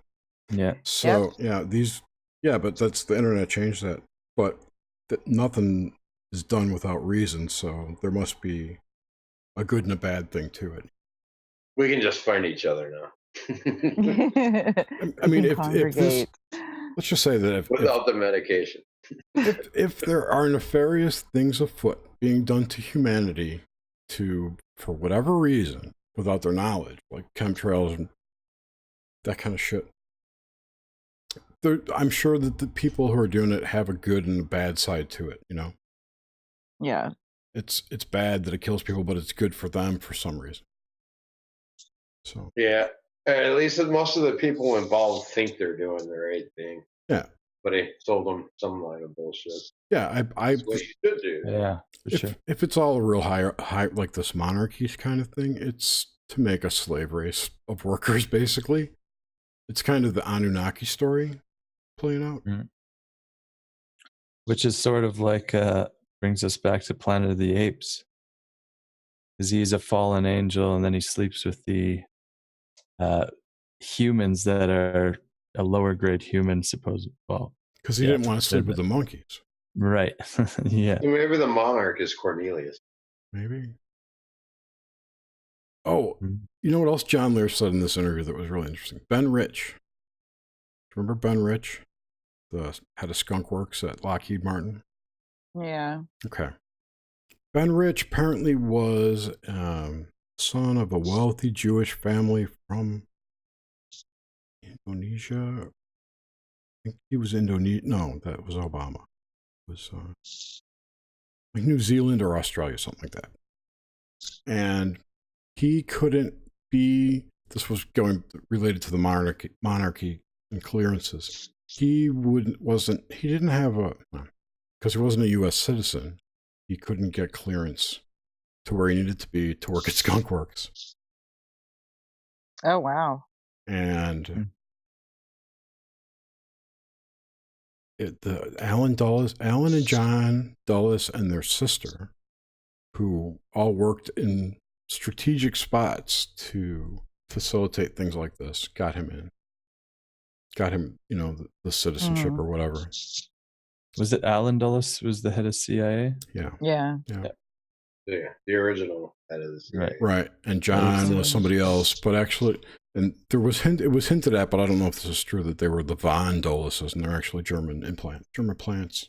Yeah. So, but that's the internet changed that. But nothing is done without reason, so there must be a good and a bad thing to it. We can just find each other now. I mean, if this, let's just say that without the medication. if there are nefarious things afoot being done to humanity for whatever reason, without their knowledge, like chemtrails and that kind of shit, I'm sure that the people who are doing it have a good and a bad side to it, you know? Yeah. It's bad that it kills people, but it's good for them for some reason. So yeah, at least most of the people involved think they're doing the right thing. Yeah. But he told them some line of bullshit. Yeah, That's what you should do. Yeah, for sure. If it's all a real high, like this monarchy kind of thing, it's to make a slave race of workers, basically. It's kind of the Anunnaki story playing out. Mm-hmm. Which is sort of like, brings us back to Planet of the Apes. Because he's a fallen angel, and then he sleeps with the humans that are a lower grade human, supposedly. Well, because he didn't want to sleep with the monkeys. Right. Yeah. Maybe the monarch is Cornelius. Maybe. Oh, you know what else John Lear said in this interview that was really interesting? Ben Rich. Remember Ben Rich? The head of Skunk Works at Lockheed Martin? Yeah. Okay. Ben Rich apparently was son of a wealthy Jewish family from Indonesia. I think he was Indonesia. No, that was Obama. It was like New Zealand or Australia, something like that. And he couldn't be, this was related to the monarchy and clearances. He didn't have because he wasn't a U.S. citizen, he couldn't get clearance to where he needed to be to work at Skunk Works. Oh, wow. And Alan and John Dulles and their sister, who all worked in strategic spots to facilitate things like this, got him, the citizenship or whatever. Was it Alan Dulles was the head of CIA? Yeah. Yeah. Yeah, the original head of the CIA. Right. And John was somebody else, but actually, and it was hinted at, but I don't know if this is true, that they were the von Dulleses, and they're actually German plants.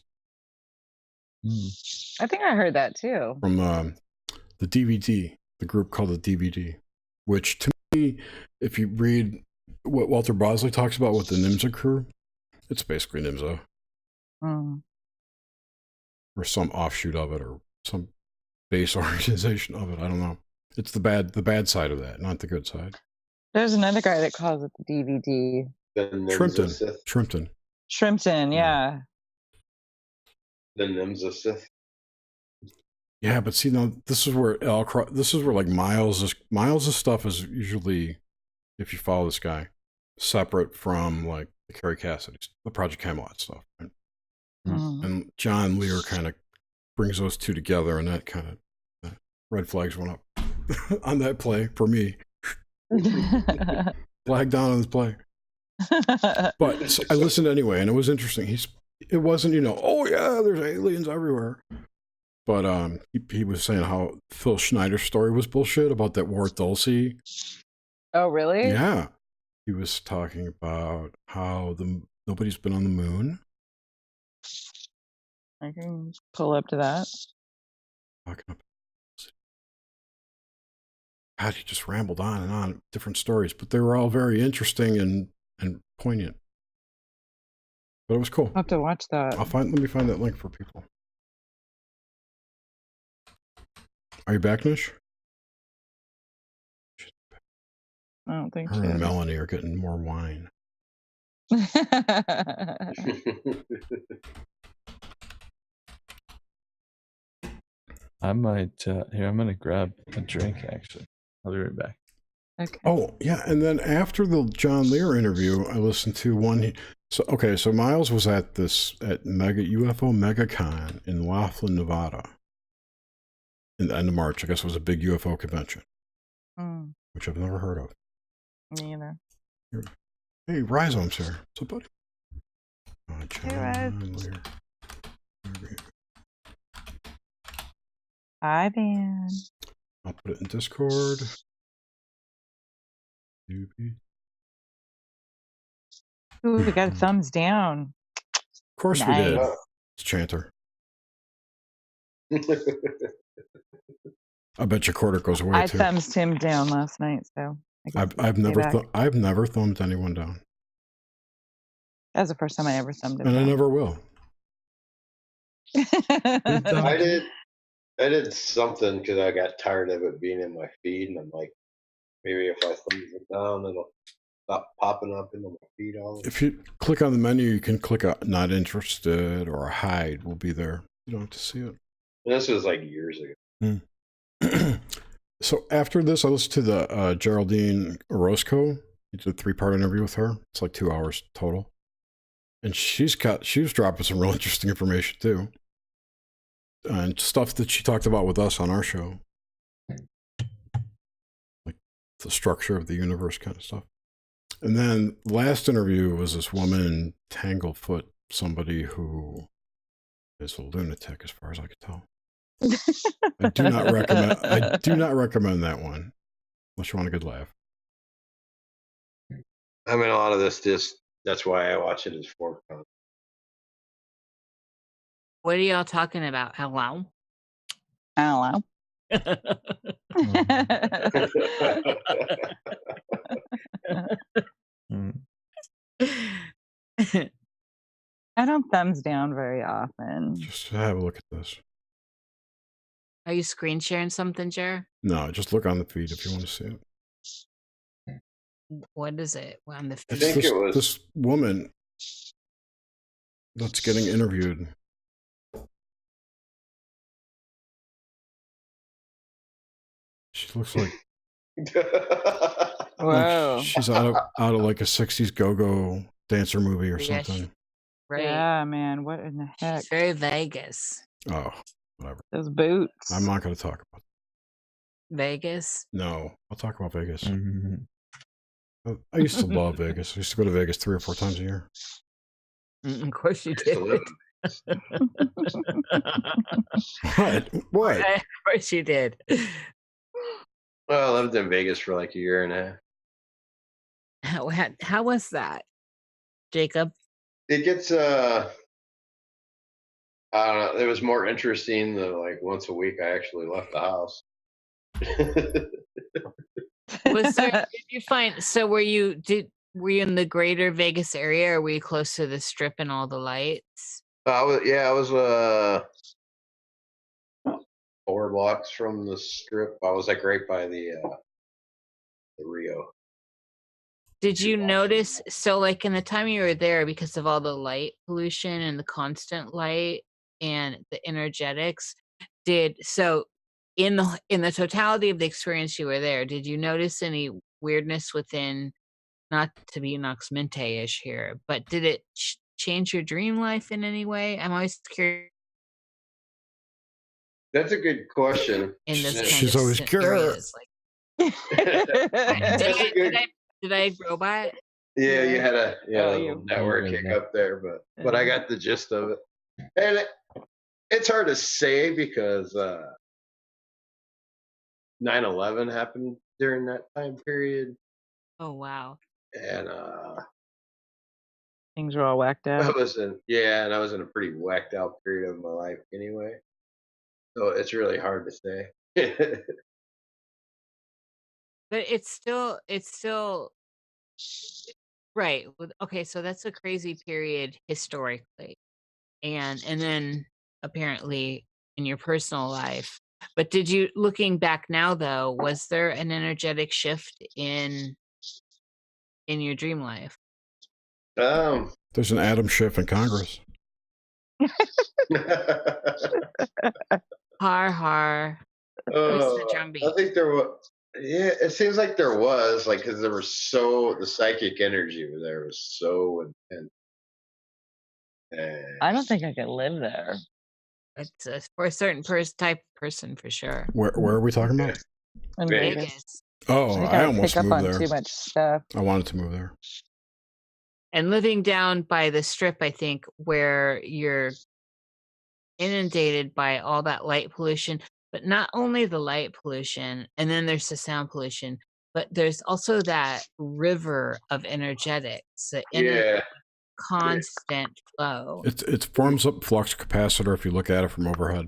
I think I heard that too. From the DVD, the group called the DVD, which to me, if you read what Walter Bosley talks about with the NIMSA crew, it's basically NIMSA. Or some offshoot of it, or some base organization of it. I don't know. It's the bad side of that, not the good side. There's another guy that calls it the DVD. Shrimpton, yeah. The NIMSA Sith. Yeah, but see, now this is where like Miles' stuff is usually, if you follow this guy, separate from like the Carrie Cassidy, the Project Camelot stuff. Right? And John Lear kind of brings those two together, and that kind of red flags went up on that play for me. Flag down on this play. But I listened anyway, and it was interesting. It wasn't, oh yeah, there's aliens everywhere. But he was saying how Phil Schneider's story was bullshit about that Wart Dulcie. Oh, really? Yeah. he was talking about how nobody's been on the moon. I can pull up to that. God, he just rambled on and on, different stories, but they were all very interesting and poignant. But it was cool. I'll have to watch that. Let me find that link for people. Are you back, Nish? I don't think Her she and is. Melanie are getting more wine. I might here. I'm gonna grab a drink. Actually, I'll be right back. Okay. Oh yeah, and then after the John Lear interview, I listened to one. So Miles was at Mega UFO MegaCon in Laughlin, Nevada, in the end of March. I guess it was a big UFO convention, which I've never heard of. Me either. Hey, Rhizome's here. What's up, buddy? John Lear. Hi, man. I'll put it in Discord. Ooh, we got a thumbs down. Of course we did. It's Chanter. I bet your quarter goes away too. I thumbs him down last night, so I've never thumbed anyone down. That was the first time I ever thumbed him and down. I never will. I did something because I got tired of it being in my feed, and I'm like, maybe if I thumb it down, it'll stop popping up into my feed all. If you click on the menu, you can click not interested or hide will be there. You don't have to see it. And this was like years ago. So after this, I listened to the Geraldine Orozco. He did a 3-part interview with her. It's like 2 hours total. And she was dropping some real interesting information too. And stuff that she talked about with us on our show. Like the structure of the universe kind of stuff. And then last interview was this woman, Tanglefoot, somebody who is a lunatic as far as I could tell. I do not recommend that one unless you want a good laugh. I mean, a lot of this that's why I watch it as for fun. What are y'all talking about? Hello? Hello. I don't thumbs down very often. Just have a look at this. Are you screen sharing something, Jer? No, just look on the feed if you want to see it. What is it on the feed? I think it was this woman that's getting interviewed. She looks like Whoa. She's out of like a 60s go-go dancer movie or something. Right. Yeah, man. What in the heck? She's very Vegas. Oh, whatever. Those boots. I'm not going to talk about Vegas? No, I'll talk about Vegas. Mm-hmm. I used to love Vegas. I used to go to Vegas 3 or 4 times a year. Of course you did. What? Of course you did. Well, I lived in Vegas for like a year and a half. How was that, Jacob? It gets I don't know. It was more interesting than like once a week I actually left the house. Was there? Did you find? So were you in the greater Vegas area, or were you close to the Strip and all the lights? I was 4 blocks from the Strip. I was like right by the Rio. Did you notice? So, like in the time you were there, because of all the light pollution and the constant light and the energetics, in the totality of the experience you were there, did you notice any weirdness within? Not to be Nox Mente-ish here, but did it change your dream life in any way? I'm always curious. That's a good question. In this kind She's of always curious. Like, did I robot? Yeah, you had a you. network kick up there, but I got the gist of it. And it's hard to say because 9/11 happened during that time period. Oh wow. and Things are all whacked I out. was in I was in a pretty whacked out period of my life anyway. So it's really hard to say. But it's still right. Okay, so that's a crazy period historically. And then apparently in your personal life. But did you, looking back now though, was there an energetic shift in your dream life? There's an Adam Schiff in Congress. Har har. I think there was. Yeah, it seems like there was, like, because there was the psychic energy there was so intense. I don't think I could live there. It's for a certain type of person for sure. Where are we talking about? In Vegas. Oh, I almost pick up moved on there. too much stuff. I wanted to move there. And living down by the strip, I think, where you're inundated by all that light pollution, but not only the light pollution, and then there's the sound pollution, but there's also that river of energetics, constant flow. It forms up flux capacitor if you look at it from overhead.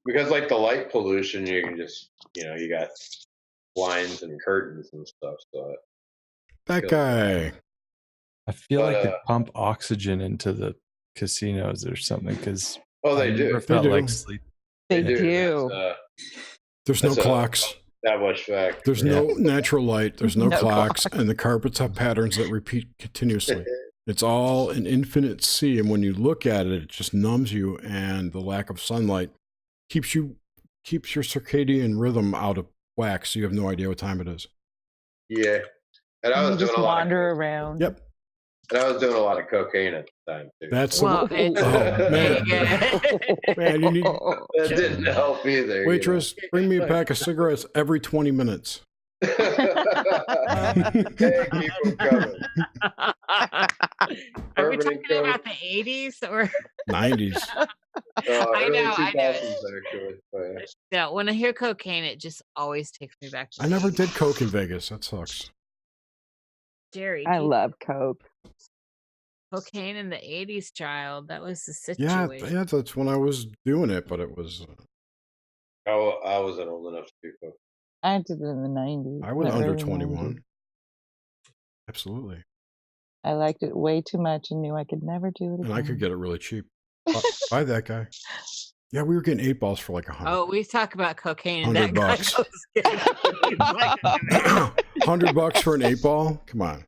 Because like the light pollution, you can just, you got blinds and curtains and stuff. So that guy. I feel like they pump oxygen into the casinos or something because they do. Never felt like sleep. They do. There's no clocks. That much fact. There's no natural light. There's no clocks, and the carpets have patterns that repeat continuously. It's all an infinite sea, and when you look at it, it just numbs you, and the lack of sunlight keeps your circadian rhythm out of whack, so you have no idea what time it is. Yeah, and I was just wander around. Yep. And I was doing a lot of cocaine at the time too. That's man. Man, you need that didn't help either. Waitress, bring me a pack of cigarettes every 20 minutes. Hey, keep them coming. Are we talking about the 80s or 90s? I know. Actually. Yeah, when I hear cocaine, it just always takes me back to I never did coke in Vegas. That sucks. Jerry, I love coke. Cocaine in the 80s, child. That was the situation. Yeah, that's when I was doing it, but it was. I wasn't old enough to do coke. I did it in the 90s. I was under 21. Absolutely. I liked it way too much and knew I could never do it again. And I could get it really cheap. Buy that guy. Yeah, we were getting 8 balls for like 100. Oh, we talk about cocaine. And $100 bucks. $100 for an 8 ball? Come on.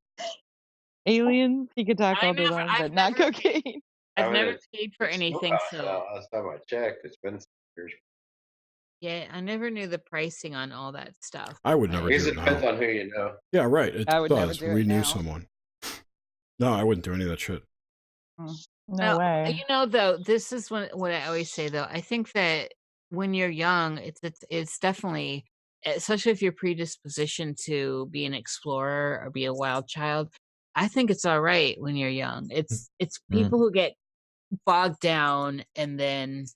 Aliens, you could talk all day long, but not cocaine. I've never paid for anything. Last time I checked, it's been years. Yeah, I never knew the pricing on all that stuff. I would never do it. It depends on who you know. Yeah, right. It I would never does. do We it knew now. someone. No, I wouldn't do any of that shit. No way. You know, though, this is what I always say. Though I think that when you're young, it's definitely, especially if you're predispositioned to be an explorer or be a wild child. I think it's all right when you're young. It's people who get bogged down and then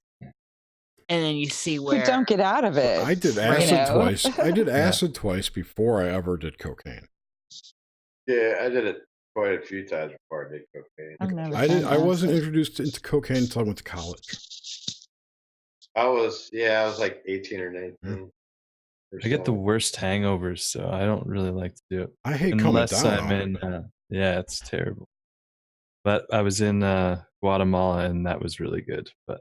you see where You don't get out of it. I did acid twice. I did acid twice before I ever did cocaine. Yeah, I did it quite a few times before I did cocaine. I wasn't introduced into cocaine until I went to college. I was like 18 or 19. I get the worst hangovers, so I don't really like to do it. I hate unless coming down. I'm in. Yeah, it's terrible. But I was in Guatemala, and that was really good. But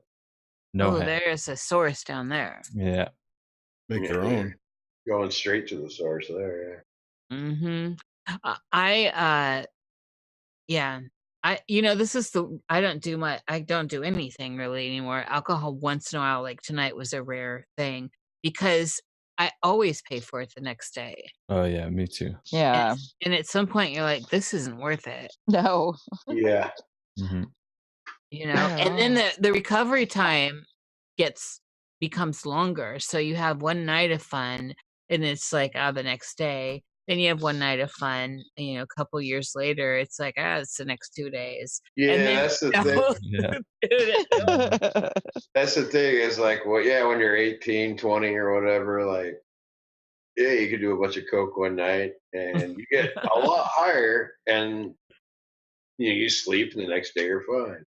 no, there's a source down there. Yeah, make your own. Going straight to the source there. Yeah. Mm-hmm. This is I don't do anything really anymore. Alcohol once in a while, like tonight, was a rare thing because I always pay for it the next day. Oh yeah, me too. Yeah. And at some point you're like, this isn't worth it. No. Yeah. Mm-hmm. And then the recovery time becomes longer. So you have one night of fun and it's like, the next day. Then you have one night of fun, a couple years later, it's like, it's the next 2 days. Yeah, and then, that's the thing. Yeah. That's the thing is like, when you're 18, 20 or whatever, like Yeah, you could do a bunch of coke one night, and you get a lot higher, and you sleep, and the next day you're fine.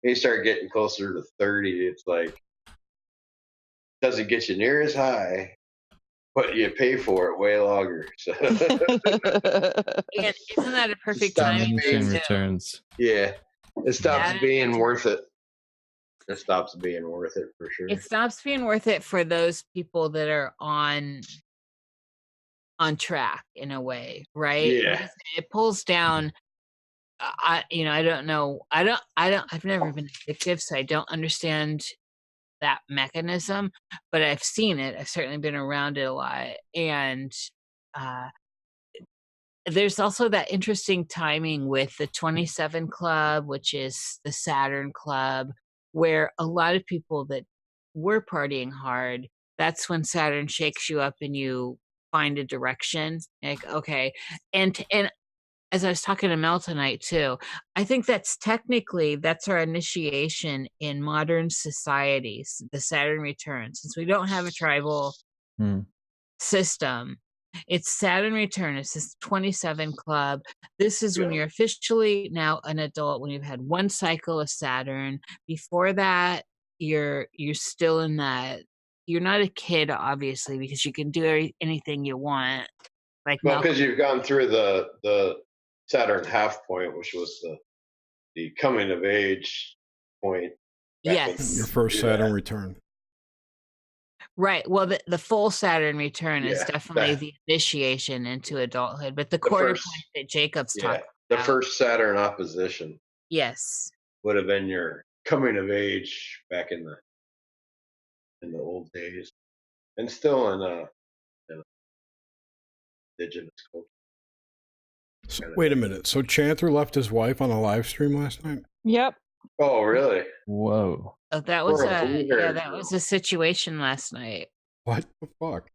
And you start getting closer to 30, it's like doesn't get you near as high, but you pay for it way longer. So And isn't that a perfect time? Diminishing returns. Yeah, it stops That being worth it. It stops being worth it for sure. it stops being worth it for those people that are on track in a way, right? Yeah. Because it pulls down. I don't know. I've never been addictive, so I don't understand that mechanism, but I've seen it. I've certainly been around it a lot, and there's also that interesting timing with the 27 Club, which is the Saturn Club, where a lot of people that were partying hard, that's when Saturn shakes you up and you find a direction. Like, okay. And as I was talking to Mel tonight too, I think that's our initiation in modern societies, the Saturn return. Since we don't have a tribal system, it's Saturn return. It's this 27 Club. This is when you're officially now an adult, when you've had one cycle of Saturn. Before that, you're still in that. You're not a kid, obviously, because you can do anything you want. Like, well, because you've gone through the Saturn half point, which was the coming of age point. Yes. Your first Saturn return. Right. Well, the full Saturn return is definitely the initiation into adulthood, but the quarter point that Jacob's talking the about, first Saturn opposition, yes, would have been your coming of age back in the old days, and still in indigenous culture. So, wait a minute. So Chanther left his wife on a live stream last night? Yep. Oh, really? Whoa. Oh, that was a situation last night. What the fuck?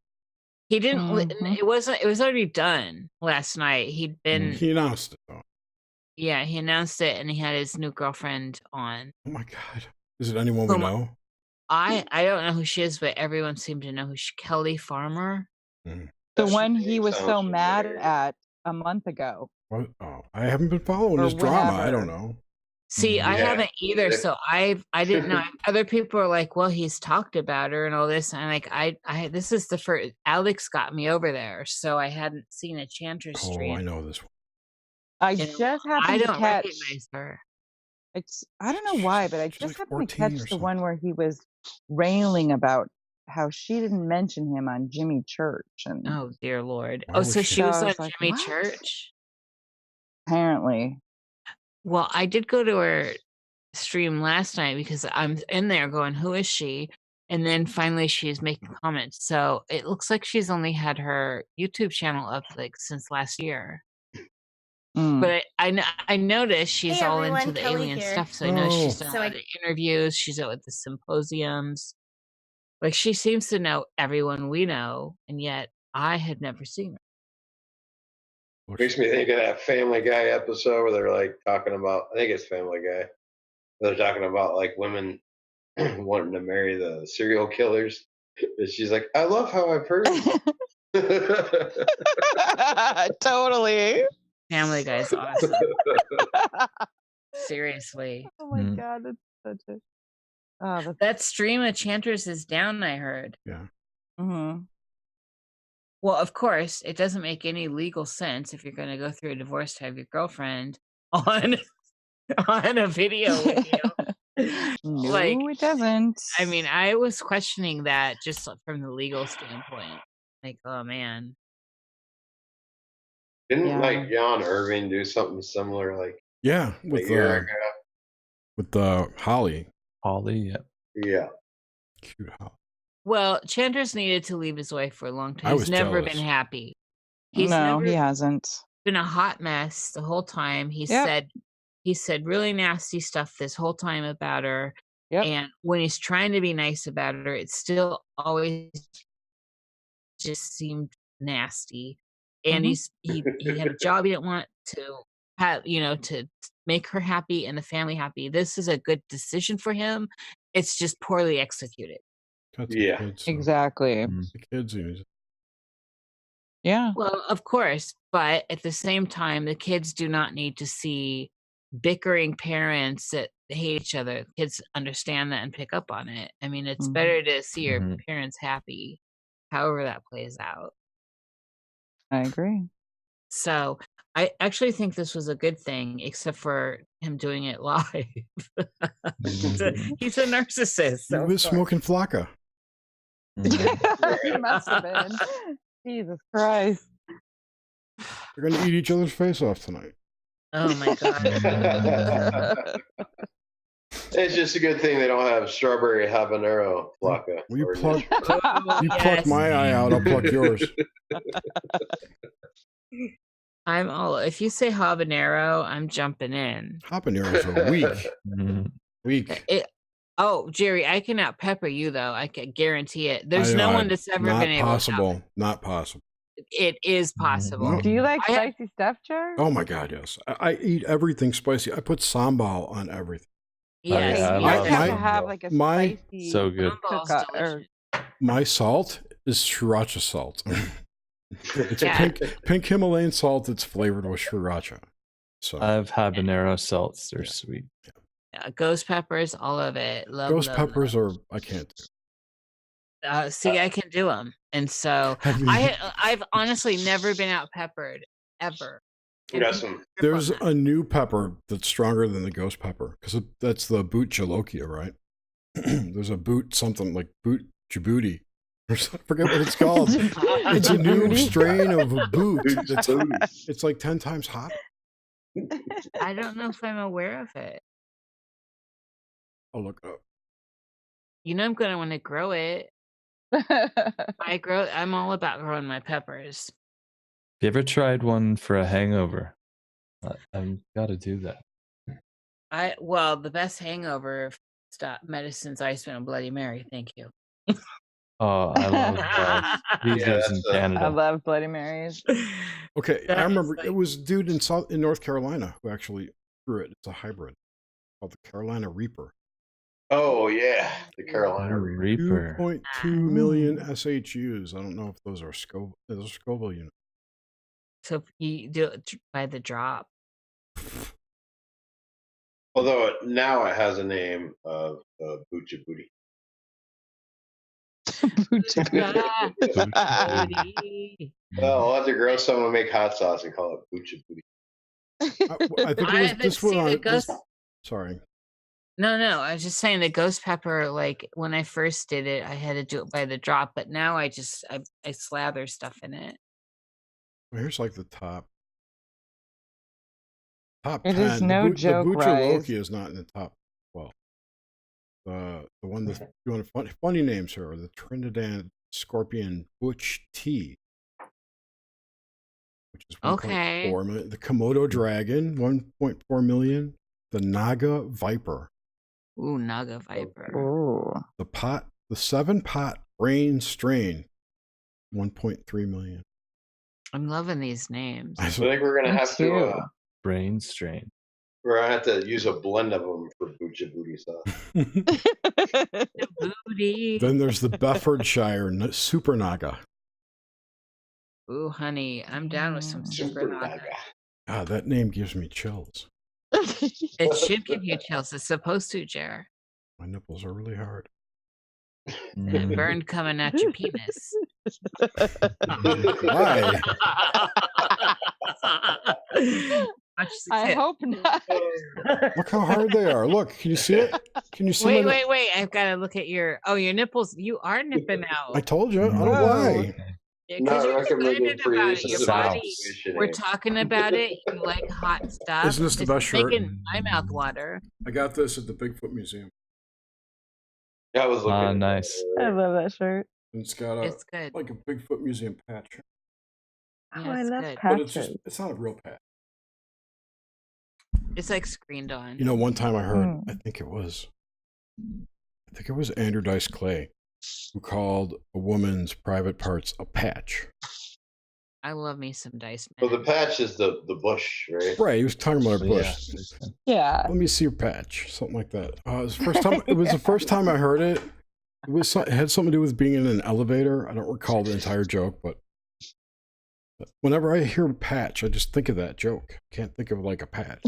He didn't. It was already done last night. He announced it though. Yeah, he announced it, and he had his new girlfriend on. Oh my god! Is it anyone we know? I don't know who she is, but everyone seemed to know who Kelly Farmer. The one he was so mad at a month ago. What? Oh, I haven't been following this drama. I don't know. See, I haven't either, so I didn't know. Other people are like, "Well, he's talked about her and all this," and I'm like, I this is the first. Alex got me over there, so I hadn't seen a Chanter stream. Oh, I know this one. I just happened to catch. Recognize her. I don't know why, but I just happened to catch the one where he was railing about how she didn't mention him on Jimmy Church. And oh dear Lord! Oh, so she was on Jimmy Church. Apparently. Well, I did go to her stream last night because I'm in there going, who is she? And then finally she's making comments. So it looks like she's only had her YouTube channel up like since last year. But I noticed she's all into the alien stuff. So I know she's done the interviews. She's out at the symposiums. Like she seems to know everyone we know. And yet I had never seen her. Makes me think of that Family Guy episode where they're like talking about, I think it's Family Guy. They're talking about like women wanting to marry the serial killers. And she's like, I love how I've heard. Totally. Family Guy's awesome. Seriously. Oh my God, that's such a. That stream of Chanters is down, I heard. Yeah. Well, of course, it doesn't make any legal sense if you're going to go through a divorce to have your girlfriend on a video with you. No, it doesn't. I mean, I was questioning that just from the legal standpoint. Like, oh man. Didn't like Jan Irving do something similar? Like with Holly. Holly, yeah. Cute Holly. Well, Chanters needed to leave his wife for a long time. He's never been happy. He hasn't. Been a hot mess the whole time. He said really nasty stuff this whole time about her. Yep. And when he's trying to be nice about her, it still always just seemed nasty. And he had a job he didn't want to have, to make her happy and the family happy. This is a good decision for him. It's just poorly executed. Yeah, exactly. The kids, Yeah. Well, of course, but at the same time, the kids do not need to see bickering parents that hate each other. Kids understand that and pick up on it. I mean, it's better to see your parents happy, however that plays out. I agree. So I actually think this was a good thing, except for him doing it live. He's a narcissist. He was smoking Flocka. He must have been. Jesus Christ. They're going to eat each other's face off tonight. Oh my God. It's just a good thing they don't have strawberry habanero Flocka. You pluck my eye out, I'll pluck yours. I'm all. If you say habanero, I'm jumping in. Habaneros are weak. Weak. Oh, Jerry, I can out pepper you though. I can guarantee it. There's no one that's ever been able to. Not possible. It is possible. Do you like spicy stuff, Jerry? Oh my God, yes. I eat everything spicy. I put sambal on everything. Yes, you have to have like a spicy. So good. My salt is sriracha salt. It's pink Himalayan salt that's flavored with sriracha. So I have habanero salts. They're sweet. Yeah, ghost peppers, all of it. Ghost peppers are I can't do. See, I can do them, and so I've honestly never been out peppered ever. There's a new pepper that's stronger than the ghost pepper because that's the boot jalokia, right? There's a boot something like boot Djibouti. I forget what it's called. It's a new strain of a boot. It's like 10 times hot. I don't know if I'm aware of it. I'll look it up. You know I'm gonna want to grow it. I'm all about growing my peppers. Have you ever tried one for a hangover? I've got to do that. Well, the best hangover medicine's Iceman and Bloody Mary. Thank you. Oh, I love these in Canada. I love Bloody Marys. Okay, I remember it was a dude in North Carolina who actually grew it. It's a hybrid called the Carolina Reaper. Oh yeah, the Carolina Reaper. 2.2 million SHUs. I don't know if those are Scoville units. So you do it by the drop. Although now it has a name of Boocha Booty. Well, I'll have to grow some and make hot sauce and call it Boocha Booty. I think this was sorry. No, I was just saying the ghost pepper, like when I first did it, I had to do it by the drop, but now I slather stuff in it. Well, here's like the top It 10. is no joke, the right? Loki is not in the top 12. The one that's doing funny names here are the Trinidad Scorpion Butch T, which is 1.4 million. The Komodo Dragon, 1.4 million. The Naga Viper. Ooh, Naga Viper. Ooh. The 7-pot Brain Strain, 1.3 million. I'm loving these names. I think we're gonna have to Brain Strain. We're gonna have to use a blend of them for Boocha Booty sauce. Booty. Then there's the Bedfordshire Super Naga. Ooh, honey, I'm down with some Super Naga. God, that name gives me chills. It should give you chills. It's supposed to, Jer. My nipples are really hard. And burn coming at your penis. Why? I hope not. Look how hard they are. Look, can you see it? Can you see? Wait. I've got to look at your nipples. You are nipping out. I told you. I don't know why. Because you're excited about it. Your body. We're talking about it. You like hot stuff. Isn't this the best shirt? Making my mouth water. I got this at the Bigfoot Museum. Yeah, I was looking. Nice. I love that shirt. It's got like a Bigfoot Museum patch. Oh, I love patches. patches. But it's not a real patch. It's like screened on. You know, one time I heard, I think it was Andrew Dice Clay who called a woman's private parts a patch. I love me some Dice Man. Well, the patch is the bush, right? Right, he was talking about a bush. Yeah. Let me see your patch, something like that. It was the first time. It was the first time I heard it. It had something to do with being in an elevator. I don't recall the entire joke, but Whenever I hear patch, I just think of that joke. Can't think of like a patch.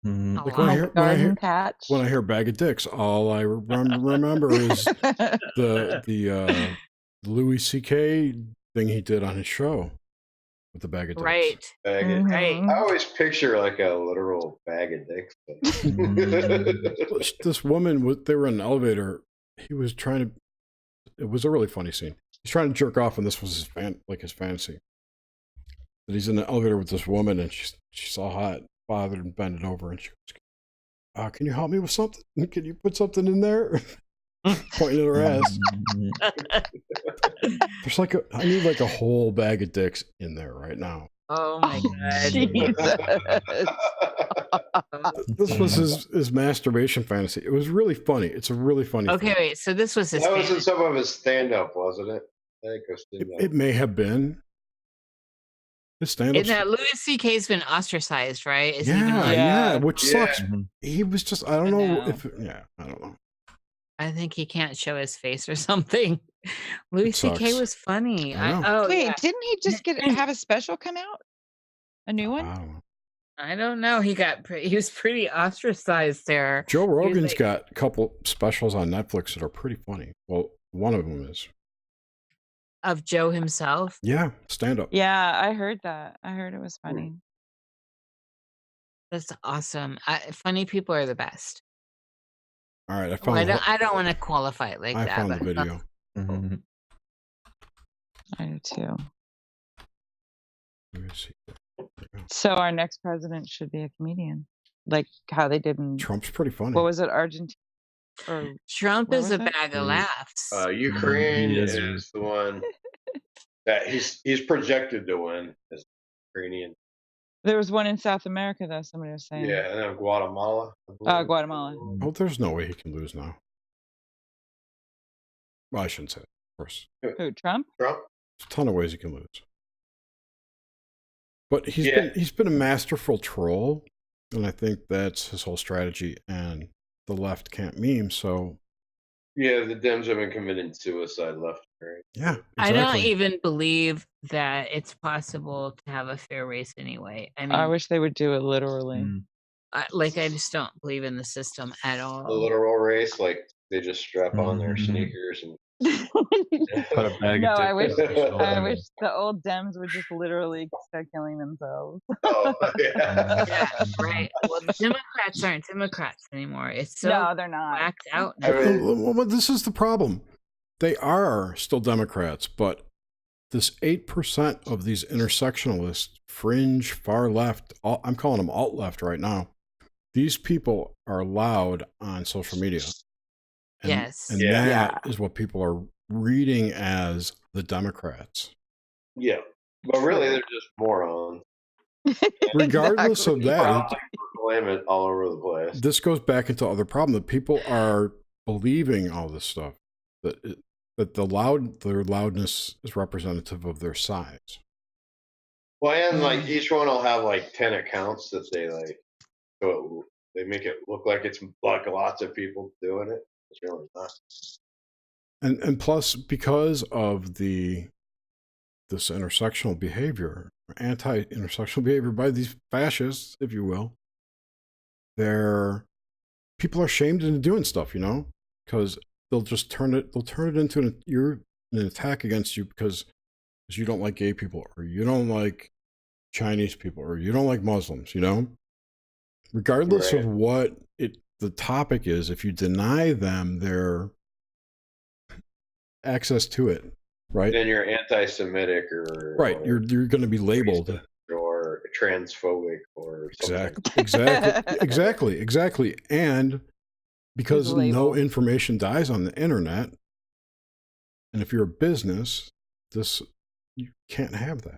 Like when I hear bag of dicks, all I remember is the Louis C.K. thing he did on his show with the bag of dicks. Right. I always picture like a literal bag of dicks. This woman, they were in an elevator. He was trying to. It was a really funny scene. He's trying to jerk off, and this was his fantasy. That he's in an elevator with this woman, and she's all hot, bothered, and bending over, and she goes, "Can you help me with something? Can you put something in there?" Pointing at her ass. There's I need like a whole bag of dicks in there right now. Oh my god! Jesus. This was his masturbation fantasy. It was really funny. It's a really funny. Okay, wait. So this was his. That was in some of his stand-up, wasn't it? I think it was stand-up. It may have been. His stand-up. That Louis C.K.'s been ostracized, right? Yeah, which sucks. He was just. I don't know if. I don't know. I think he can't show his face or something. Louis C.K. was funny. Wait, didn't he just have a special come out? A new one? I don't know. He was pretty ostracized there. Joe Rogan's got a couple specials on Netflix that are pretty funny. Well, one of them is of Joe himself. Yeah, stand up. Yeah, I heard that. I heard it was funny. That's awesome. Funny people are the best. All right, I found. I don't want to qualify it like that. I found the video. I do too. Let me see. So our next president should be a comedian, like how they did in. Trump's pretty funny. What was it, Argentina? Trump is a bag of laughs. Ukraine is the one that he's projected to win as Ukrainian. There was one in South America, though. Somebody was saying. Yeah, and then Guatemala. Guatemala. Oh, there's no way he can lose now. Well, I shouldn't say it, of course. Who, Trump? Trump. There's a ton of ways he can lose. But he's been a masterful troll, and I think that's his whole strategy. And the left can't meme, so. Yeah, the Dems have been committing suicide left and right. Yeah, exactly. I don't even believe that it's possible to have a fair race anyway. I mean, I wish they would do it literally. I just don't believe in the system at all. The literal race, like they just strap on their sneakers and. Put a bag of I wish the old Dems would just literally start killing themselves. Oh, yeah. Yeah, right. Well, the Democrats aren't Democrats anymore. It's so no, they're not. whacked out. Well, this is the problem. They are still Democrats, but this 8% of these intersectionalists, fringe, far left, I'm calling them alt left right now. These people are loud on social media. And that is what people are reading as the Democrats. Yeah, but really they're just morons. Regardless of that, blame it all over the place. This goes back into other problem that people are believing all this stuff that their loudness is representative of their size. Well, and like each one will have like 10 accounts that they like, so they make it look like it's like lots of people doing it. It's really not. And plus, because of this intersectional behavior, anti-intersectional behavior by these fascists, if you will, people are shamed into doing stuff, because they'll just turn it into an attack against you because you don't like gay people, or you don't like Chinese people, or you don't like Muslims, regardless of what the topic is. If you deny them their access to it, right? Then you're anti-Semitic or right. You're going to be labeled or transphobic or something. Exactly. And because no information dies on the internet, and if you're a business, you can't have that.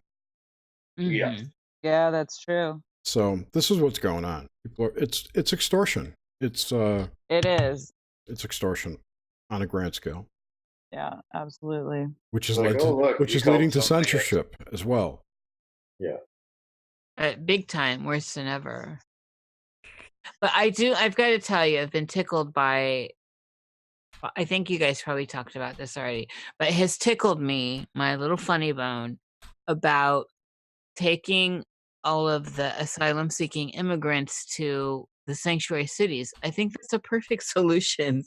Mm-hmm. Yeah, that's true. So this is what's going on. It's extortion. It is. It's extortion on a grand scale. Yeah, absolutely. Which is leading to censorship as well. Yeah. Big time, worse than ever. But I've got to tell you, I've been tickled by I think you guys probably talked about this already, but it has tickled me, my little funny bone, about taking all of the asylum-seeking immigrants to the sanctuary cities. I think that's a perfect solution.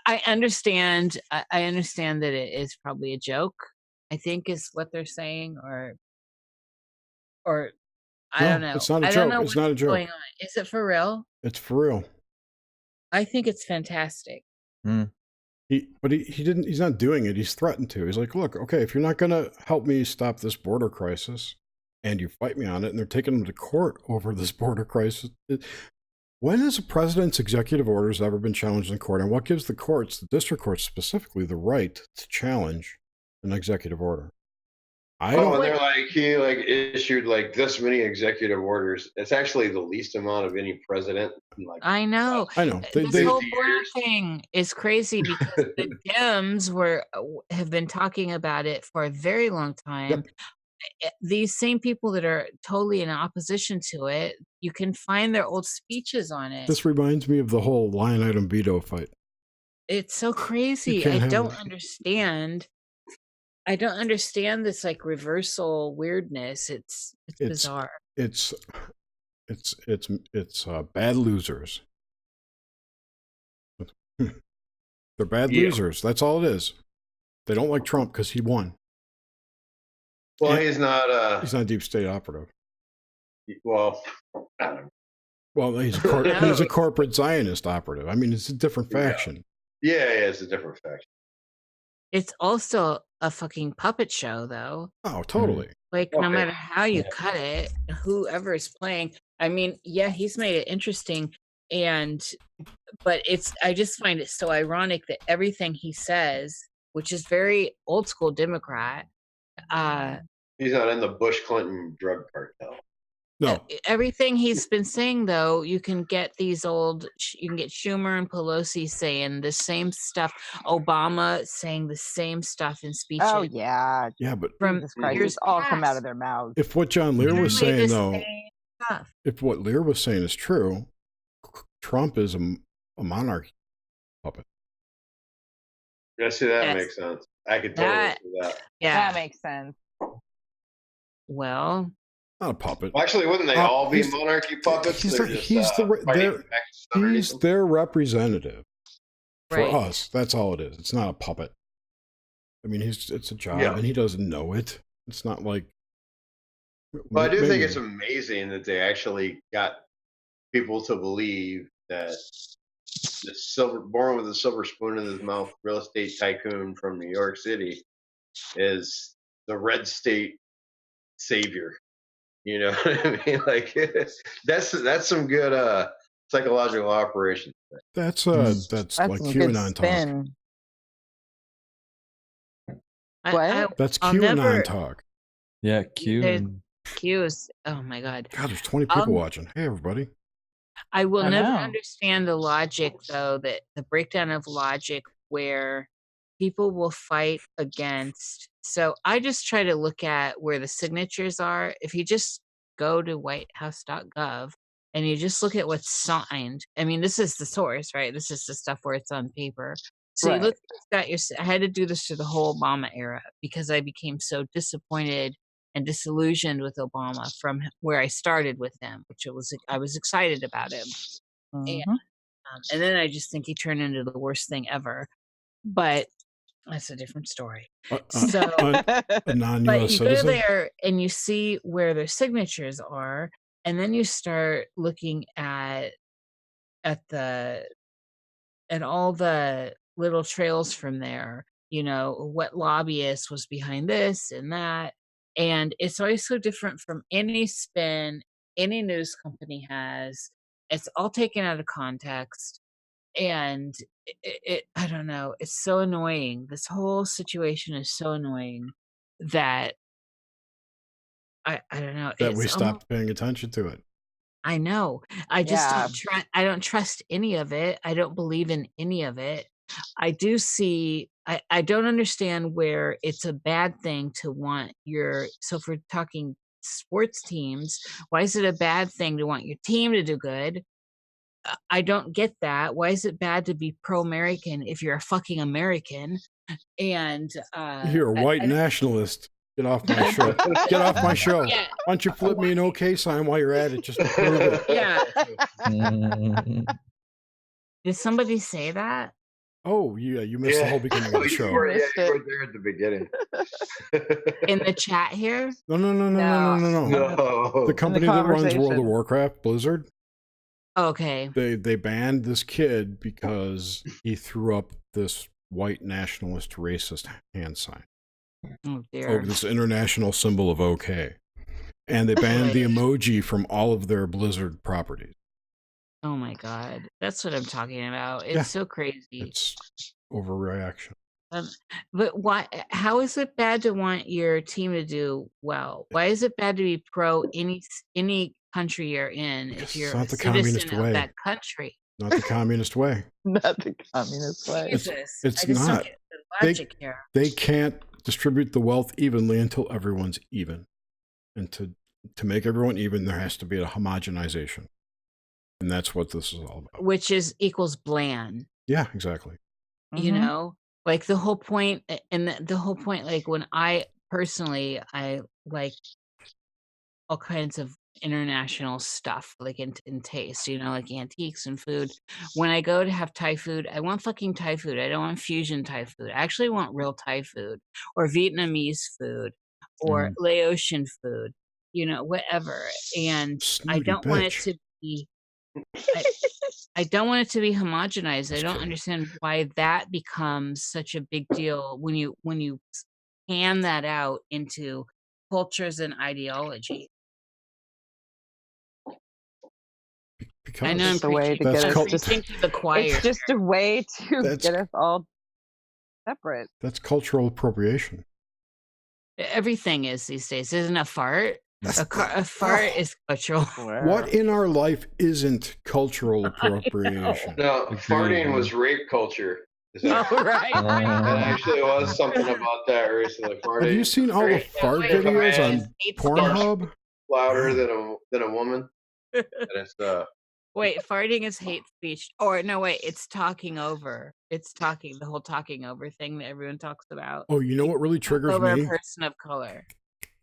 I understand. I understand that it is probably a joke. I think is what they're saying, or I don't No, know. it's not a I don't joke. know It's not a what's joke. going on. Is it for real? It's for real. I think it's fantastic. He's not doing it. He's threatened to. He's like, look, okay, if you're not going to help me stop this border crisis and you fight me on it, and they're taking him to court over this border crisis. When has a president's executive orders ever been challenged in court? And what gives the courts, the district courts specifically, the right to challenge an executive order? And they're like, he like issued like this many executive orders. It's actually the least amount of any president. Like, I know. I know. This whole border thing is crazy because the Dems have been talking about it for a very long time. Yep. These same people that are totally in opposition to it, you can find their old speeches on it. This reminds me of the whole line item veto fight. It's so crazy. I don't understand. I don't understand this like reversal weirdness. It's bizarre. It's bad losers. They're bad losers. That's all it is. They don't like Trump because he won. Well, he's not a deep state operative. Well, I don't know. Well, he's a corporate Zionist operative. I mean, it's a different faction. Yeah, it's a different faction. It's also a fucking puppet show, though. Oh, totally. Like, no matter how you cut it, whoever is playing, I mean, yeah, he's made it interesting, but I just find it so ironic that everything he says, which is very old school Democrat, he's not in the Bush-Clinton drug cartel. No. Everything he's been saying, though, you can get Schumer and Pelosi saying the same stuff, Obama saying the same stuff in speeches. Oh yeah. Yeah, but from Jesus Christ, it's all come out of their mouths. If what John Lear was saying, though, if what Lear was saying is true, Trump is a monarchy puppet. Yeah, see, that makes sense. I could totally see that. Yeah, that makes sense. Well, not a puppet. Well, actually, wouldn't they all be monarchy puppets? He's their representative for us. That's all it is. It's not a puppet. I mean, it's a job, and he doesn't know it. It's not like. Well, I do think it's amazing that they actually got people to believe that the born with a silver spoon in his mouth real estate tycoon from New York City is the red state savior. You know what I mean? Like that's some good psychological operation. That's like QAnon talk. That's QAnon talk. Yeah, Q. Q is, oh my God. God, there's 20 people watching. Hey, everybody. I will never understand the logic, though, that the breakdown of logic where people will fight against. So I just try to look at where the signatures are. If you just go to whitehouse.gov and you just look at what's signed, I mean, this is the source, right? This is the stuff where it's on paper. So you look at I had to do this through the whole Obama era because I became so disappointed and disillusioned with Obama from where I started with him, I was excited about him. And then I just think he turned into the worst thing ever. But that's a different story. So, a non-US but you citizen? go there and you see where their signatures are, and then you start looking at all the little trails from there. You know, what lobbyist was behind this and that. And it's always so different from any spin any news company has. It's all taken out of context. And I don't know, it's so annoying. This whole situation is so annoying that I don't know. That we stopped paying attention to it. I know. I just don't trust any of it. I don't believe in any of it. I do see, I don't understand where it's a bad thing to want so if we're talking sports teams, why is it a bad thing to want your team to do good? I don't get that. Why is it bad to be pro-American if you're a fucking American? And you're a white nationalist. Get off my show. Get off my show. Yeah. Why don't you flip me an OK sign while you're at it, just to prove it? Yeah. Did somebody say that? Oh, yeah, you missed the whole beginning of the show. You were there at the beginning. In the chat here? No. The company that runs World of Warcraft, Blizzard. Okay. They banned this kid because he threw up this white nationalist racist hand sign. Oh dear. Oh, this international symbol of OK. And they banned the emoji from all of their Blizzard properties. Oh my God. That's what I'm talking about. It's so crazy. It's overreaction. But why? How is it bad to want your team to do well? Why is it bad to be pro any country you're in if you're a citizen of that country? Not the communist way. Not the communist way. It's not. The logic here. They can't distribute the wealth evenly until everyone's even. And to make everyone even, there has to be a homogenization. And that's what this is all about. Which equals bland. Yeah, exactly. You know, like the whole point, like when I like all kinds of international stuff, like in taste, you know, like antiques and food. When I go to have Thai food, I want fucking Thai food. I don't want fusion Thai food. I actually want real Thai food or Vietnamese food or Laotian food, you know, whatever. And I don't want it to be I don't want it to be homogenized. I don't understand why that becomes such a big deal when you pan that out into cultures and ideology. Because I know it's a way to get us just the choir. It's just a way to get us all separate. That's cultural appropriation. Everything is these days. Isn't a fart? A fart is cultural. What in our life isn't cultural appropriation? No, farting was rape culture. Right. There actually was something about that recently. Farting. Have you seen all the fart videos on Pornhub? Louder than a woman. And it's Wait, farting is hate speech. Or no, wait, it's talking over. It's the whole talking over thing that everyone talks about. Oh, you know what really triggers over me? A person of color.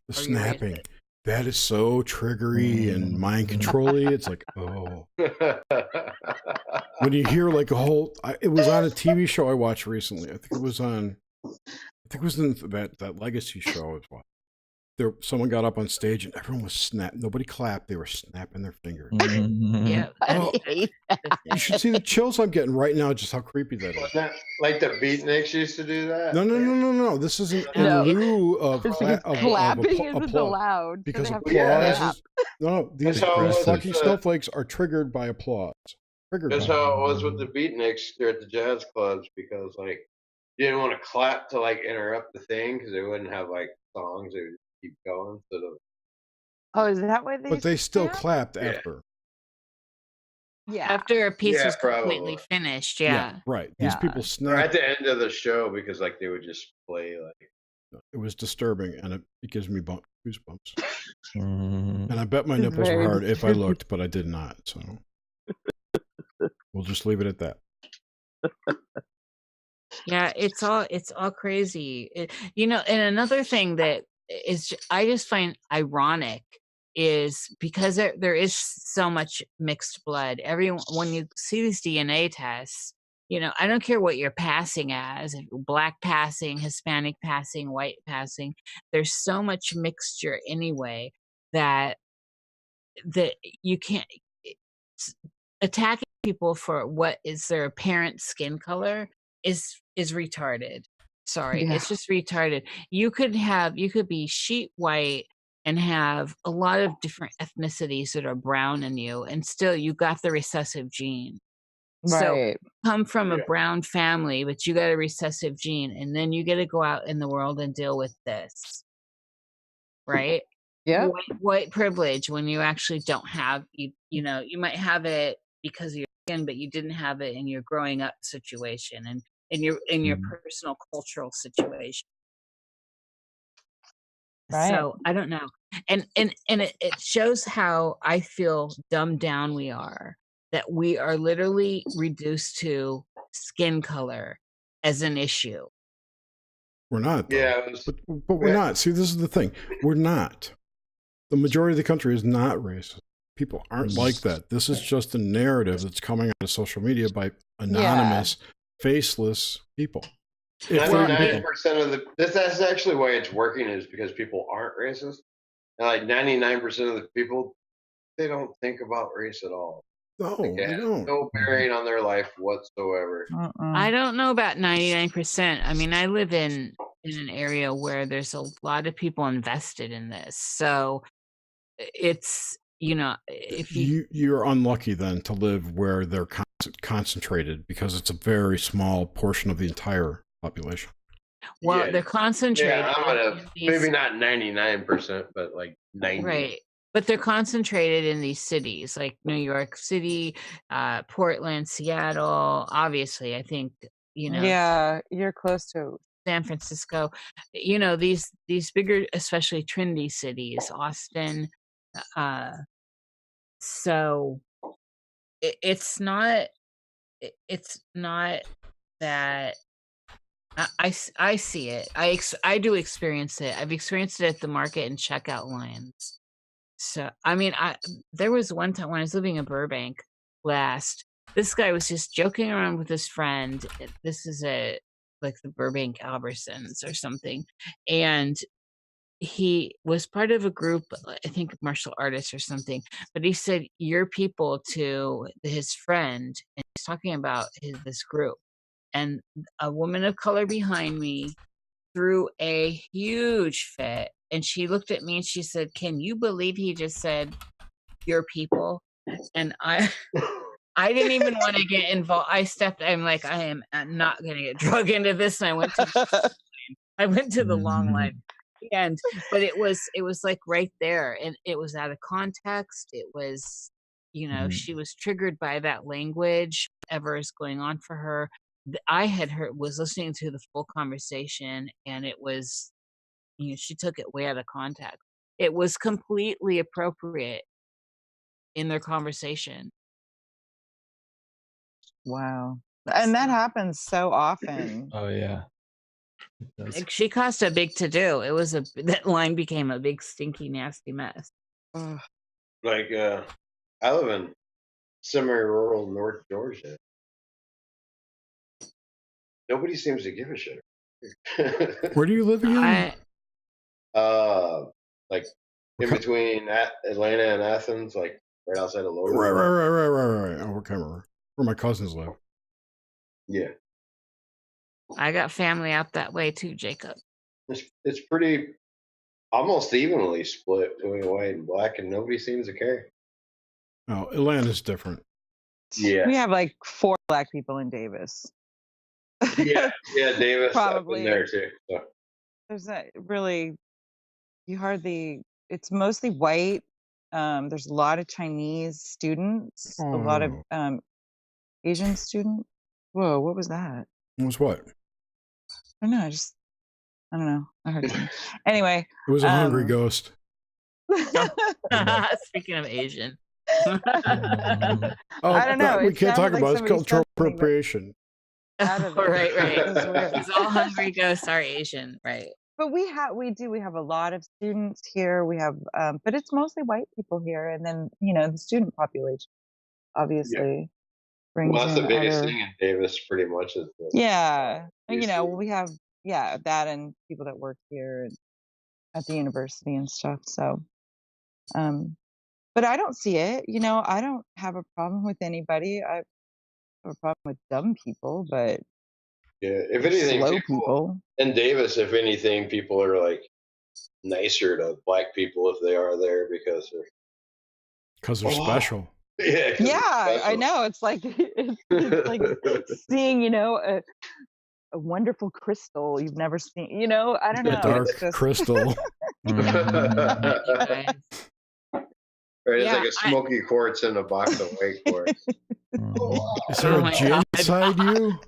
The snapping. That is so triggery and mind controlly. It's like, oh. When you hear like a whole, it was on a TV show I watched recently. I think it was in that Legacy show as well. Someone got up on stage and everyone was snapping. Nobody clapped. They were snapping their fingers. Yeah. Oh, you should see the chills I'm getting right now, just how creepy that is. Wasn't that like the beatniks used to do that? No. This isn't in lieu of clapping isn't allowed. Because applause is... These fucking snowflakes are triggered by applause. That's how it was with the beatniks there at the jazz clubs, because like you didn't want to clap to like interrupt the thing because they wouldn't have like songs. They would keep going. Oh, is that why they? But they still clapped after. Yeah. After a piece was completely finished. Yeah. Right. These people snapped. Or at the end of the show because like they would just play like. It was disturbing, and it gives me goosebumps. And I bet my nipples were hard if I looked, but I did not. So we'll just leave it at that. Yeah, it's all crazy. You know, and another thing that I just find ironic is because there is so much mixed blood. When you see these DNA tests, you know, I don't care what you're passing as, black passing, Hispanic passing, white passing. There's so much mixture anyway that you can't attacking people for what is their apparent skin color is retarded. Sorry, it's just retarded. You could be sheet white and have a lot of different ethnicities that are brown in you, and still you got the recessive gene. Right. So come from a brown family, but you got a recessive gene, and then you get to go out in the world and deal with this. Right? Yeah. White privilege when you actually don't have, you know, you might have it because of your skin, but you didn't have it in your growing up situation and in your personal cultural situation. Right. So I don't know. And it shows how I feel dumbed down we are. that we are literally reduced to skin color as an issue. We're not, though. Yeah, but we're not. See, this is the thing. We're not. The majority of the country is not racist. People aren't like that. This is just a narrative that's coming out of social media by anonymous, faceless people. 99% of that's actually why it's working, is because people aren't racist. And like 99% of the people, they don't think about race at all. No, they don't. No bearing on their life whatsoever. I don't know about 99%. I mean, I live in an area where there's a lot of people invested in this. So it's, if you're unlucky then to live where they're concentrated, because it's a very small portion of the entire population. Well, they're concentrated. Yeah, I'm gonna maybe not 99%, but like 90. Right. But they're concentrated in these cities like New York City, Portland, Seattle. Obviously, I think, Yeah, you're close to San Francisco. These bigger, especially trendy cities, Austin. So it's not that I see it. I do experience it. I've experienced it at the market and checkout lines. So, I mean, there was one time when I was living in Burbank last, this guy was just joking around with his friend. This is like the Burbank Albertsons or something. And he was part of a group, I think martial artists or something, but he said, "Your people," to his friend, and he's talking about this group. And a woman of color behind me threw a huge fit. And she looked at me and she said, "Can you believe he just said your people?" And I didn't even want to get involved. I'm like, I am not going to get drug into this. And I went to the long line. But it was like right there, and it was out of context. It was, she was triggered by that language, whatever is going on for her. I was listening to the full conversation, and it was, she took it way out of context. It was completely appropriate in their conversation. Wow. And that happens so often. Oh yeah. Like, she caused a big to-do. That line became a big stinky nasty mess. Like I live in semi-rural North Georgia. Nobody seems to give a shit. Where do you live again? Like in between Atlanta and Athens, like right outside of Logan. Right. Oh, okay, where my cousins live. Yeah. I got family out that way too, Jacob. It's pretty almost evenly split between white and black, and nobody seems to care. Oh, Atlanta's different. Yeah. We have like 4 black people in Davis. Yeah, Davis probably up in there too. So. There's not really, it's mostly white. There's a lot of Chinese students, a lot of Asian students. Whoa, what was that? It was what? I don't know. I don't know. I heard something. Anyway. It was a hungry ghost. Speaking of Asian. I don't know. We can't talk about it. It's cultural appropriation. Right. Because all hungry ghosts are Asian, right? But we have a lot of students here. We have, but it's mostly white people here, and then the student population, obviously, brings. Well, that's the biggest thing in Davis, pretty much. Is we have that and people that work here at the university and stuff. So, but I don't see it. I don't have a problem with anybody. I have a problem with dumb people, but if anything, slow people in Davis, if anything, people are like nicer to black people if they are there because they're special. Yeah, I know. It's like seeing a wonderful crystal you've never seen. I don't know. A dark crystal. Right, it's like a smoky quartz in a box of white quartz. Is there a G inside you?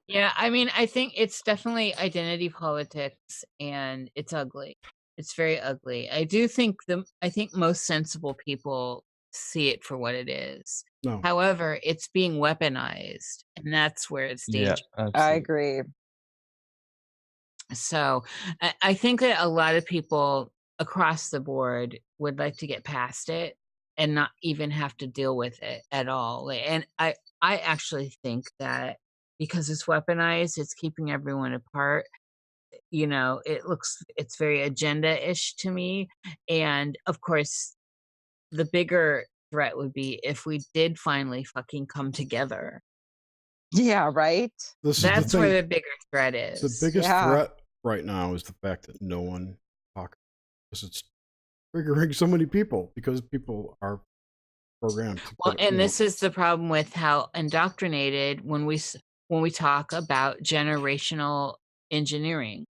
Yeah, I mean, I think it's definitely identity politics, and it's ugly. It's very ugly. I think most sensible people see it for what it is. No. However, it's being weaponized, and that's where it's dangerous. I agree. So I think that a lot of people across the board would like to get past it and not even have to deal with it at all. And I actually think that because it's weaponized, it's keeping everyone apart. You know, it's very agenda-ish to me. And of course, the bigger threat would be if we did finally fucking come together. Yeah, right? That's where the bigger threat is. The biggest threat right now is the fact that no one talks, because it's triggering so many people, because people are programmed. Well, and this is the problem with how indoctrinated when we talk about generational engineering.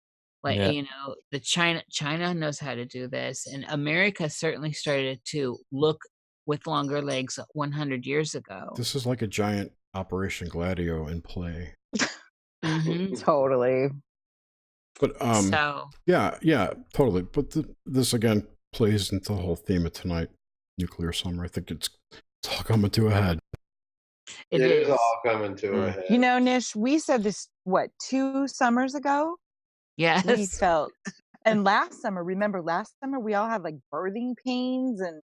Like, you know, China knows how to do this, and America certainly started to look with longer legs 100 years ago. This is like a giant Operation Gladio in play. Totally. But yeah, totally. But this again plays into the whole theme of tonight, nuclear summer. I think it's all coming to a head. It is all coming to a head. You know, Nish, we said this 2 summers ago. Yes. We felt, and last summer, we all had like birthing pains, and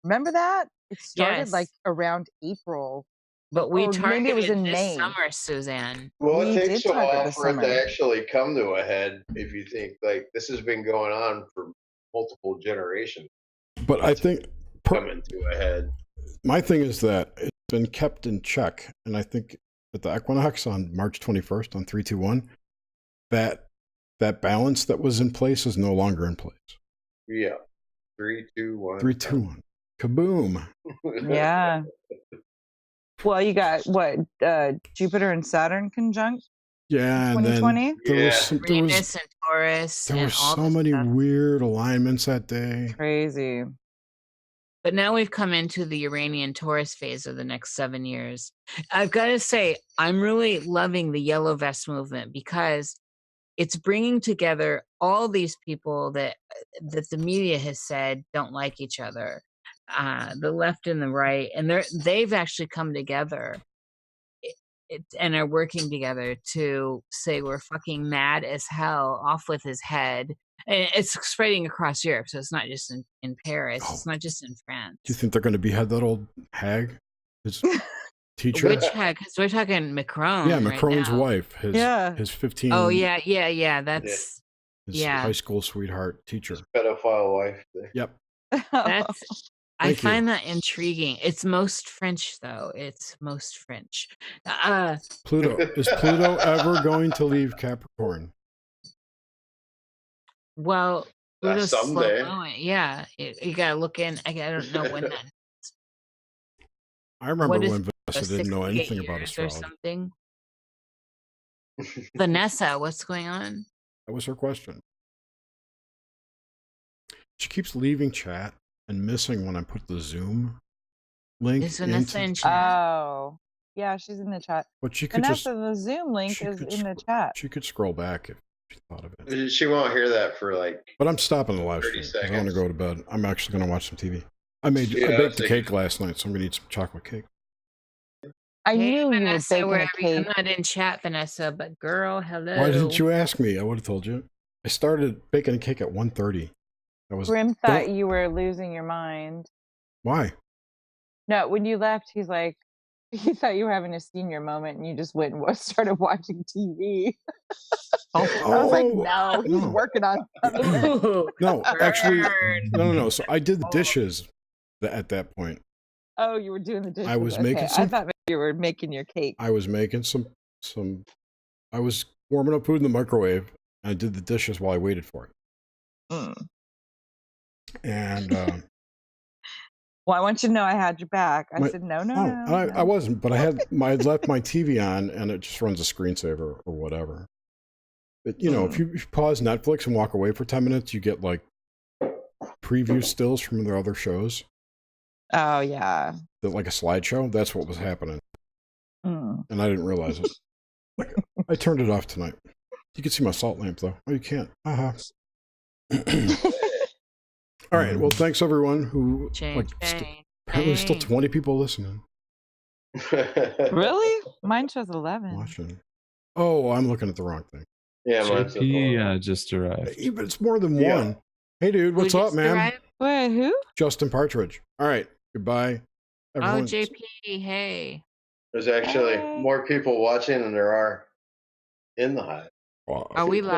remember that? It started like around April. But we targeted maybe it was in this May. summer, Suzanne. Well, We it takes did a while target the for it summer. to actually come to a head. If you think like this has been going on for multiple generations, but I think coming to a head. My thing is that it's been kept in check, and I think at the equinox on March 21st on 321, that balance that was in place is no longer in place. Yeah, 3, 2, 1. 3, 2, 1. Kaboom! Yeah. Well, you got what? Jupiter and Saturn conjunct. Yeah, and 2020. then there was Venus and Taurus. There and were all so this many stuff. weird alignments that day. Crazy. But now we've come into the Uranian Taurus phase of the next 7 years. I've got to say, I'm really loving the Yellow Vest movement because it's bringing together all these people that the media has said don't like each other, the left and the right, and they've actually come together and are working together to say we're fucking mad as hell, off with his head. And it's spreading across Europe, so it's not just in Paris. It's not just in France. Do you think they're going to behead that old hag, his teacher? Which hag? Because we're talking Macron. Yeah, Macron's right now. wife. His 15. Oh yeah. That's his high school sweetheart teacher. Pedophile wife. Yep. That's. I Thank you. find that intriguing. It's most French, though. It's most French. Pluto. Is Pluto ever going to leave Capricorn? Well, Pluto's slow someday. going. Yeah, you gotta look in. I don't know when that. I remember What is when Vanessa didn't know 68 anything about years or astrology. something. Vanessa, what's going on? That was her question. She keeps leaving chat and missing when I put the Zoom link Is Vanessa in into. chat? Oh, yeah, she's in the chat. But she could Vanessa, the Zoom link she is could in the chat. She could scroll back if she thought of it. She won't hear that for like. But I'm stopping the live 30 stream because I want to go to bed. I'm actually going to watch some TV. I baked the Yeah, cake last night, so I'm going to eat some chocolate cake. I Hey, knew you were Vanessa, baking a wherever I'm cake. not in chat, Vanessa, but girl, hello. Why didn't you ask me? I would have told you. I started baking a cake at 1:30. Grim thought you were losing your mind. Why? No, when you left, he's like, he thought you were having a senior moment, and you just went and started watching TV. I was like, no, he's working on something. No, actually, no. So I did the dishes at that point. Oh, you were doing the dishes. I was okay. making I some. thought maybe you were making your cake. I was making some. I was warming up food in the microwave, and I did the dishes while I waited for it. Mm. And well, I want you to know I had your back. I said no. I wasn't, but I left my TV on, and it just runs a screensaver or whatever. But, if you pause Netflix and walk away for 10 minutes, you get like preview stills from their other shows. Oh yeah, like a slideshow. That's what was happening, and I didn't realize it. I turned it off tonight. You can see my salt lamp though. Oh, you can't. All right. Well, thanks everyone who apparently still 20 people listening. Really? Mine shows 11. Watching. Oh, I'm looking at the wrong thing. Yeah, mine's JP just arrived. But it's more than one. Hey, dude, what's up, man? Arrived? Wait, who? Justin Partridge. All right. Goodbye. Everyone. Oh, JP, hey. There's actually more people watching than there are in the hive. Are we live?